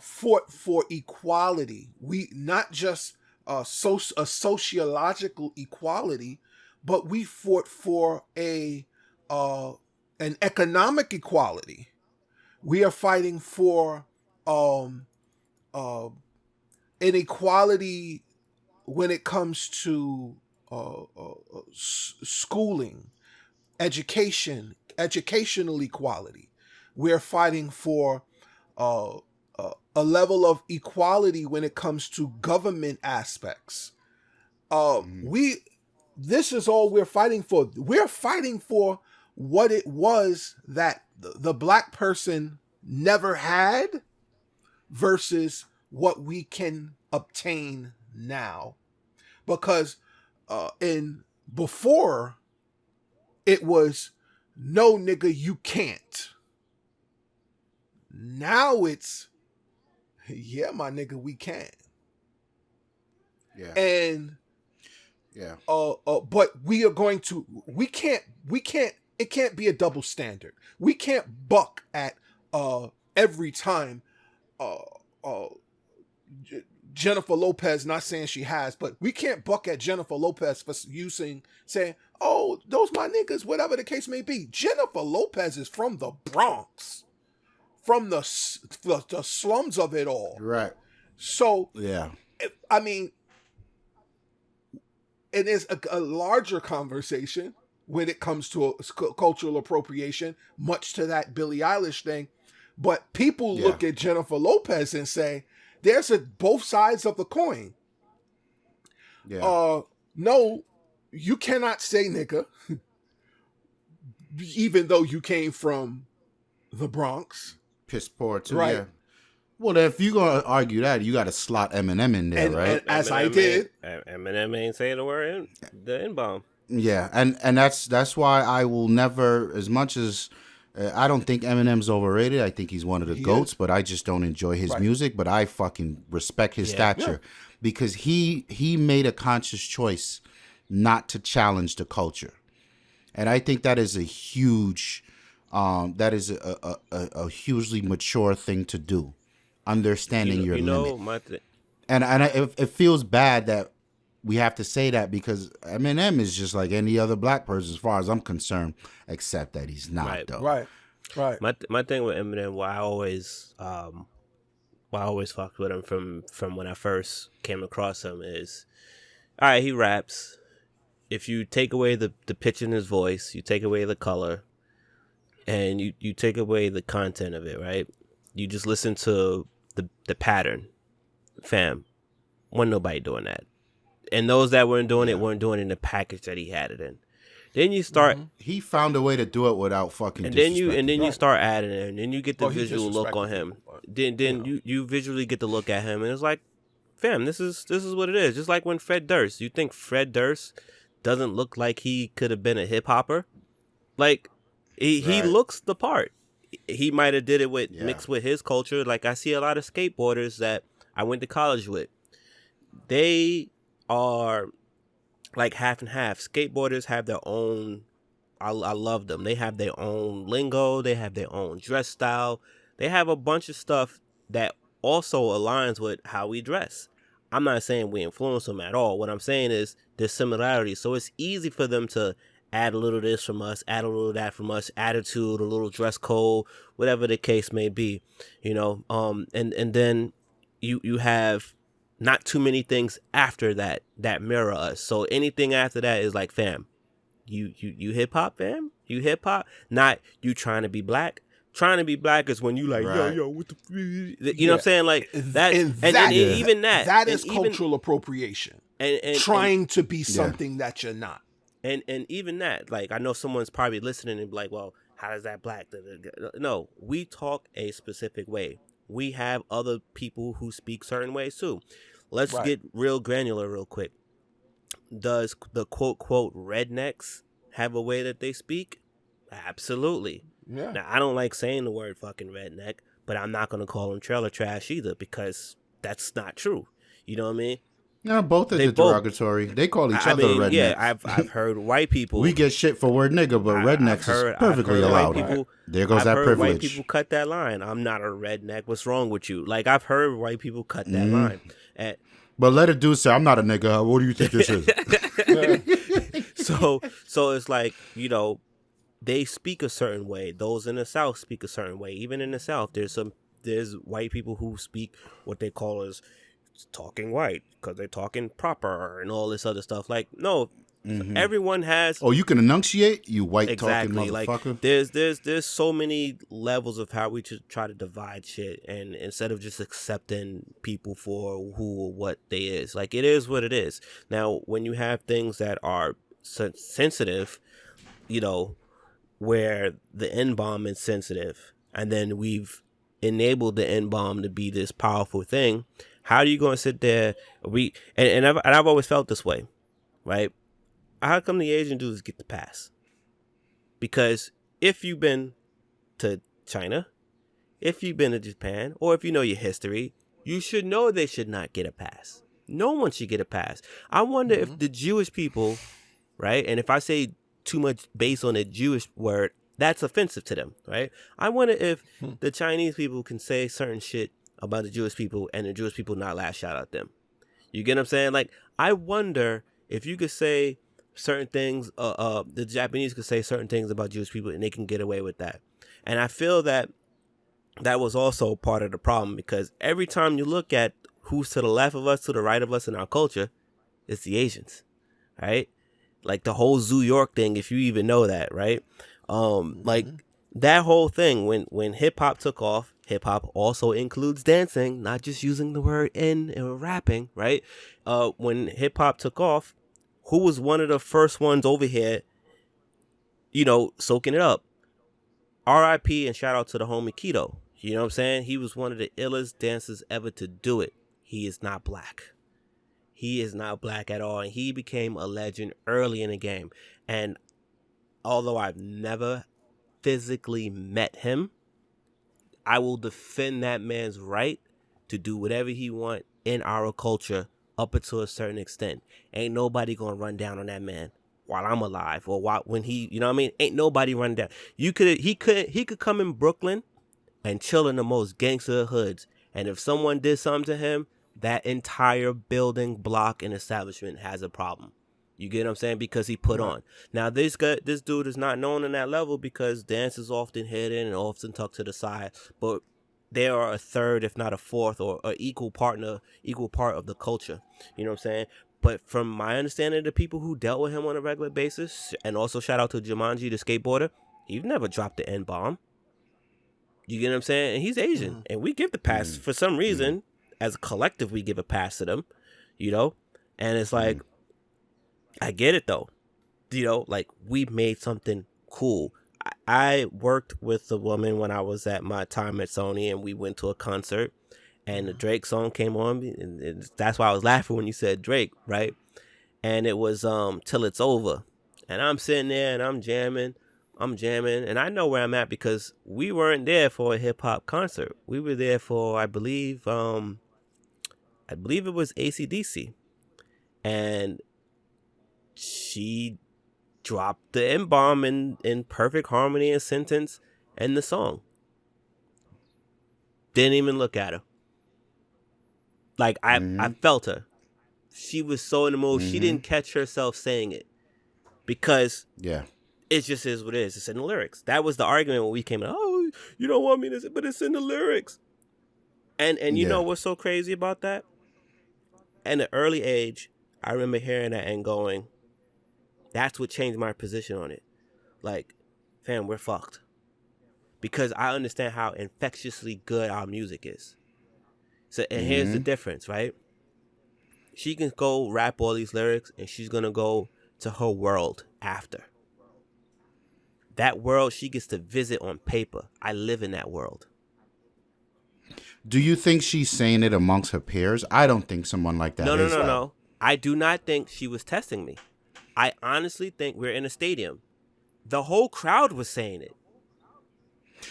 fought for equality. We not just a sociological equality, but we fought for an economic equality. We are fighting for an equality when it comes to schooling, educational equality. We're fighting for a level of equality when it comes to government aspects. This is all we're fighting for. We're fighting for what it was that the black person never had versus what we can obtain now. Because before it was, no nigga, you can't. Now it's, yeah, my nigga, we can. Yeah. And Yeah. but we can't, it can't be a double standard. We can't buck at every time Jennifer Lopez, not saying she has, but we can't buck at Jennifer Lopez for saying, oh, those my niggas, whatever the case may be. Jennifer Lopez is from the Bronx, from the slums of it all. Right. So, yeah. I mean, it is a larger conversation, when it comes to cultural appropriation, much to that Billie Eilish thing. But people look at Jennifer Lopez and say, there's both sides of the coin. Yeah. No, you cannot say nigga, even though you came from the Bronx. Piss poor too, Right. yeah. Well, if you're gonna argue that, you got to slot Eminem in there, right? And as I did, Eminem ain't saying the word the N-bomb. Yeah, and that's why I will never, as much as I don't think Eminem's overrated. I think he's one of the GOATs, but I just don't enjoy his music. But I fucking respect his stature because he made a conscious choice not to challenge the culture, and I think that is a huge, a hugely mature thing to do. Understanding your limit. It feels bad that we have to say that because Eminem is just like any other black person as far as I'm concerned, except that he's not though. Right. My thing with Eminem, why I always fucked with him from when I first came across him is, all right, he raps. If you take away the pitch in his voice, you take away the color, and you take away the content of it, right? You just listen to the pattern, fam. Wasn't nobody doing that, and those that weren't doing it weren't doing it in the package that he had it in. Then you start. He found a way to do it without fucking. And then you start adding it, and then you get the visual look on him. Then you visually get to look at him, and it's like, fam, this is what it is. Just like when Fred Durst, you think Fred Durst doesn't look like he could have been a hip hopper, like he looks the part. He might have did it with mixed with his culture. Like I see a lot of skateboarders that I went to college with. They are like half and half. Skateboarders have their own. I love them. They have their own lingo. They have their own dress style. They have a bunch of stuff that also aligns with how we dress. I'm not saying we influence them at all. What I'm saying is there's similarities. So it's easy for them to add a little of this from us, add a little of that from us, attitude, a little dress code, whatever the case may be, and then you have not too many things after that mirror us. So anything after that is like, fam, you hip hop, fam, you hip hop, not you trying to be black. Trying to be black is when you like, yo, what the, you know what I'm saying, like that, even that is cultural appropriation, and trying to be something that you're not. And even that, like, I know someone's probably listening and be like, well, how does that black? No, we talk a specific way. We have other people who speak certain ways too. Let's get real granular real quick. Does the quote rednecks have a way that they speak? Absolutely. Yeah. Now, I don't like saying the word fucking redneck, but I'm not going to call them trailer trash either because that's not true. You know what I mean? No, both are derogatory. They call each other rednecks. Yeah, I've heard white people. We get shit for word nigga, but rednecks is perfectly allowed. There goes that privilege. White people cut that line. I'm not a redneck. What's wrong with you? Like, I've heard white people cut that line. But let a dude say, I'm not a nigga. What do you think this is? So it's like, they speak a certain way. Those in the South speak a certain way. Even in the South, there's white people who speak what they call as talking white because they're talking proper and all this other stuff. Like, no, everyone has. Oh, you can enunciate, you white talking motherfucker. Like, there's so many levels of how we just try to divide shit, and instead of just accepting people for who or what they is, like, it is what it is. Now, when you have things that are sensitive, where the N-bomb is sensitive, and then we've enabled the N-bomb to be this powerful thing. How are you going to sit there? I've always felt this way, right? How come the Asian dudes get the pass? Because if you've been to China, if you've been to Japan, or if you know your history, you should know they should not get a pass. No one should get a pass. I wonder if the Jewish people, right? And if I say too much based on a Jewish word, that's offensive to them, right? I wonder if the Chinese people can say certain shit about the Jewish people and the Jewish people not lash out at them. You get what I'm saying? Like, I wonder if you could say certain things, the Japanese could say certain things about Jewish people and they can get away with that. And I feel that was also part of the problem because every time you look at who's to the left of us, to the right of us in our culture, it's the Asians, right? Like the whole Zoo York thing, if you even know that, right? Like that whole thing when hip hop took off, hip hop also includes dancing, not just using the word in and rapping, right? When hip hop took off, who was one of the first ones over here, soaking it up? R.I.P. and shout out to the homie Keto. You know what I'm saying? He was one of the illest dancers ever to do it. He is not black. He is not black at all, and he became a legend early in the game. And although I've never physically met him, I will defend that man's right to do whatever he want in our culture up until a certain extent. Ain't nobody gonna run down on that man while I'm alive or when he, you know what I mean? Ain't nobody running down. He could come in Brooklyn and chill in the most gangster hoods, and if someone did something to him, that entire building, block, and establishment has a problem. You get what I'm saying? Because he put on. Now, this dude is not known on that level because dance is often hidden and often tucked to the side. But they are a third, if not a fourth, or an equal part of the culture. You know what I'm saying? But from my understanding of the people who dealt with him on a regular basis, and also shout out to Jumanji, the skateboarder, he never dropped the N-bomb. You get what I'm saying? And he's Asian. And we give the pass for some reason. As a collective, we give a pass to them, and it's like, I get it though, like we made something cool. I worked with a woman when I was at my time at Sony, and we went to a concert, and the Drake song came on, and that's why I was laughing when you said Drake, right? And it was Till It's Over, and I'm sitting there and I'm jamming, and I know where I'm at because we weren't there for a hip hop concert. We were there for, I believe it was AC/DC, and she dropped the N-bomb in perfect harmony and sentence and the song. Didn't even look at her. Like I felt her. She was so in the mood. She didn't catch herself saying it because it just is what it is. It's in the lyrics. That was the argument when we came in. Oh, you don't want me to say, but it's in the lyrics. And you know what's so crazy about that? At an early age, I remember hearing that and going, that's what changed my position on it. Like, fam, we're fucked. Because I understand how infectiously good our music is. So, and here's the difference, right? She can go rap all these lyrics, and she's going to go to her world after. That world she gets to visit on paper. I live in that world. Do you think she's saying it amongst her peers? I don't think someone like that is. No. I do not think she was testing me. I honestly think we're in a stadium. The whole crowd was saying it.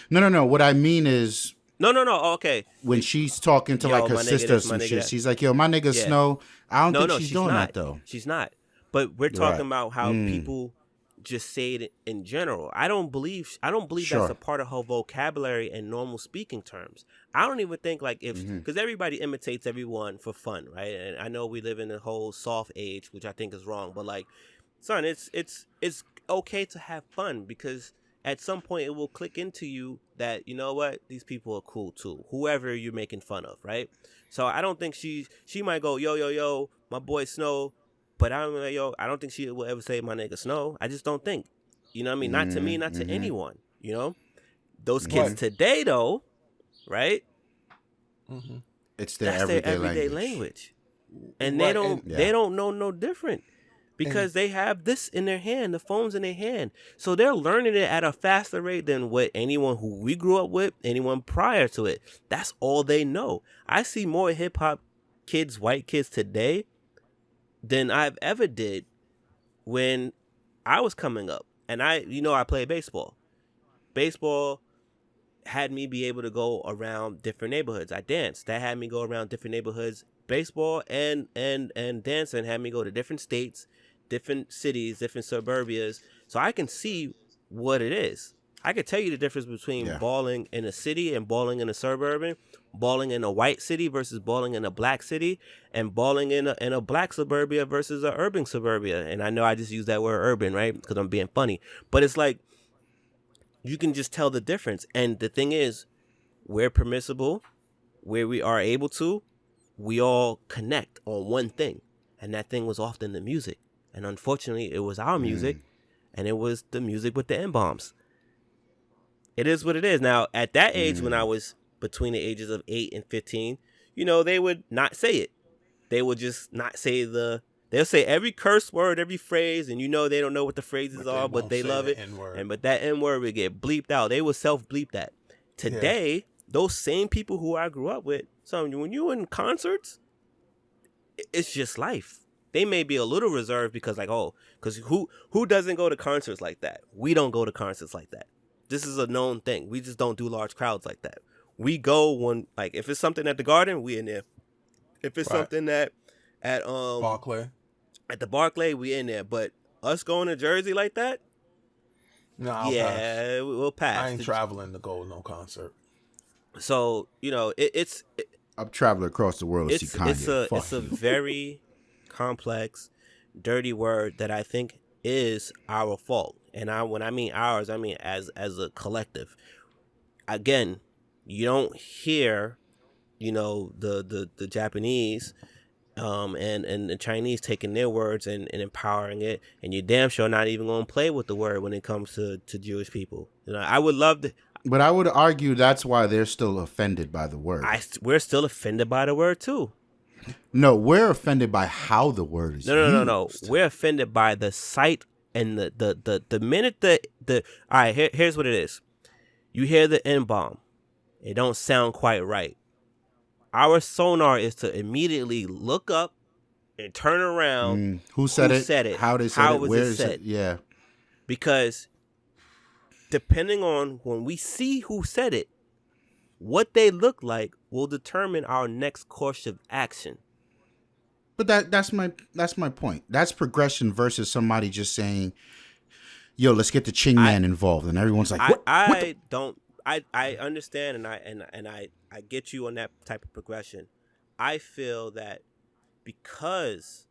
No. What I mean is... No. Okay. When she's talking to like her sister or some shit, she's like, yo, my nigga Snow. I don't think she's doing that, though. She's not. But we're talking about how people just say it in general. I don't believe that's a part of her vocabulary and normal speaking terms. I don't even think like because everybody imitates everyone for fun, right? And I know we live in a whole soft age, which I think is wrong. But like, son, it's okay to have fun because at some point it will click into you that, you know what, these people are cool too. Whoever you're making fun of, right? So I don't think she might go, yo, my boy Snow. But I'm like, I don't think she will ever say my nigga Snow. I just don't think. You know what I mean? Not to me, not to anyone. You know? Those kids today, though, right? It's their everyday language. And they don't know no different. Because they have this in their hand, the phone's in their hand. So they're learning it at a faster rate than what anyone who we grew up with, anyone prior to it. That's all they know. I see more hip-hop kids, white kids today than I've ever did when I was coming up. And I played baseball. Baseball had me be able to go around different neighborhoods. I danced. That had me go around different neighborhoods. Baseball and dancing had me go to different states, different cities, different suburbias. So I can see what it is. I could tell you the difference between balling in a city and balling in a suburban, balling in a white city versus balling in a black city, and balling in a black suburbia versus an urban suburbia. And I know I just used that word urban, right? Because I'm being funny. But it's like, you can just tell the difference. And the thing is, we're permissible, where we are able to, we all connect on one thing. And that thing was often the music. And unfortunately, it was our music, and it was the music with the N-bombs. It is what it is. Now, at that age, when I was between the ages of 8 and 15, they would not say it. They would just not say they'll say every curse word, every phrase, and they don't know what the phrases are, but they love it. But that N-word would get bleeped out. They would self-bleep that. Today, those same people who I grew up with, so when you're in concerts, it's just life. They may be a little reserved because who doesn't go to concerts like that? We don't go to concerts like that. This is a known thing. We just don't do large crowds like that. We go when, like, if it's something at the Garden, we in there. If it's something at Barclay, at the Barclay, we in there. But us going to Jersey like that, pass. We'll pass. I ain't traveling to go to no concert. So I'm traveling across the world to see Kanye. It's a very complex, dirty word that I think is our fault. And when I mean ours, I mean as a collective. Again, you don't hear, the Japanese and the Chinese taking their words and empowering it, and you're damn sure not even going to play with the word when it comes to Jewish people. I would love to. But I would argue that's why they're still offended by the word. We're still offended by the word too. No, we're offended by how the word is used. No. We're offended by the sight and the minute all right, here's what it is. You hear the N-bomb. It don't sound quite right. Our sonar is to immediately look up and turn around. Who said it? How they said it? Where is it? Yeah. Because depending on when we see who said it, what they look like will determine our next course of action. But that's my point. That's progression versus somebody just saying, "Yo, let's get the Ching Man involved," and everyone's like, "What?" I understand, and I get you on that type of progression. I feel that because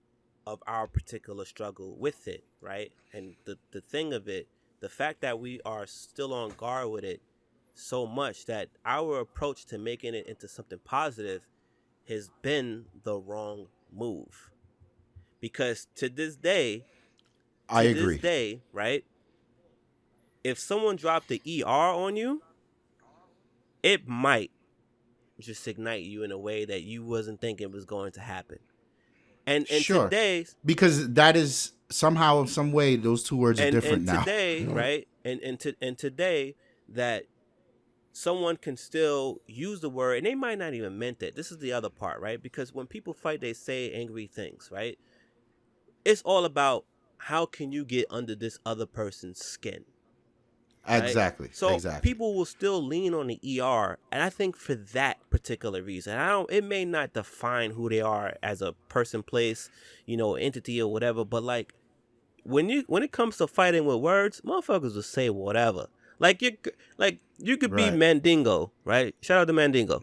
of our particular struggle with it, right, and the thing of it, the fact that we are still on guard with it so much that our approach to making it into something positive has been the wrong move. Because to this day, I agree. Right, if someone dropped the ER on you, it might just ignite you in a way that you wasn't thinking was going to happen. And sure, today's, because that is somehow, some way, those two words are different now. Today, right? And today, that someone can still use the word, and they might not even meant it. This is the other part, right? Because when people fight, they say angry things, right? It's all about how can you get under this other person's skin. Right? Exactly. So people will still lean on the ER, and I think for that particular reason, it may not define who they are as a person, place, entity or whatever, but like when it comes to fighting with words, motherfuckers will say whatever. You could be Mandingo, right? Shout out to Mandingo.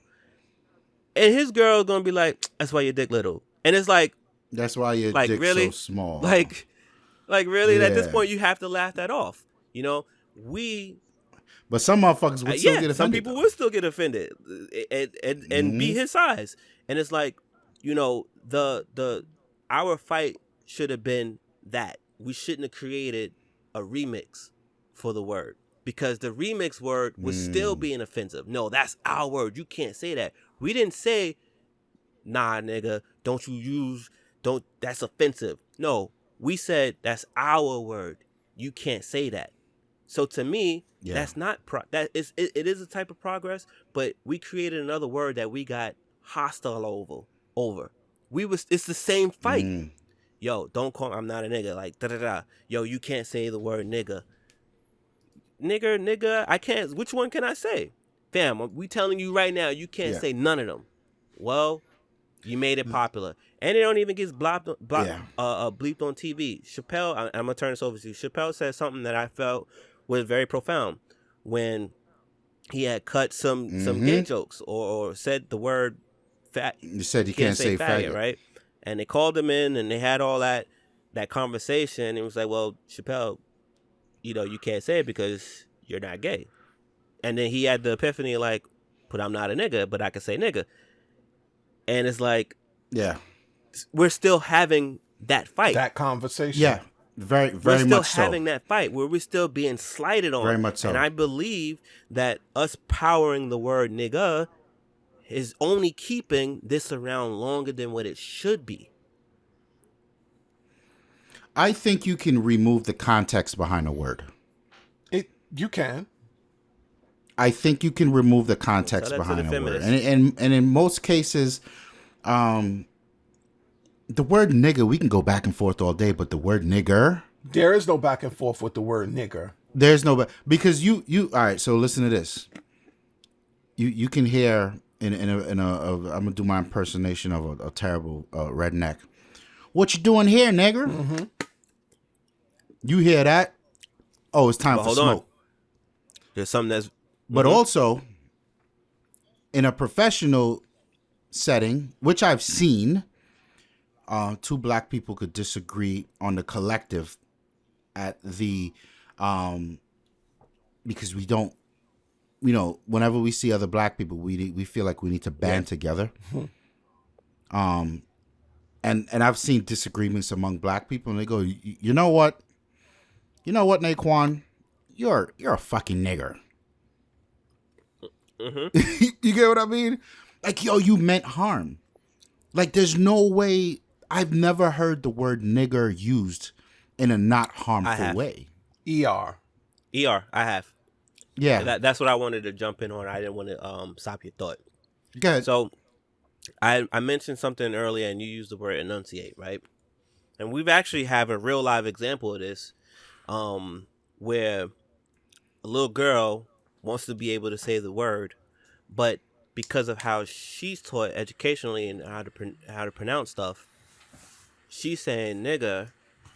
And his girl's gonna be like, "That's why your dick little." And it's like, that's why your dick's really? so small. Like really? Yeah. At this point, you have to laugh that off. But some motherfuckers would still get offended. Some people would still get offended and be his size. And it's like, our fight should have been that. We shouldn't have created a remix for the word, because the remix word was still being offensive. No, that's our word. You can't say that. We didn't say, "Nah, nigga, that's offensive." No, we said that's our word. You can't say that. So to me, that's not it is a type of progress, but we created another word that we got hostile over. It's the same fight. Yo, don't call I'm not a nigga, like da-da-da. Yo, you can't say the word nigga. Nigga, I can't. Which one can I say? Fam, we telling you right now, you can't say none of them. Well, you made it popular. And it don't even get bleeped on TV. Chappelle, I'm going to turn this over to you. Chappelle said something that I felt was very profound when he had cut some gay jokes or said the word fat. You said you can't say faggot, right? And they called him in and they had all that conversation. And it was like, well, Chappelle, you can't say it because you're not gay. And then he had the epiphany like, but I'm not a nigga, but I can say nigga. And it's like, yeah, we're still having that fight. That conversation. Yeah, very We're very still much so. having that fight where we're still being slighted on. Very much so. And I believe that us powering the word nigga is only keeping this around longer than what it should be. I think you can remove the context behind a word. You can. I think you can remove the context behind a word, and in most cases, the word nigga, we can go back and forth all day, but the word nigger, There is no back and forth with the word nigger. there's no, because you all right. So listen to this. You can hear in a I'm gonna do my impersonation of a terrible redneck. What you doing here, nigger? Mm-hmm. You hear that? Oh, it's time for smoke. There's something that's... But also, in a professional setting, which I've seen, two black people could disagree on the collective at the, because we don't, whenever we see other black people, we feel like we need to band together. And I've seen disagreements among black people, and they go, you know what, Naquan, you're a fucking nigger. Mm-hmm. You get what I mean? Like, yo, you meant harm. Like, there's no way. I've never heard the word nigger used in a not harmful way. ER, I have. Yeah. That's what I wanted to jump in on. I didn't want to stop your thought. Go ahead. So, I mentioned something earlier, and you used the word enunciate, right? And we've actually have a real live example of this, where a little girl wants to be able to say the word, but because of how she's taught educationally and how to pronounce stuff, she's saying nigga,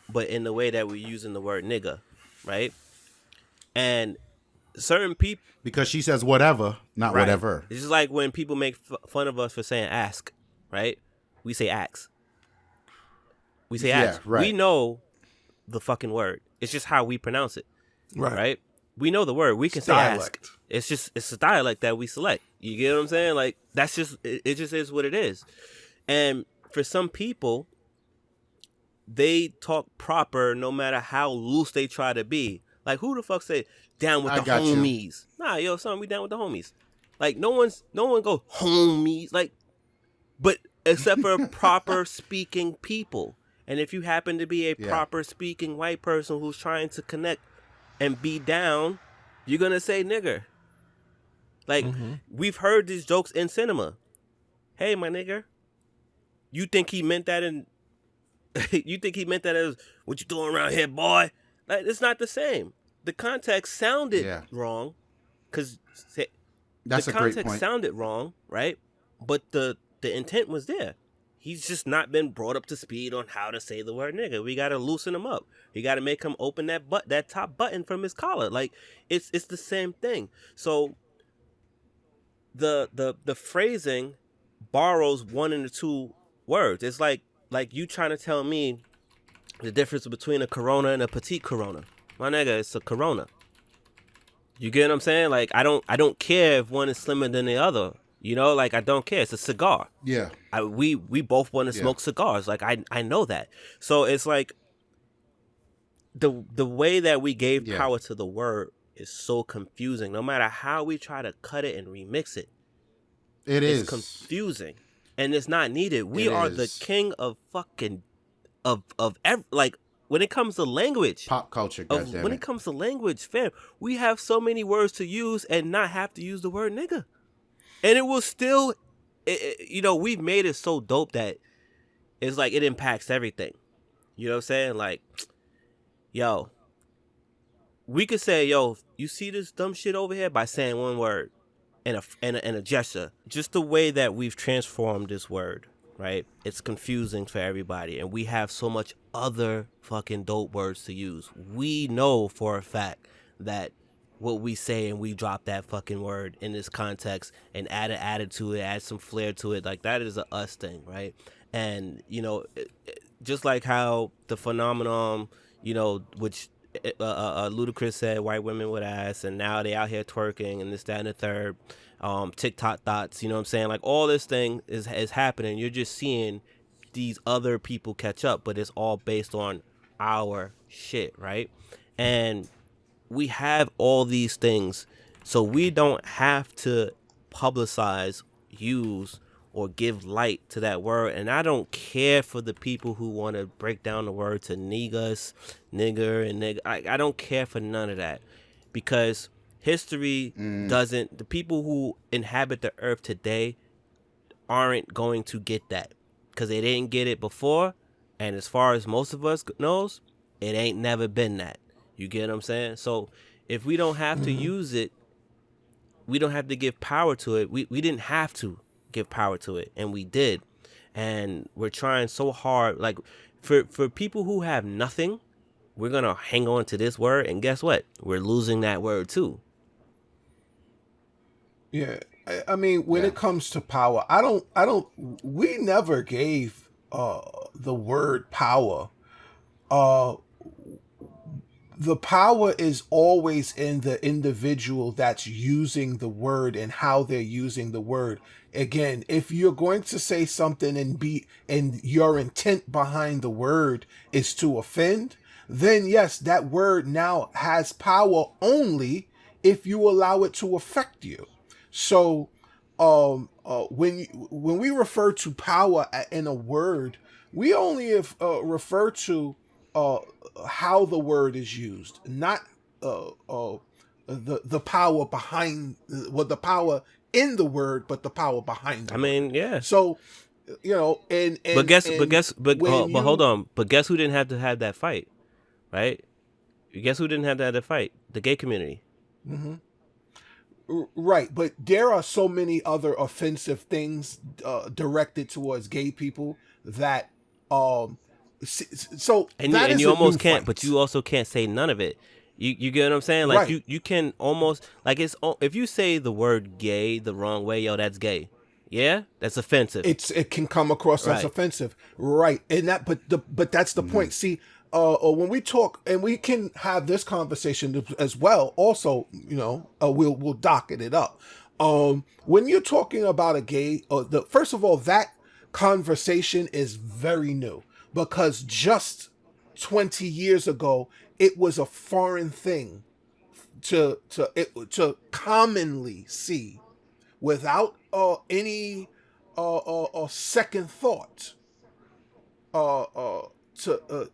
but in the way that we're using the word nigga, right? And certain people, because she says whatever, not whatever. It's just like when people make fun of us for saying ask, right? We say ask. We say ask. Right. We know the fucking word. It's just how we pronounce it, right? We know the word. We can say ask. It's a dialect that we select. You get what I'm saying? Like, that's just, it just is what it is. And for some people, they talk proper no matter how loose they try to be. Like, who the fuck say down with the homies? Nah, yo, son, we down with the homies. Like, no one go homies. Like, but except for proper speaking people. And if you happen to be a proper speaking white person who's trying to connect and be down, you're gonna say nigger. Like, we've heard these jokes in cinema. Hey, my nigger. You think he meant that in... you think he meant that as, what you doing around here, boy? Like, it's not the same. The context sounded wrong. Because the context sounded wrong, right? But the intent was there. He's just not been brought up to speed on how to say the word nigga. We got to loosen him up. We got to make him open that top button from his collar. Like, it's the same thing. So the phrasing borrows one and the two words. It's like you trying to tell me the difference between a Corona and a petite Corona. My nigga, it's a Corona. You get what I'm saying? Like, I don't care if one is slimmer than the other. You know, like, I don't care. It's a cigar. Yeah. We both want to smoke cigars. Like, I know that. So it's like the way that we gave power to the word is so confusing. No matter how we try to cut it and remix it, it's confusing, and it's not needed. We are the king of fucking like, when it comes to language, pop culture. When it comes to language, fam, we have so many words to use and not have to use the word nigga. And it will still, we've made it so dope that it's like it impacts everything. You know what I'm saying? Like, yo, we could say, yo, you see this dumb shit over here, by saying one word and a gesture. Just the way that we've transformed this word, right? It's confusing for everybody. And we have so much other fucking dope words to use. We know for a fact that what we say, and we drop that fucking word in this context and add an attitude, add some flair to it. Like, that is a us thing, right? And, just like how the phenomenon, which Ludacris said white women with ass, and now they out here twerking and this, that, and the third, TikTok thoughts, you know what I'm saying? Like, all this thing is happening. You're just seeing these other people catch up, but it's all based on our shit, right? And we have all these things, so we don't have to publicize, use, or give light to that word. And I don't care for the people who want to break down the word to niggas, nigger, and nigga. I don't care for none of that, because history doesn't. The people who inhabit the earth today aren't going to get that, because they didn't get it before. And as far as most of us knows, it ain't never been that. You get what I'm saying? So if we don't have to use it, we don't have to give power to it. We didn't have to give power to it, and we did. And we're trying so hard. Like, for people who have nothing, we're going to hang on to this word, and guess what? We're losing that word too. Yeah. I mean, when it comes to power, we never gave the word power. The power is always in the individual that's using the word and how they're using the word. Again, if you're going to say something and your intent behind the word is to offend, then yes, that word now has power only if you allow it to affect you. So, when we refer to power in a word, we only refer to how the word is used, not the power behind, the power in the word, but the power behind the word. Yeah. So, and hold on. But guess who didn't have to have that fight, right? Guess who didn't have to have that fight? The gay community. Mm-hmm. Right, but there are so many other offensive things directed towards gay people that so and that you almost can't fight. But you also can't say none of it. You get what I'm saying? Like, right. you can almost, like, it's, if you say the word gay the wrong way, yo, that's gay. Yeah, that's offensive. It can come across as offensive, right? And that, but that's the point. See, when we talk, and we can have this conversation as well. Also, we'll docket it up. When you're talking about a gay, first of all, that conversation is very new, because just 20 years ago, it was a foreign thing to commonly see without any second thought.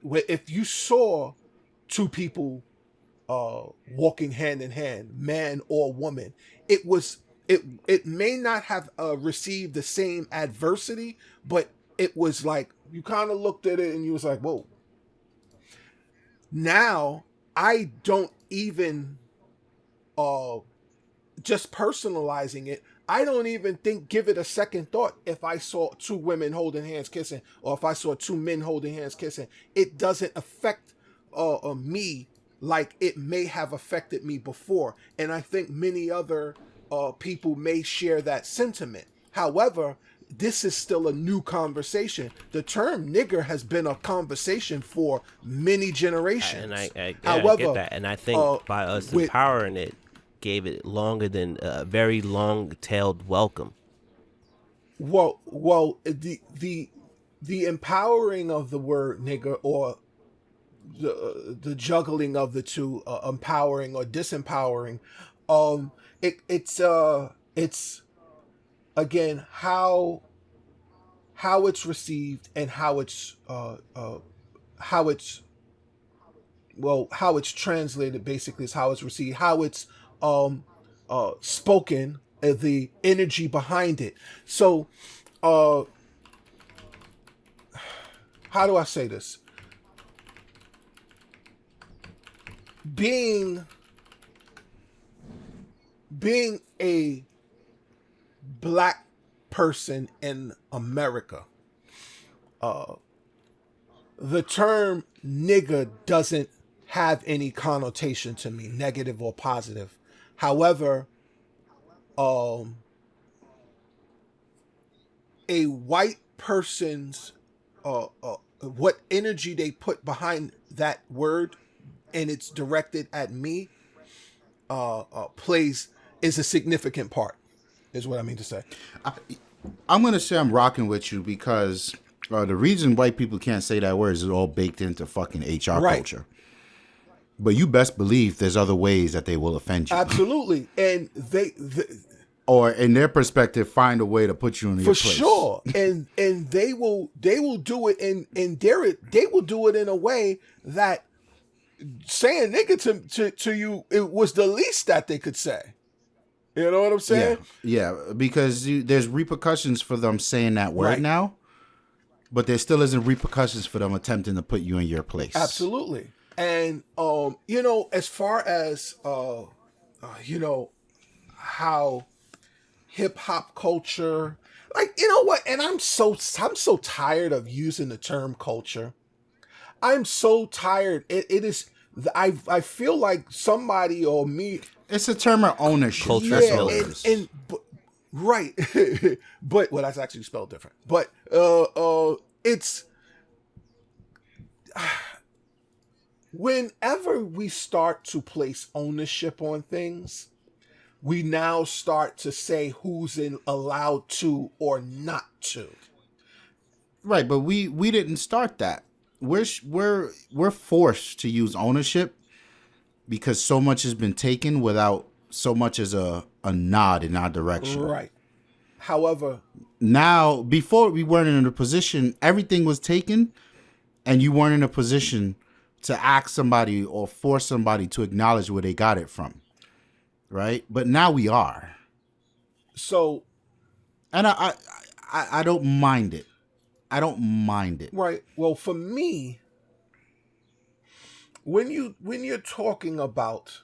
If you saw two people walking hand in hand, man or woman, it may not have received the same adversity, but it was like, you kind of looked at it and you was like, whoa. Now I don't even just personalizing it, I don't even give it a second thought if I saw two women holding hands kissing, or if I saw two men holding hands kissing. It doesn't affect me like it may have affected me before. And I think many other people may share that sentiment. However, this is still a new conversation. The term nigger has been a conversation for many generations. And I However, get that. And I think by us empowering it, gave it longer than a very long-tailed welcome. Well, the empowering of the word nigger, or the juggling of the two, empowering or disempowering, it's again how it's received, and how it's translated. Basically, is how it's received, how it's spoken, the energy behind it. So, how do I say this? Being a black person in America, the term nigger doesn't have any connotation to me, negative or positive. However, a white person's what energy they put behind that word, and it's directed at me, is a significant part, is what I mean to say. I'm going to say I'm rocking with you, because The reason white people can't say that word is it's all baked into fucking HR Right. culture. But you best believe there's other ways that they will offend you. Absolutely. And they Or in their perspective, find a way to put you in your for place. sure. And they will do it they will do it in a way that saying nigga to you, it was the least that they could say. You know what I'm saying? Yeah, because there's repercussions for them saying that word Right. now, but there still isn't repercussions for them attempting to put you in your place. Absolutely. And you know, as far as you know, how hip hop culture, like, you know what? And I'm so tired of using the term culture. I'm so tired. It is. I feel like somebody or me. It's a term of ownership. Culture That's is all it yours. is. Right. But well, that's actually spelled different. But it's whenever we start to place ownership on things, we now start to say who's allowed to or not to. Right, but we didn't start that. We're forced to use ownership because so much has been taken without so much as a nod in our direction. Right. However, Now, before we weren't in a position, everything was taken, and you weren't in a position to ask somebody or force somebody to acknowledge where they got it from. Right? But now we are. so And I don't mind it. I don't mind it. right. Well, for me, when you're talking about,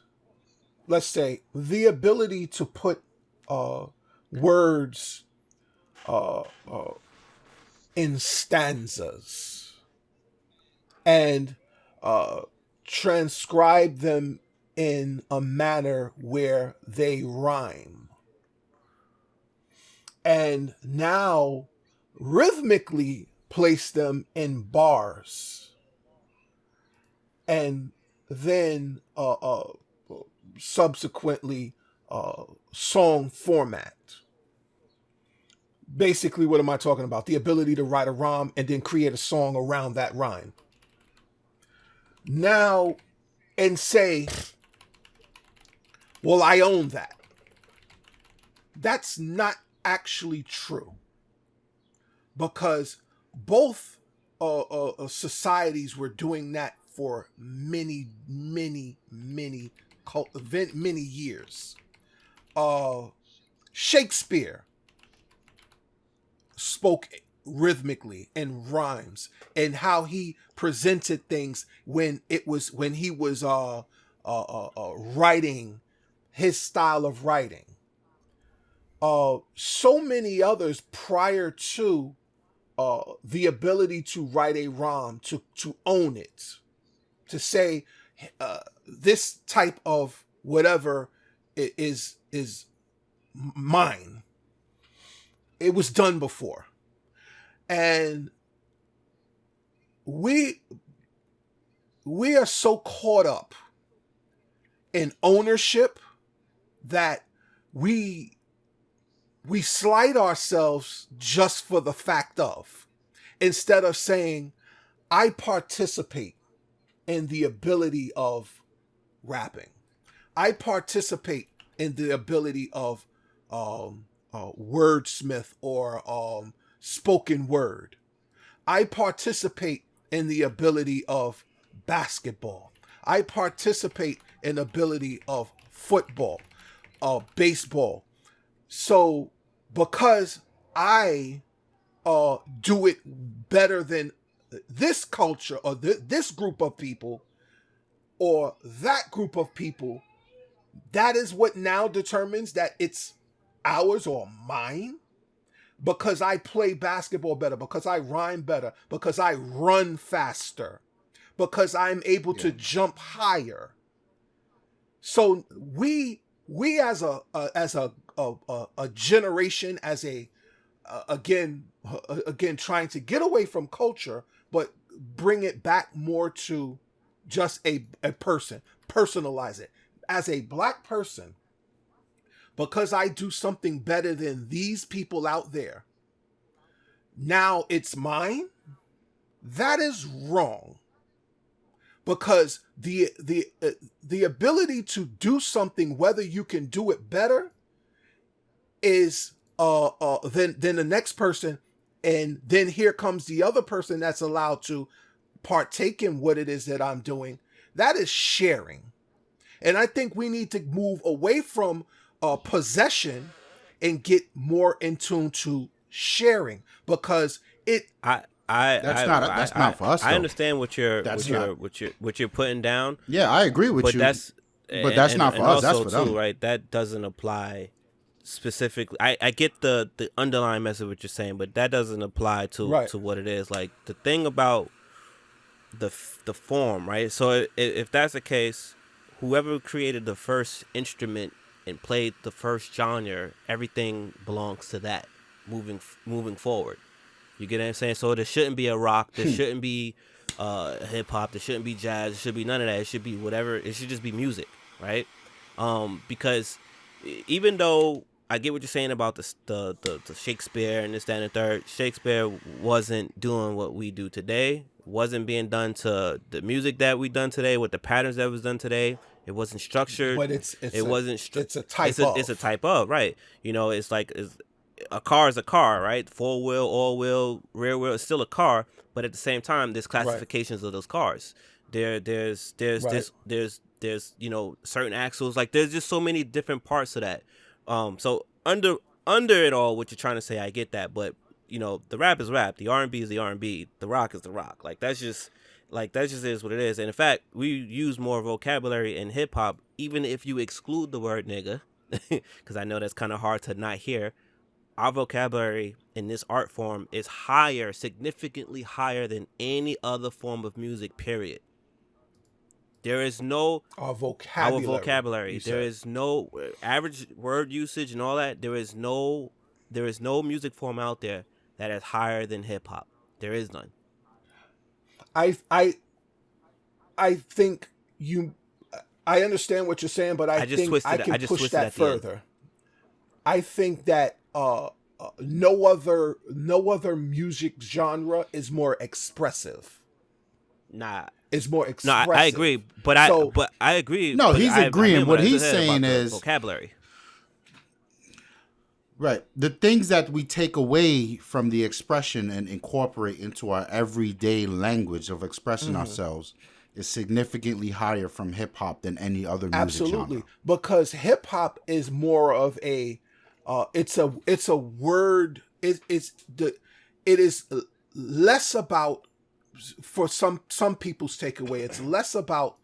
let's say, the ability to put words in stanzas and transcribe them in a manner where they rhyme, and now rhythmically place them in bars, and then subsequently song format. Basically, what am I talking about? The ability to write a rhyme and then create a song around that rhyme. Now, and say, well, I own that. That's not actually true. Because both societies were doing that for many years. Shakespeare spoke rhythmically in rhymes, and how he presented things when he was writing his style of writing. So many others prior to the ability to write a rhyme, to own it, to say this type of whatever is mine. It was done before. And we are so caught up in ownership that we slight ourselves just for the fact of, instead of saying, I participate in the ability of rapping. I participate in the ability of wordsmith or spoken word. I participate in the ability of basketball. I participate in the ability of football, baseball. So because I do it better than this culture or this group of people or that group of people, that is what now determines that it's ours or mine. Because I play basketball better, because I rhyme better, because I run faster, because I'm able to jump higher. So we as a generation, as a again trying to get away from culture, but bring it back more to just a person, personalize it. As a black person, because I do something better than these people out there, now it's mine. That is wrong. Because the ability to do something, whether you can do it better, is than the next person, and then here comes the other person that's allowed to partake in what it is that I'm doing. That is sharing, and I think we need to move away from possession and get more in tune to sharing, because it That's not for us. I though. understand what you're That's what you're putting down, Yeah, I agree with but you. that's not for us. That's also for them. too, right? That doesn't apply specifically. I get the underlying message of what you're saying, but that doesn't apply to Right. to what it is. Like the thing about the form, right? So if that's the case, whoever created the first instrument and played the first genre, everything belongs to that moving forward. You get what I'm saying? So there shouldn't be a rock, there shouldn't be hip hop, there shouldn't be jazz, there should be none of that. It should be whatever. It should just be music, right? Because even though I get what you're saying about the Shakespeare and this, that, and the third, Shakespeare wasn't doing what we do today. Wasn't being done to the music that we done today, with the patterns that was done today. It wasn't structured. but it's It's a type of. It's a type of, right. You know, it's like a car is a car, right? 4-wheel, all-wheel, rear wheel. It's still a car, but at the same time, there's classifications of those cars. There's you know, certain axles. Like there's just so many different parts of that. So under it all, what you're trying to say, I get that, but you know, the rap is rap, the R&B is the R&B, the rock is the rock. Like that just is what it is. And in fact, we use more vocabulary in hip hop, even if you exclude the word nigga, because I know that's kind of hard to not hear. Our vocabulary in this art form is higher, significantly higher than any other form of music, period. There is no Our vocabulary. There is no average word usage and all that. There is no music form out there that is higher than hip hop. There is none. I think I understand what you're saying, but I think I can push that further. I think that no other music genre is more expressive. Nah. Is more No, expressive. I agree, but I agree. No, but he's agreeing. What he's saying about the is vocabulary. Right. The things that we take away from the expression and incorporate into our everyday language of expressing ourselves is significantly higher from hip hop than any other music genre. Because hip hop is more of a it's a word. It is less about, for some people's takeaway, it's less about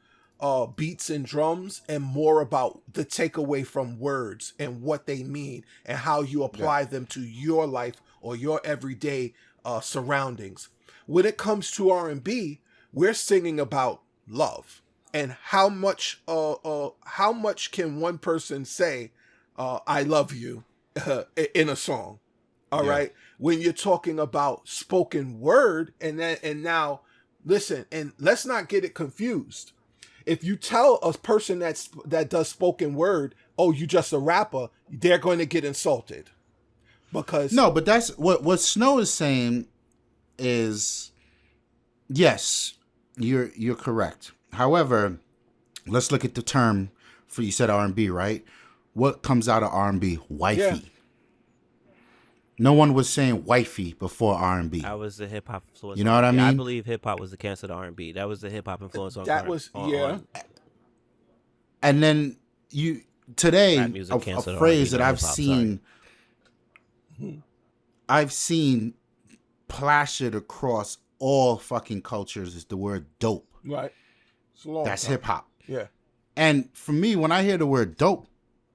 beats and drums and more about the takeaway from words and what they mean and how you apply them to your life or your everyday surroundings. When it comes to R&B, we're singing about love, and how much can one person say I love you in a song. All right. When you're talking about spoken word, and now listen, and let's not get it confused. If you tell a person that does spoken word, oh, you just a rapper, they're going to get insulted. Because no, but that's what Snow is saying is, yes, you're correct. However, let's look at the term for, you said R&B, right? What comes out of R&B? Wifey. Yeah. No one was saying wifey before R&B. That was the hip hop influence. You know what I mean? I believe hip hop was the cancer to R&B. That was the hip hop influence on that was on. And then today a phrase that I've seen plastered across all fucking cultures is the word dope. Right. That's hip hop. Yeah. And for me, when I hear the word dope,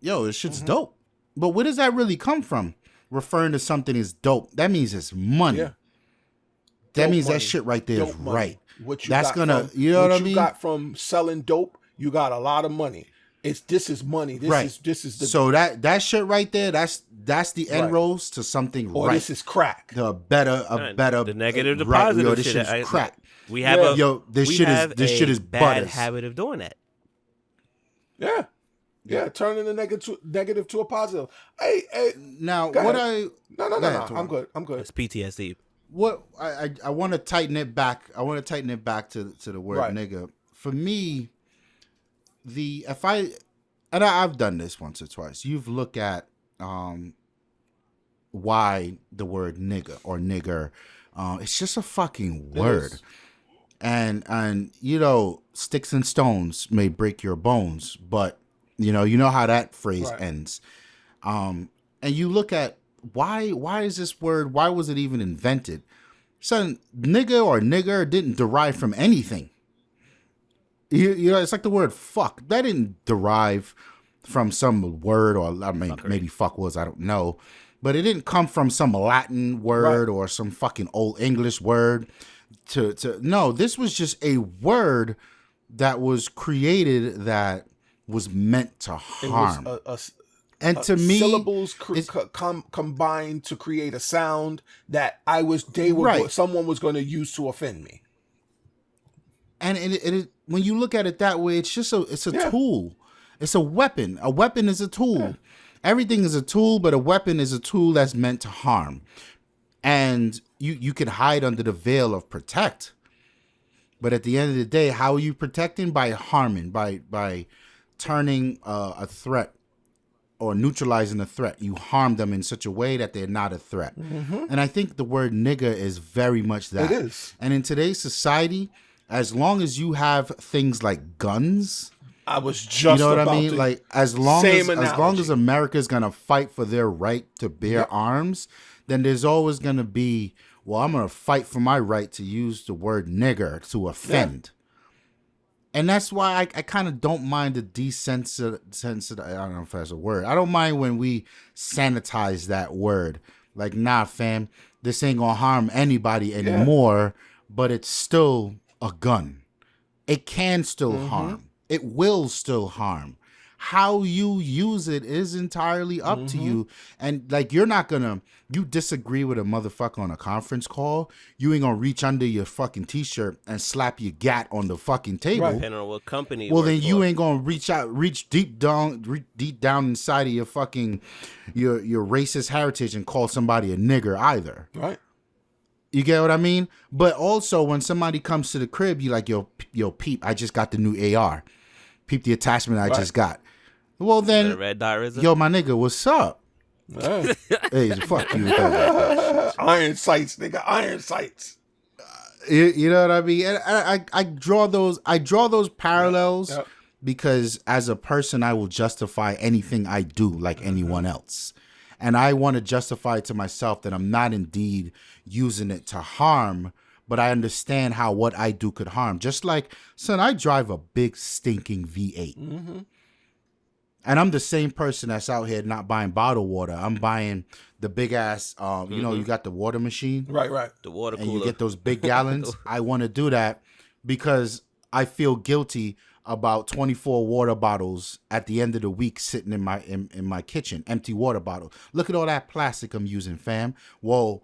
this shit's dope. But where does that really come from? Referring to something as dope, that means it's money. Yeah. That means money. That shit right there dope is money. Right. That's gonna, you know what I mean? You got from selling dope, you got a lot of money. This is money. This is the. So that shit right there, that's the end rolls to something or this is crack. The better the negative, the positive. This shit is crack. We have this shit is bad butters. habit of doing that. Yeah. Yeah, turning the negative to a positive. Hey, now no. Ahead, I'm good. It's PTSD. what I want to tighten it back. I want to tighten it back to the word Right. nigga. For me, I've done this once or twice. You've looked at why the word nigga or nigger. It's just a fucking word. And you know, sticks and stones may break your bones, but you know how that phrase ends. And you look at why is this word, why was it even invented? Son, nigga or nigger didn't derive from anything. You know, it's like the word fuck. That didn't derive from some word, or I mean, maybe fuck was, I don't know. But it didn't come from some Latin word or some fucking old English word. No, this was just a word that was created that was meant to harm. It was and to me, syllables combined to create a sound that someone was going to use to offend me. And when you look at it that way, it's just a tool. It's a weapon. A weapon is a tool. Yeah. Everything is a tool, but a weapon is a tool that's meant to harm. And you can hide under the veil of protect. But at the end of the day, how are you protecting? By harming, by turning a threat or neutralizing a threat. You harm them in such a way that they're not a threat. Mm-hmm. And I think the word nigga is very much that. It is. And in today's society, as long as you have things like guns, I was just, you know what I mean? Like as long as America's gonna fight for their right to bear arms, then there's always gonna be, well, I'm gonna fight for my right to use the word nigger to offend. Yeah. And that's why I kind of don't mind the I don't know if that's a word. I don't mind when we sanitize that word. Like, nah, fam, this ain't gonna harm anybody anymore, but it's still a gun. It can still harm. It will still harm. How you use it is entirely up to you. And like, you disagree with a motherfucker on a conference call, you ain't gonna reach under your fucking t-shirt and slap your gat on the fucking table. Depending on what company. Well, then you ain't gonna reach deep down inside of your fucking your racist heritage and call somebody a nigger either. Right. You get what I mean? But also, when somebody comes to the crib, you like, yo, peep, I just got the new AR. Peep the attachment I just got. Well, then, red dot RZA? Yo, my nigga, what's up? Hey, fuck you. Iron sights, nigga, iron sights. You know what I mean? And I draw those parallels because as a person, I will justify anything I do like anyone else. And I want to justify to myself that I'm not indeed using it to harm, but I understand how what I do could harm. Just like, son, I drive a big stinking V8. And I'm the same person that's out here not buying bottled water. I'm buying the big ass, you know, you got the water machine. Right. The water cooler. And you get those big gallons. I want to do that because I feel guilty about 24 water bottles at the end of the week sitting in my kitchen, empty water bottle. Look at all that plastic I'm using, fam. Whoa,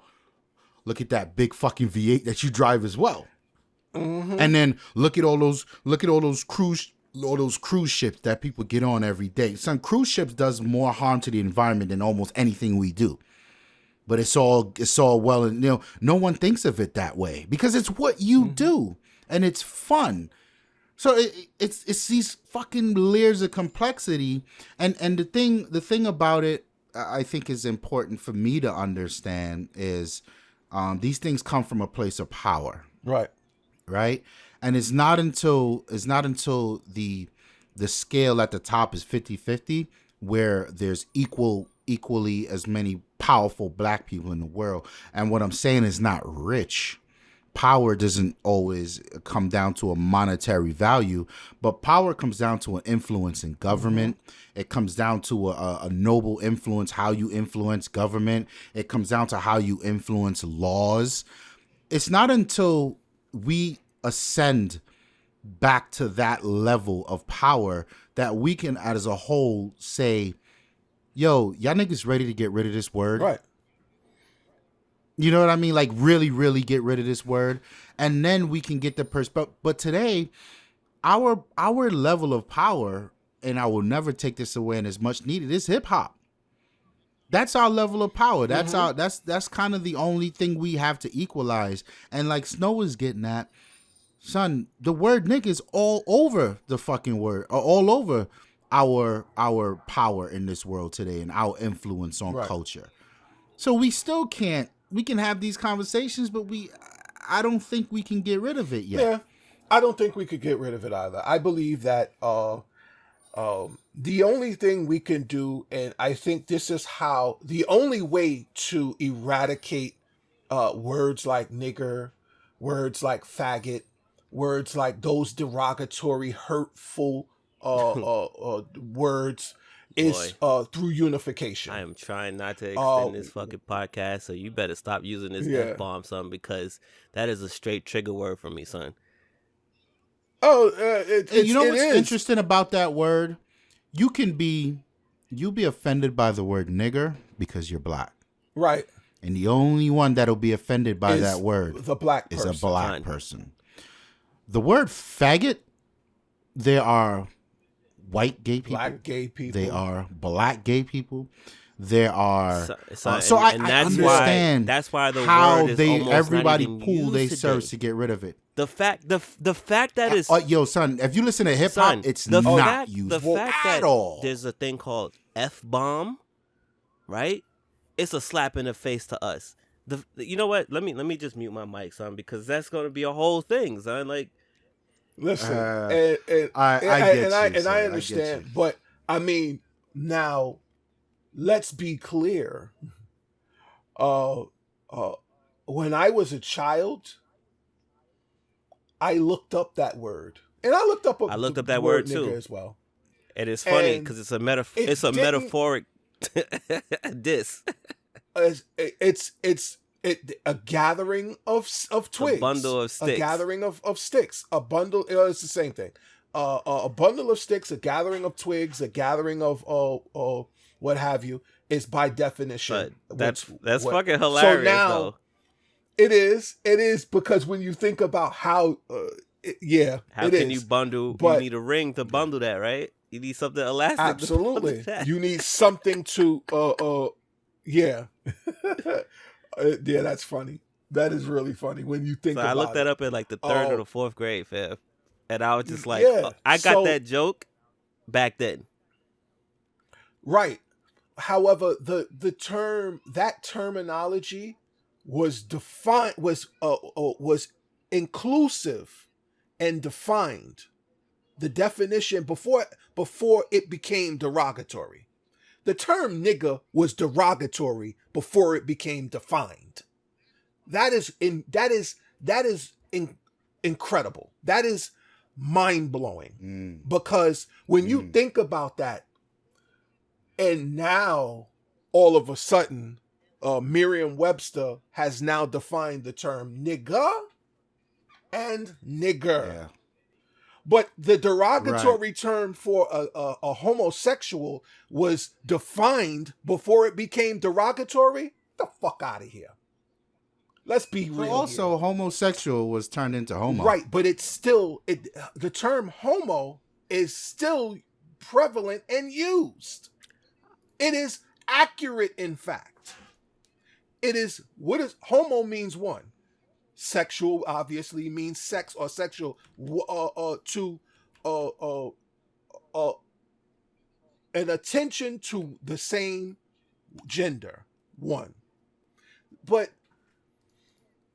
look at that big fucking V8 that you drive as well. And then look at all those cruise ships that people get on every day. Some cruise ships does more harm to the environment than almost anything we do. But it's all well, and no one thinks of it that way because it's what you do and it's fun. So it's these fucking layers of complexity, and the thing about it I think is important for me to understand is these things come from a place of power, right, and it's not until the scale at the top is 50-50 where there's equally as many powerful black people in the world. And what I'm saying is not rich. Power doesn't always come down to a monetary value, but power comes down to an influence in government. It comes down to a noble influence, how you influence government. It comes down to how you influence laws. It's not until we ascend back to that level of power that we can, as a whole, say, yo, y'all niggas ready to get rid of this word? Right. You know what I mean? Like, really, really get rid of this word. And then we can get the perspective. But today, our level of power, and I will never take this away and is much needed, is hip hop. That's our level of power. That's that's kind of the only thing we have to equalize. And like Snow is getting at, son, the word nigga is all over the fucking word, or all over our power in this world today and our influence on culture. So we still can't. We can have these conversations, but I don't think we can get rid of it yet. Yeah, I don't think we could get rid of it either. I believe that the only thing we can do, and I think this is how the only way to eradicate words like nigger, words like faggot, words like those derogatory, hurtful words is through unification. I am trying not to extend this fucking podcast, so you better stop using this F-bomb, son, because that is a straight trigger word for me, son. You know what's interesting about that word? You'll be offended by the word nigger because you're black. Right. And the only one that'll be offended by that word is a black person. The word faggot, there are white gay people. Black gay people. They are black gay people. There are I understand that's why the how word is everybody not even pool used they today. search to get rid of it. The fact that is yo, son, if you listen to hip hop, it's not useful at all. There's a thing called F-bomb, right? It's a slap in the face to us. You know what? Let me just mute my mic, son, because that's going to be a whole thing, son. Like, listen, I understand, but I mean, now let's be clear. When I was a child, I looked up that word, and I looked up that word too as well. It is funny because it's a metaphoric diss. It's a gathering of twigs, a bundle of sticks, a gathering of sticks, a bundle. It's the same thing. A bundle of sticks, a gathering of twigs, a gathering of what have you is by definition. But that's fucking hilarious. So now, though. It is because when you think about how, how can you bundle? You need a ring to bundle that, right? You need something elastic. Absolutely, you need something to, yeah, yeah. That's funny. That is really funny when you think. So I looked that up in like the 3rd or the 4th grade, fam, and I was just like, I got that joke back then. Right. However, the terminology was defined, was inclusive and defined. The definition before it became derogatory. The term nigga was derogatory before it became defined. That is incredible. That is mind-blowing. Because when you think about that, and now all of a sudden Merriam-Webster has now defined the term nigga and nigger. Yeah. But the derogatory term for a homosexual was defined before it became derogatory. Get the fuck out of here. Let's be real. Also, here. Homosexual was turned into homo. Right, but it's still the term homo is still prevalent and used. It is accurate, in fact. It is homo means one. Sexual obviously means sex or sexual to an attention to the same gender, one. But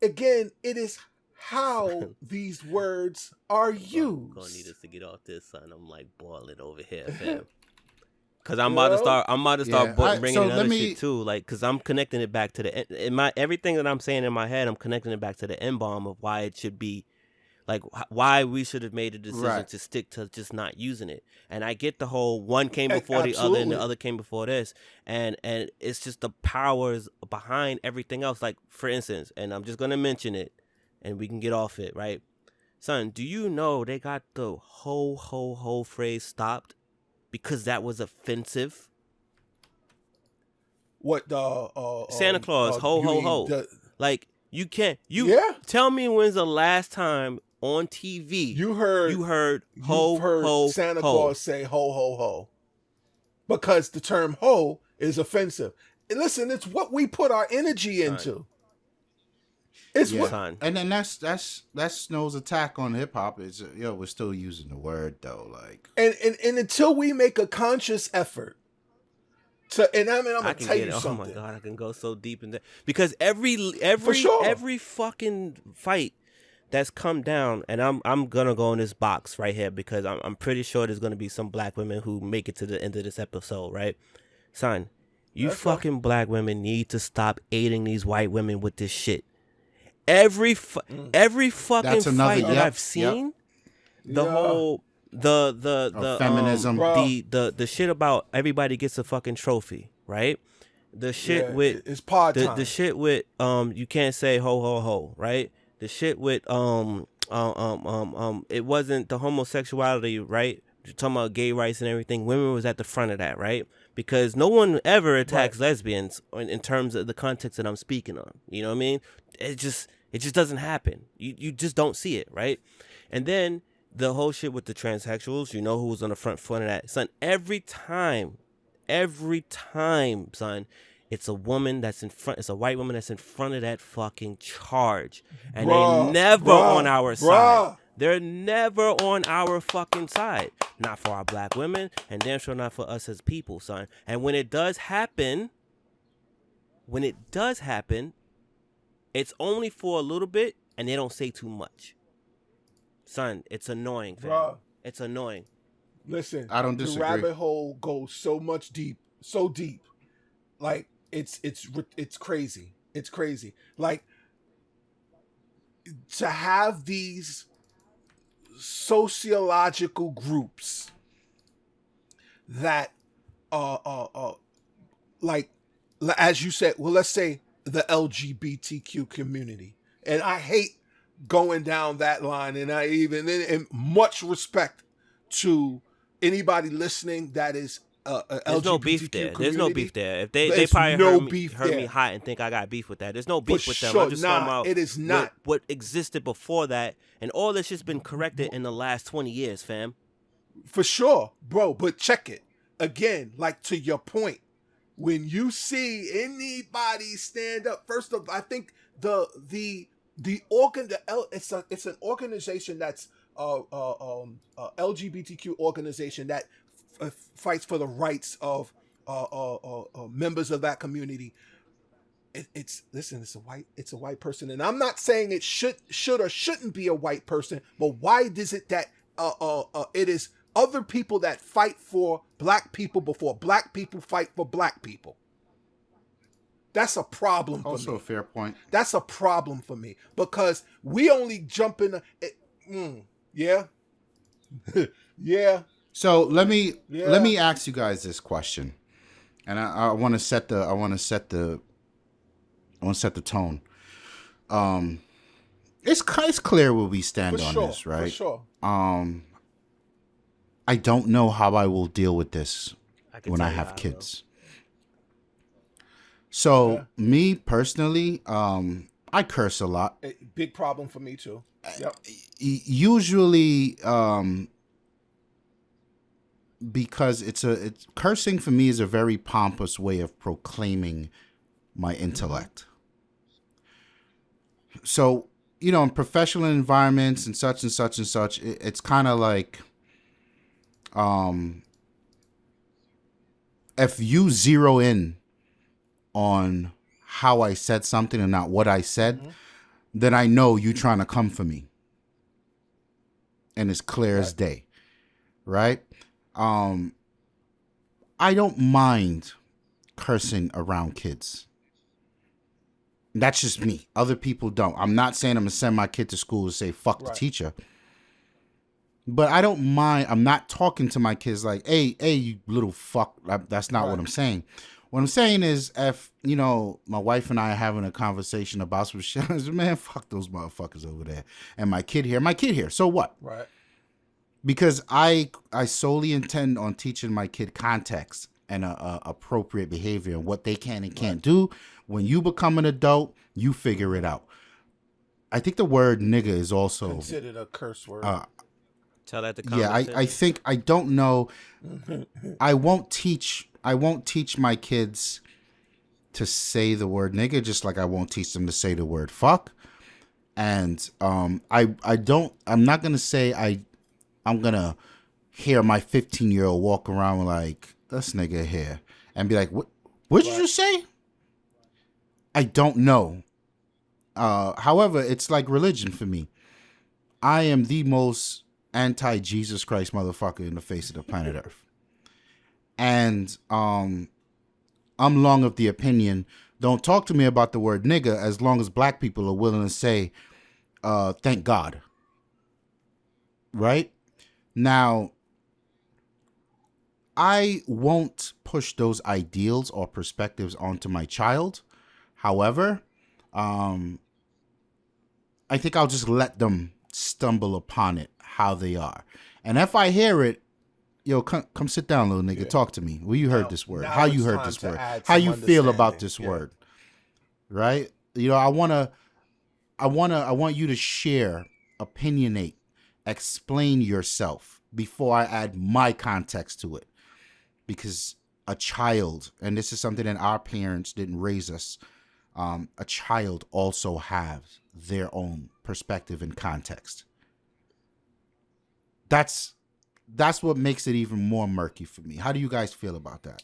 again, it is how these words are used. I'm gonna need us to get off this, son. I'm like boiling over here, fam. Cause I'm about to start bringing in other shit too, like, cause I'm connecting it back to everything that I'm saying in my head. I'm connecting it back to the N-bomb of why it should be, like, why we should have made a decision to stick to just not using it. And I get the whole one came before the other and the other came before this, and it's just the powers behind everything else. Like, for instance, and I'm just gonna mention it, and we can get off it, right? Son, do you know they got the ho phrase stopped? Because that was offensive. What Santa Claus, ho. Like, you can't. Tell me when's the last time on TV you heard Santa Claus say ho. Because the term ho is offensive. listen, it's what we put our energy Son. into. It's Yeah. what, Son. And then that's Snow's attack on hip hop. Is we're still using the word though, like. and until we make a conscious effort to, and I mean, I'm I gonna can tell get you it. Oh something. my god, I can go so deep in that because For sure. every fucking fight that's come down, and I'm gonna go in this box right here because I'm pretty sure there's gonna be some black women who make it to the end of this episode, right? Son, you That's right. fucking black women need to stop aiding these white women with this shit. Every fucking That's another- fight that yep, I've seen, the Yeah. whole the feminism. the shit about everybody gets a fucking trophy, right? The shit Yeah, with it's pod the time. shit with you can't say ho ho ho, right? The shit with it wasn't the homosexuality, right? You're talking about gay rights and everything. Women was at the front of that, right? Because no one ever attacks lesbians in terms of the context that I'm speaking on. You know what I mean? It just doesn't happen. You just don't see it, right? And then the whole shit with the transsexuals, you know who was on the front of that? Son, every time, son, it's a woman that's in front, it's a white woman that's in front of that fucking charge. And they never on our side. They're never on our fucking side. Not for our black women, and damn sure not for us as people, son. And when it does happen, it's only for a little bit, and they don't say too much. Son, it's annoying, fam. Bruh. It's annoying. Listen, I don't the disagree. rabbit hole goes so deep. Like it's crazy. It's crazy. Like to have these sociological groups that like as you said, well, let's say the LGBTQ community, and I hate going down that line, and I even and much respect to anybody listening that is There's LGBTQ no beef there. community. There's no beef there. If they There's probably no heard beef me there. hot and think I got beef with that. There's no beef For with them. sure, I'm just talking about it is not. what existed before that, and all this shit's been corrected in the last 20 years, fam. For sure, bro. But check it again. Like to your point, when you see anybody stand up, first of all, I think it's an organization that's LGBTQ organization that fights for the rights of members of that community. It's a white person, and I'm not saying it should or shouldn't be a white person, but why is it that it is other people that fight for black people before black people fight for black people? That's a problem for me. Also a fair point. That's a problem for me because we only jump in. Yeah. Yeah. So let me ask you guys this question, and I want to set the tone. It's clear where we stand on this, right? For sure. I don't know how I will deal with this when I have kids. So me personally, I curse a lot. Big problem for me too. Yep. Usually, because it's cursing for me is a very pompous way of proclaiming my intellect. So, in professional environments and such, it's kind of like, if you zero in on how I said something and not what I said, then I know you trying to come for me. And it's clear as day, right? I don't mind cursing around kids. That's just me. Other people don't. I'm not saying I'm going to send my kid to school to say, fuck the teacher. But I don't mind. I'm not talking to my kids like, hey, you little fuck. That's not what I'm saying. What I'm saying is if, my wife and I are having a conversation about some shit, man, fuck those motherfuckers over there. And my kid here. So what? Right. Because I solely intend on teaching my kid context and appropriate behavior and what they can and can't do. When you become an adult, you figure it out. I think the word nigga is also considered a curse word. Tell that to yeah, I think I don't know. I won't teach my kids to say the word nigga, just like I won't teach them to say the word fuck. And I'm not gonna say I'm gonna hear my 15-year-old walk around like this nigga here and be like, what did you say? I don't know. However, it's like religion for me. I am the most anti-Jesus Christ motherfucker in the face of the planet Earth. And I'm long of the opinion, don't talk to me about the word nigga as long as black people are willing to say, thank God. Right? Now, I won't push those ideals or perspectives onto my child. However, I think I'll just let them stumble upon it how they are. And if I hear it, yo, come sit down, little nigga. Talk to me. Where you heard this word? How you heard this word? How you feel about this word? Right? You know, I want you to share, opinionate, explain yourself before I add my context to it. Because a child, and this is something that our parents didn't raise us, a child also has their own perspective and context. That's what makes it even more murky for me. How do you guys feel about that?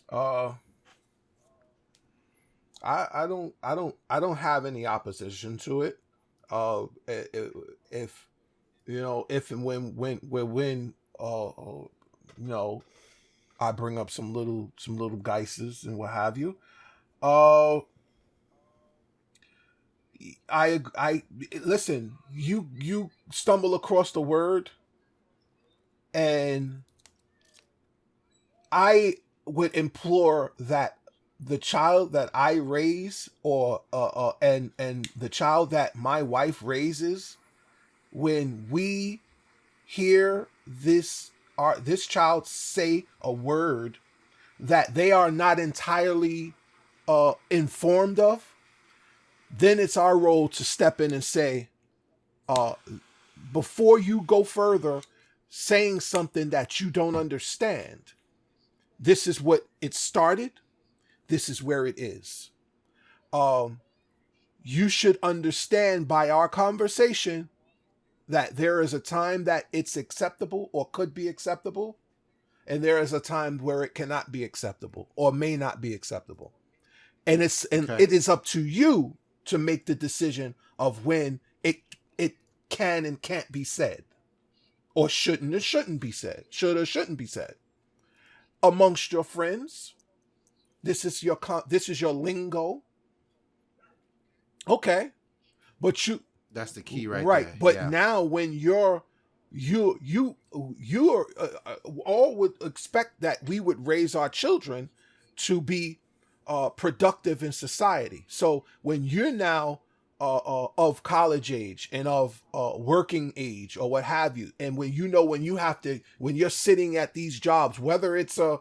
I don't have any opposition to it. If you know, if and when you know, I bring up some little geises and what have you. I listen. You stumble across the word, and I would implore that the child that I raise, or and the child that my wife raises, when we hear this child say a word that they are not entirely informed of, then it's our role to step in and say, before you go further saying something that you don't understand, this is what it started, this is where it is. You should understand by our conversation that there is a time that it's acceptable or could be acceptable, and there is a time where it cannot be acceptable or may not be acceptable. And it is up to you to make the decision of when it can and can't be said, or shouldn't or shouldn't be said, should or shouldn't be said. Amongst your friends, this is your lingo. Okay. But that's the key right there. But yeah. Now when you all would expect that we would raise our children to be productive in society. So when you're now of college age and of working age or what have you, and when you're sitting at these jobs, whether it's a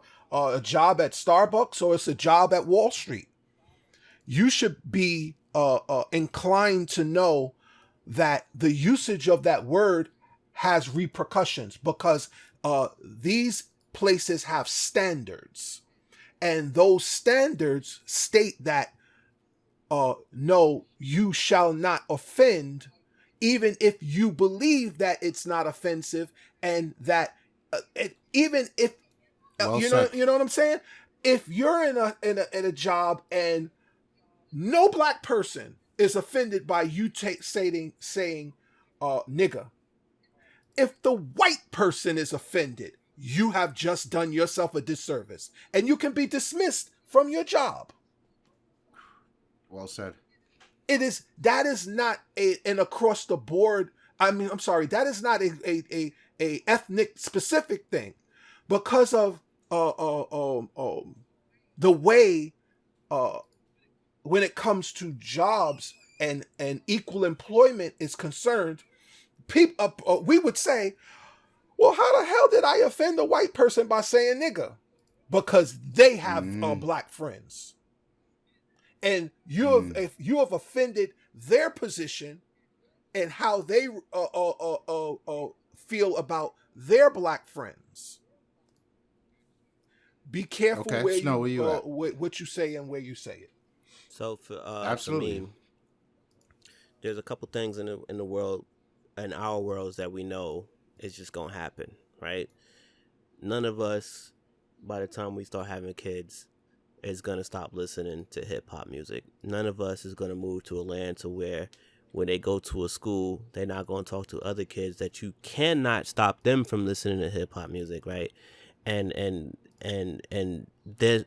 job at Starbucks or it's a job at Wall Street, you should be inclined to know that the usage of that word has repercussions, because these places have standards, and those standards state that no, you shall not offend, even if you believe that it's not offensive, and that even if you know what I'm saying. If you're in a job and no black person is offended by you saying nigga, if the white person is offended, you have just done yourself a disservice, and you can be dismissed from your job. Well said. That is not an across the board. I mean, I'm sorry. That is not a ethnic specific thing, because of the way when it comes to jobs and equal employment is concerned. People, we would say, well, how the hell did I offend a white person by saying nigga? Because they have black friends. And if you have offended their position and how they feel about their black friends. Be careful what you say and where you say it. So for Absolutely. me, there's a couple things in the world, in our worlds, that we know is just gonna happen, right? None of us, by the time we start having kids, is gonna stop listening to hip hop music. None of us is gonna move to a land to where when they go to a school, they're not gonna talk to other kids, that you cannot stop them from listening to hip hop music, right? And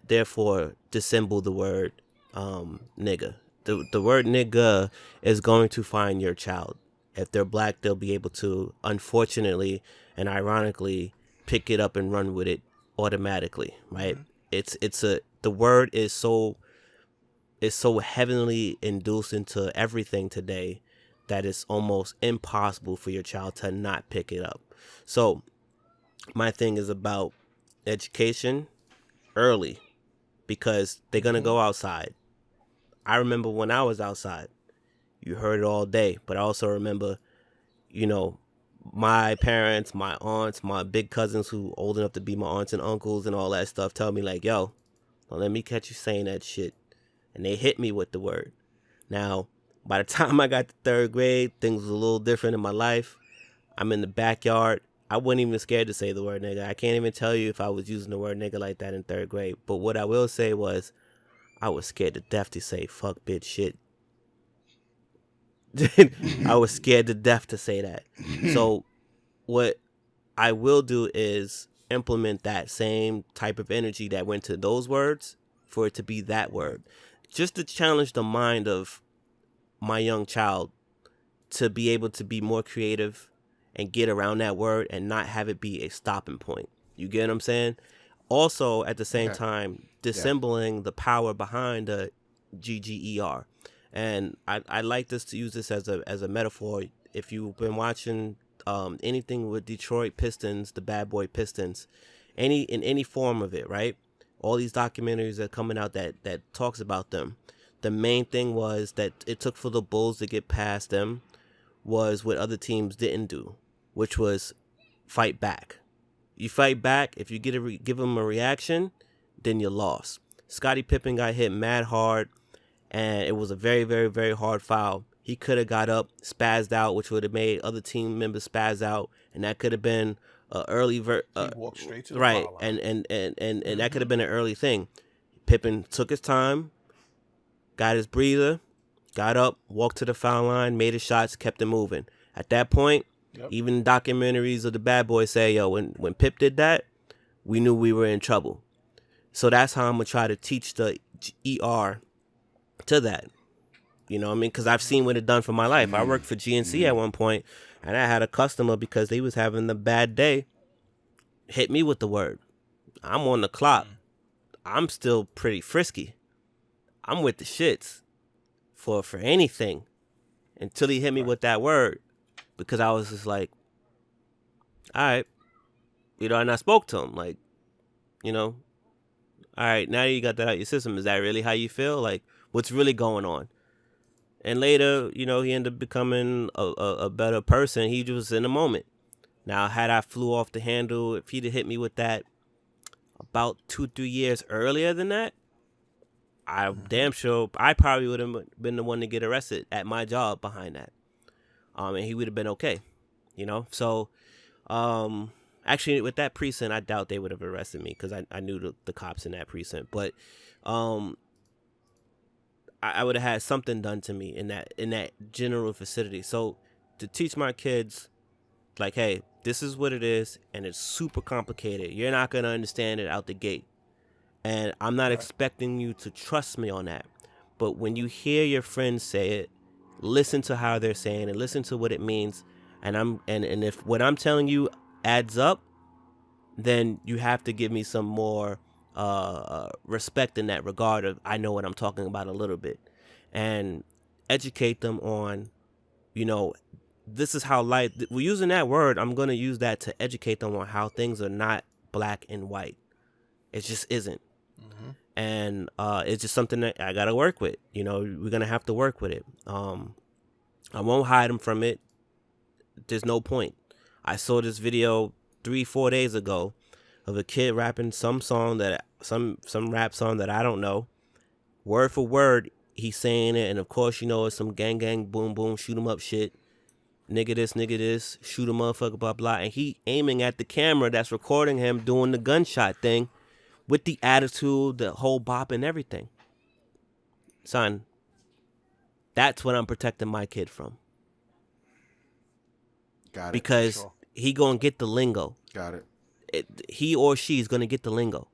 therefore dissemble the word nigga. The word nigga is going to find your child. If they're black, they'll be able to, unfortunately and ironically, pick it up and run with it automatically, right? The word is so heavily induced into everything today that it's almost impossible for your child to not pick it up. So my thing is about education early, because they're gonna go outside. I remember when I was outside, you heard it all day, but I also remember, you know, my parents, my aunts, my big cousins who old enough to be my aunts and uncles and all that stuff tell me like, yo, don't let me catch you saying that shit. And they hit me with the word. Now, by the time I got to third grade, things was a little different in my life. I'm in the backyard. I wasn't even scared to say the word nigga. I can't even tell you if I was using the word nigga like that in third grade. But what I will say was, I was scared to death to say fuck, bitch, shit. I was scared to death to say that. So what I will do is implement that same type of energy that went to those words for it to be that word. Just to challenge the mind of my young child to be able to be more creative and get around that word and not have it be a stopping point. You get what I'm saying? Also, at the same Okay. time, Yeah. dissembling the power behind the GGER. And I like this to use this as a metaphor. If you've been watching anything with Detroit Pistons, the Bad Boy Pistons, in any form of it, right? All these documentaries that are coming out that talks about them. The main thing was that it took for the Bulls to get past them was what other teams didn't do, which was fight back. You fight back. If you give them a reaction, then you lost. Scottie Pippen got hit mad hard, and it was a very, very, very hard foul. He could have got up, spazzed out, which would have made other team members spazz out, and that could have been an early He walked straight to the right, foul line. and that could have been an early thing. Pippen took his time, got his breather, got up, walked to the foul line, made his shots, kept it moving. At that point, even documentaries of the Bad Boys say, yo, when Pip did that, we knew we were in trouble. So that's how I'm going to try to teach the ER to that. You know what I mean? Because I've seen what it done for my life. I worked for GNC at one point, and I had a customer, because they was having a bad day, hit me with the word. I'm on the clock. I'm still pretty frisky. I'm with the shits for anything until he hit me with that word, because I was just like, all right. You know, and I spoke to him like, you know, all right, now you got that out your system. Is that really how you feel? Like, what's really going on? And later, you know, he ended up becoming a better person. He was in the moment. Now, had I flew off the handle, if he'd have hit me with that about 2-3 years earlier than that, I'm damn sure I probably would have been the one to get arrested at my job behind that. And he would have been okay, you know? So, actually, with that precinct, I doubt they would have arrested me, because I knew the cops in that precinct. But I would have had something done to me in that general vicinity. So to teach my kids, like, hey, this is what it is, and it's super complicated. You're not going to understand it out the gate. And I'm not expecting you to trust me on that. But when you hear your friends say it, listen to how they're saying it, listen to what it means. And if what I'm telling you adds up, then you have to give me some more respect in that regard of, I know what I'm talking about a little bit, and educate them on, you know, this is how life, we're using that word, I'm going to use that to educate them on how things are not black and white. It just isn't. And it's just something that I got to work with. You know, we're going to have to work with it. I won't hide them from it. There's no point. I saw this video 3-4 days ago of a kid rapping some song that some rap song that I don't know, word for word, he's saying it, and of course, you know, it's some gang, boom, boom, shoot 'em up shit. Nigga this, shoot a motherfucker, blah, blah. And he aiming at the camera that's recording him doing the gunshot thing with the attitude, the whole bop and everything. Son, that's what I'm protecting my kid from. Got it. Because Sure. he gonna get the lingo. Got it. He or she is gonna get the lingo.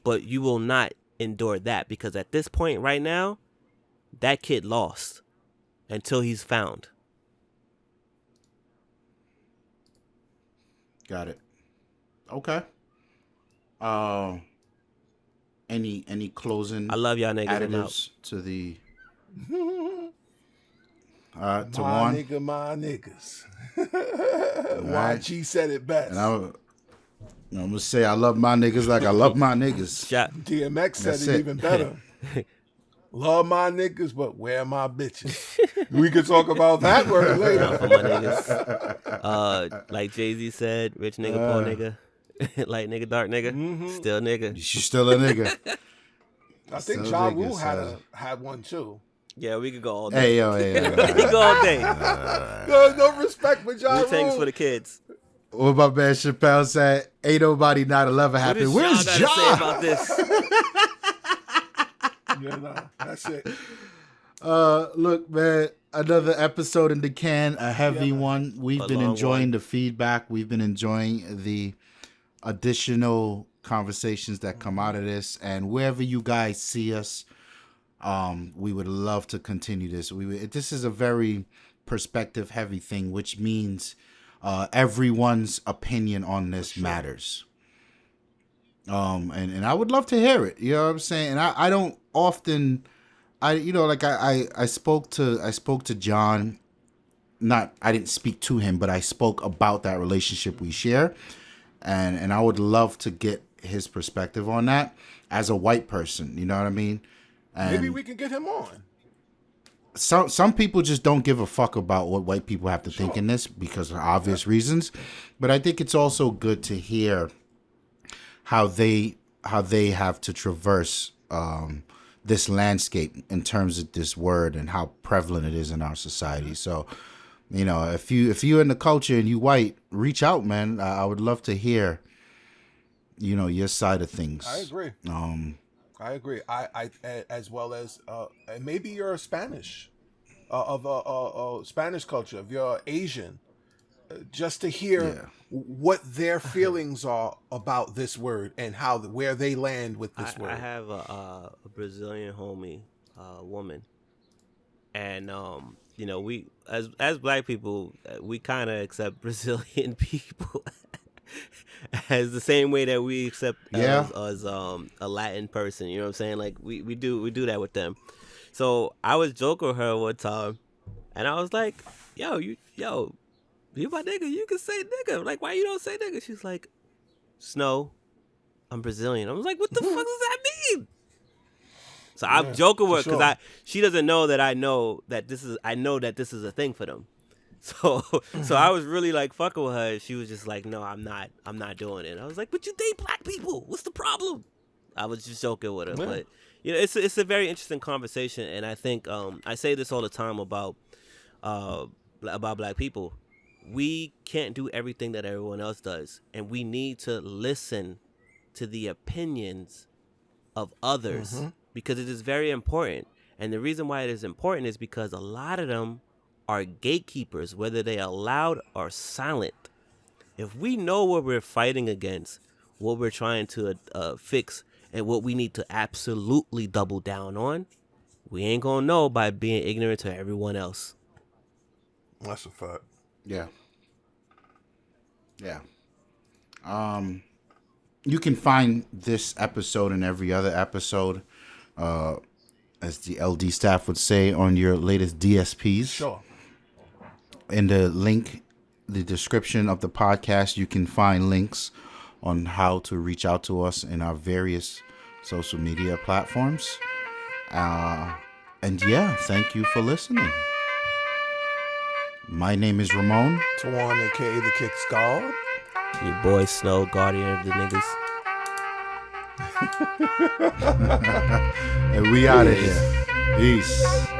But you will not endure that, because at this point right now, that kid lost until he's found. Got it. Okay. Any closing I love y'all niggas. I'm out. additives to the My Tawann? nigga, my niggas. right. YG said it best. And I'm gonna say I love my niggas like I love my niggas. Shot. DMX said That's it it. even better. Love my niggas, but where my bitches? We could talk about that word Out later. for my niggas. Like Jay-Z said, rich nigga, poor nigga, light nigga, dark nigga, still nigga. You still a nigga. I think So Ja niggas, Rule so- had one too. Yeah, we could go all day. Hey yo, hey. We could go all day. There's no respect for Ja Wu-Tang's Rule. for the kids. What my man Chappelle said? Ain't nobody 9/11 What happened. does Where's y'all gotta say Ja? about this? Yeah, nah, that's it. Look, man, another episode in the can, a heavy one. We've A been long enjoying one. the feedback. We've been enjoying the additional conversations that come out of this. And wherever you guys see us, we would love to continue this. This is a very perspective heavy thing, which means everyone's opinion on this matters. And I would love to hear it. You know what I'm saying? And I don't often, I spoke to John. I didn't speak to him, but I spoke about that relationship we share. And I would love to get his perspective on that as a white person. You know what I mean? And Maybe we can get him on. some people just don't give a fuck about what white people have to think in this because of obvious reasons. But I think it's also good to hear how they have to traverse this landscape in terms of this word and how prevalent it is in our society. So, you know, if you're in the culture and you white, reach out, man. I would love to hear, you know, your side of things. I agree. I agree. I as well as maybe you're a Spanish of Spanish culture. If you're Asian, just to hear what their feelings are about this word and where they land with this word. I have a Brazilian homie, woman, and you know, we as black people, we kind of accept Brazilian people as the same way that we accept as a Latin person. You know what I'm saying? Like we do that with them. So I was joking with her one time, and I was like, "Yo, you my nigga. You can say nigga. Like, why you don't say nigga?" She's like, "Snow, I'm Brazilian." I was like, "What the fuck does that mean?" So I'm joking with her because she doesn't know that I know that this is a thing for them. So I was really like fucking with her. She was just like, "No, I'm not doing it." I was like, "But you date black people. What's the problem?" I was just joking with her, but you know, it's a very interesting conversation, and I think I say this all the time about black people. We can't do everything that everyone else does, and we need to listen to the opinions of others because it is very important. And the reason why it is important is because a lot of them are gatekeepers, whether they are loud or silent. If we know what we're fighting against, what we're trying to fix, and what we need to absolutely double down on, we ain't gonna know by being ignorant to everyone else. That's a fact. Yeah. You can find this episode and every other episode, as the LD staff would say, on your latest DSPs. Sure. In the description of the podcast, you can find links on how to reach out to us in our various social media platforms. And yeah, thank you for listening. My name is Ramon. Tawann, aka the Kicks God. Your boy Snow, guardian of the niggas. And we out of here. Peace.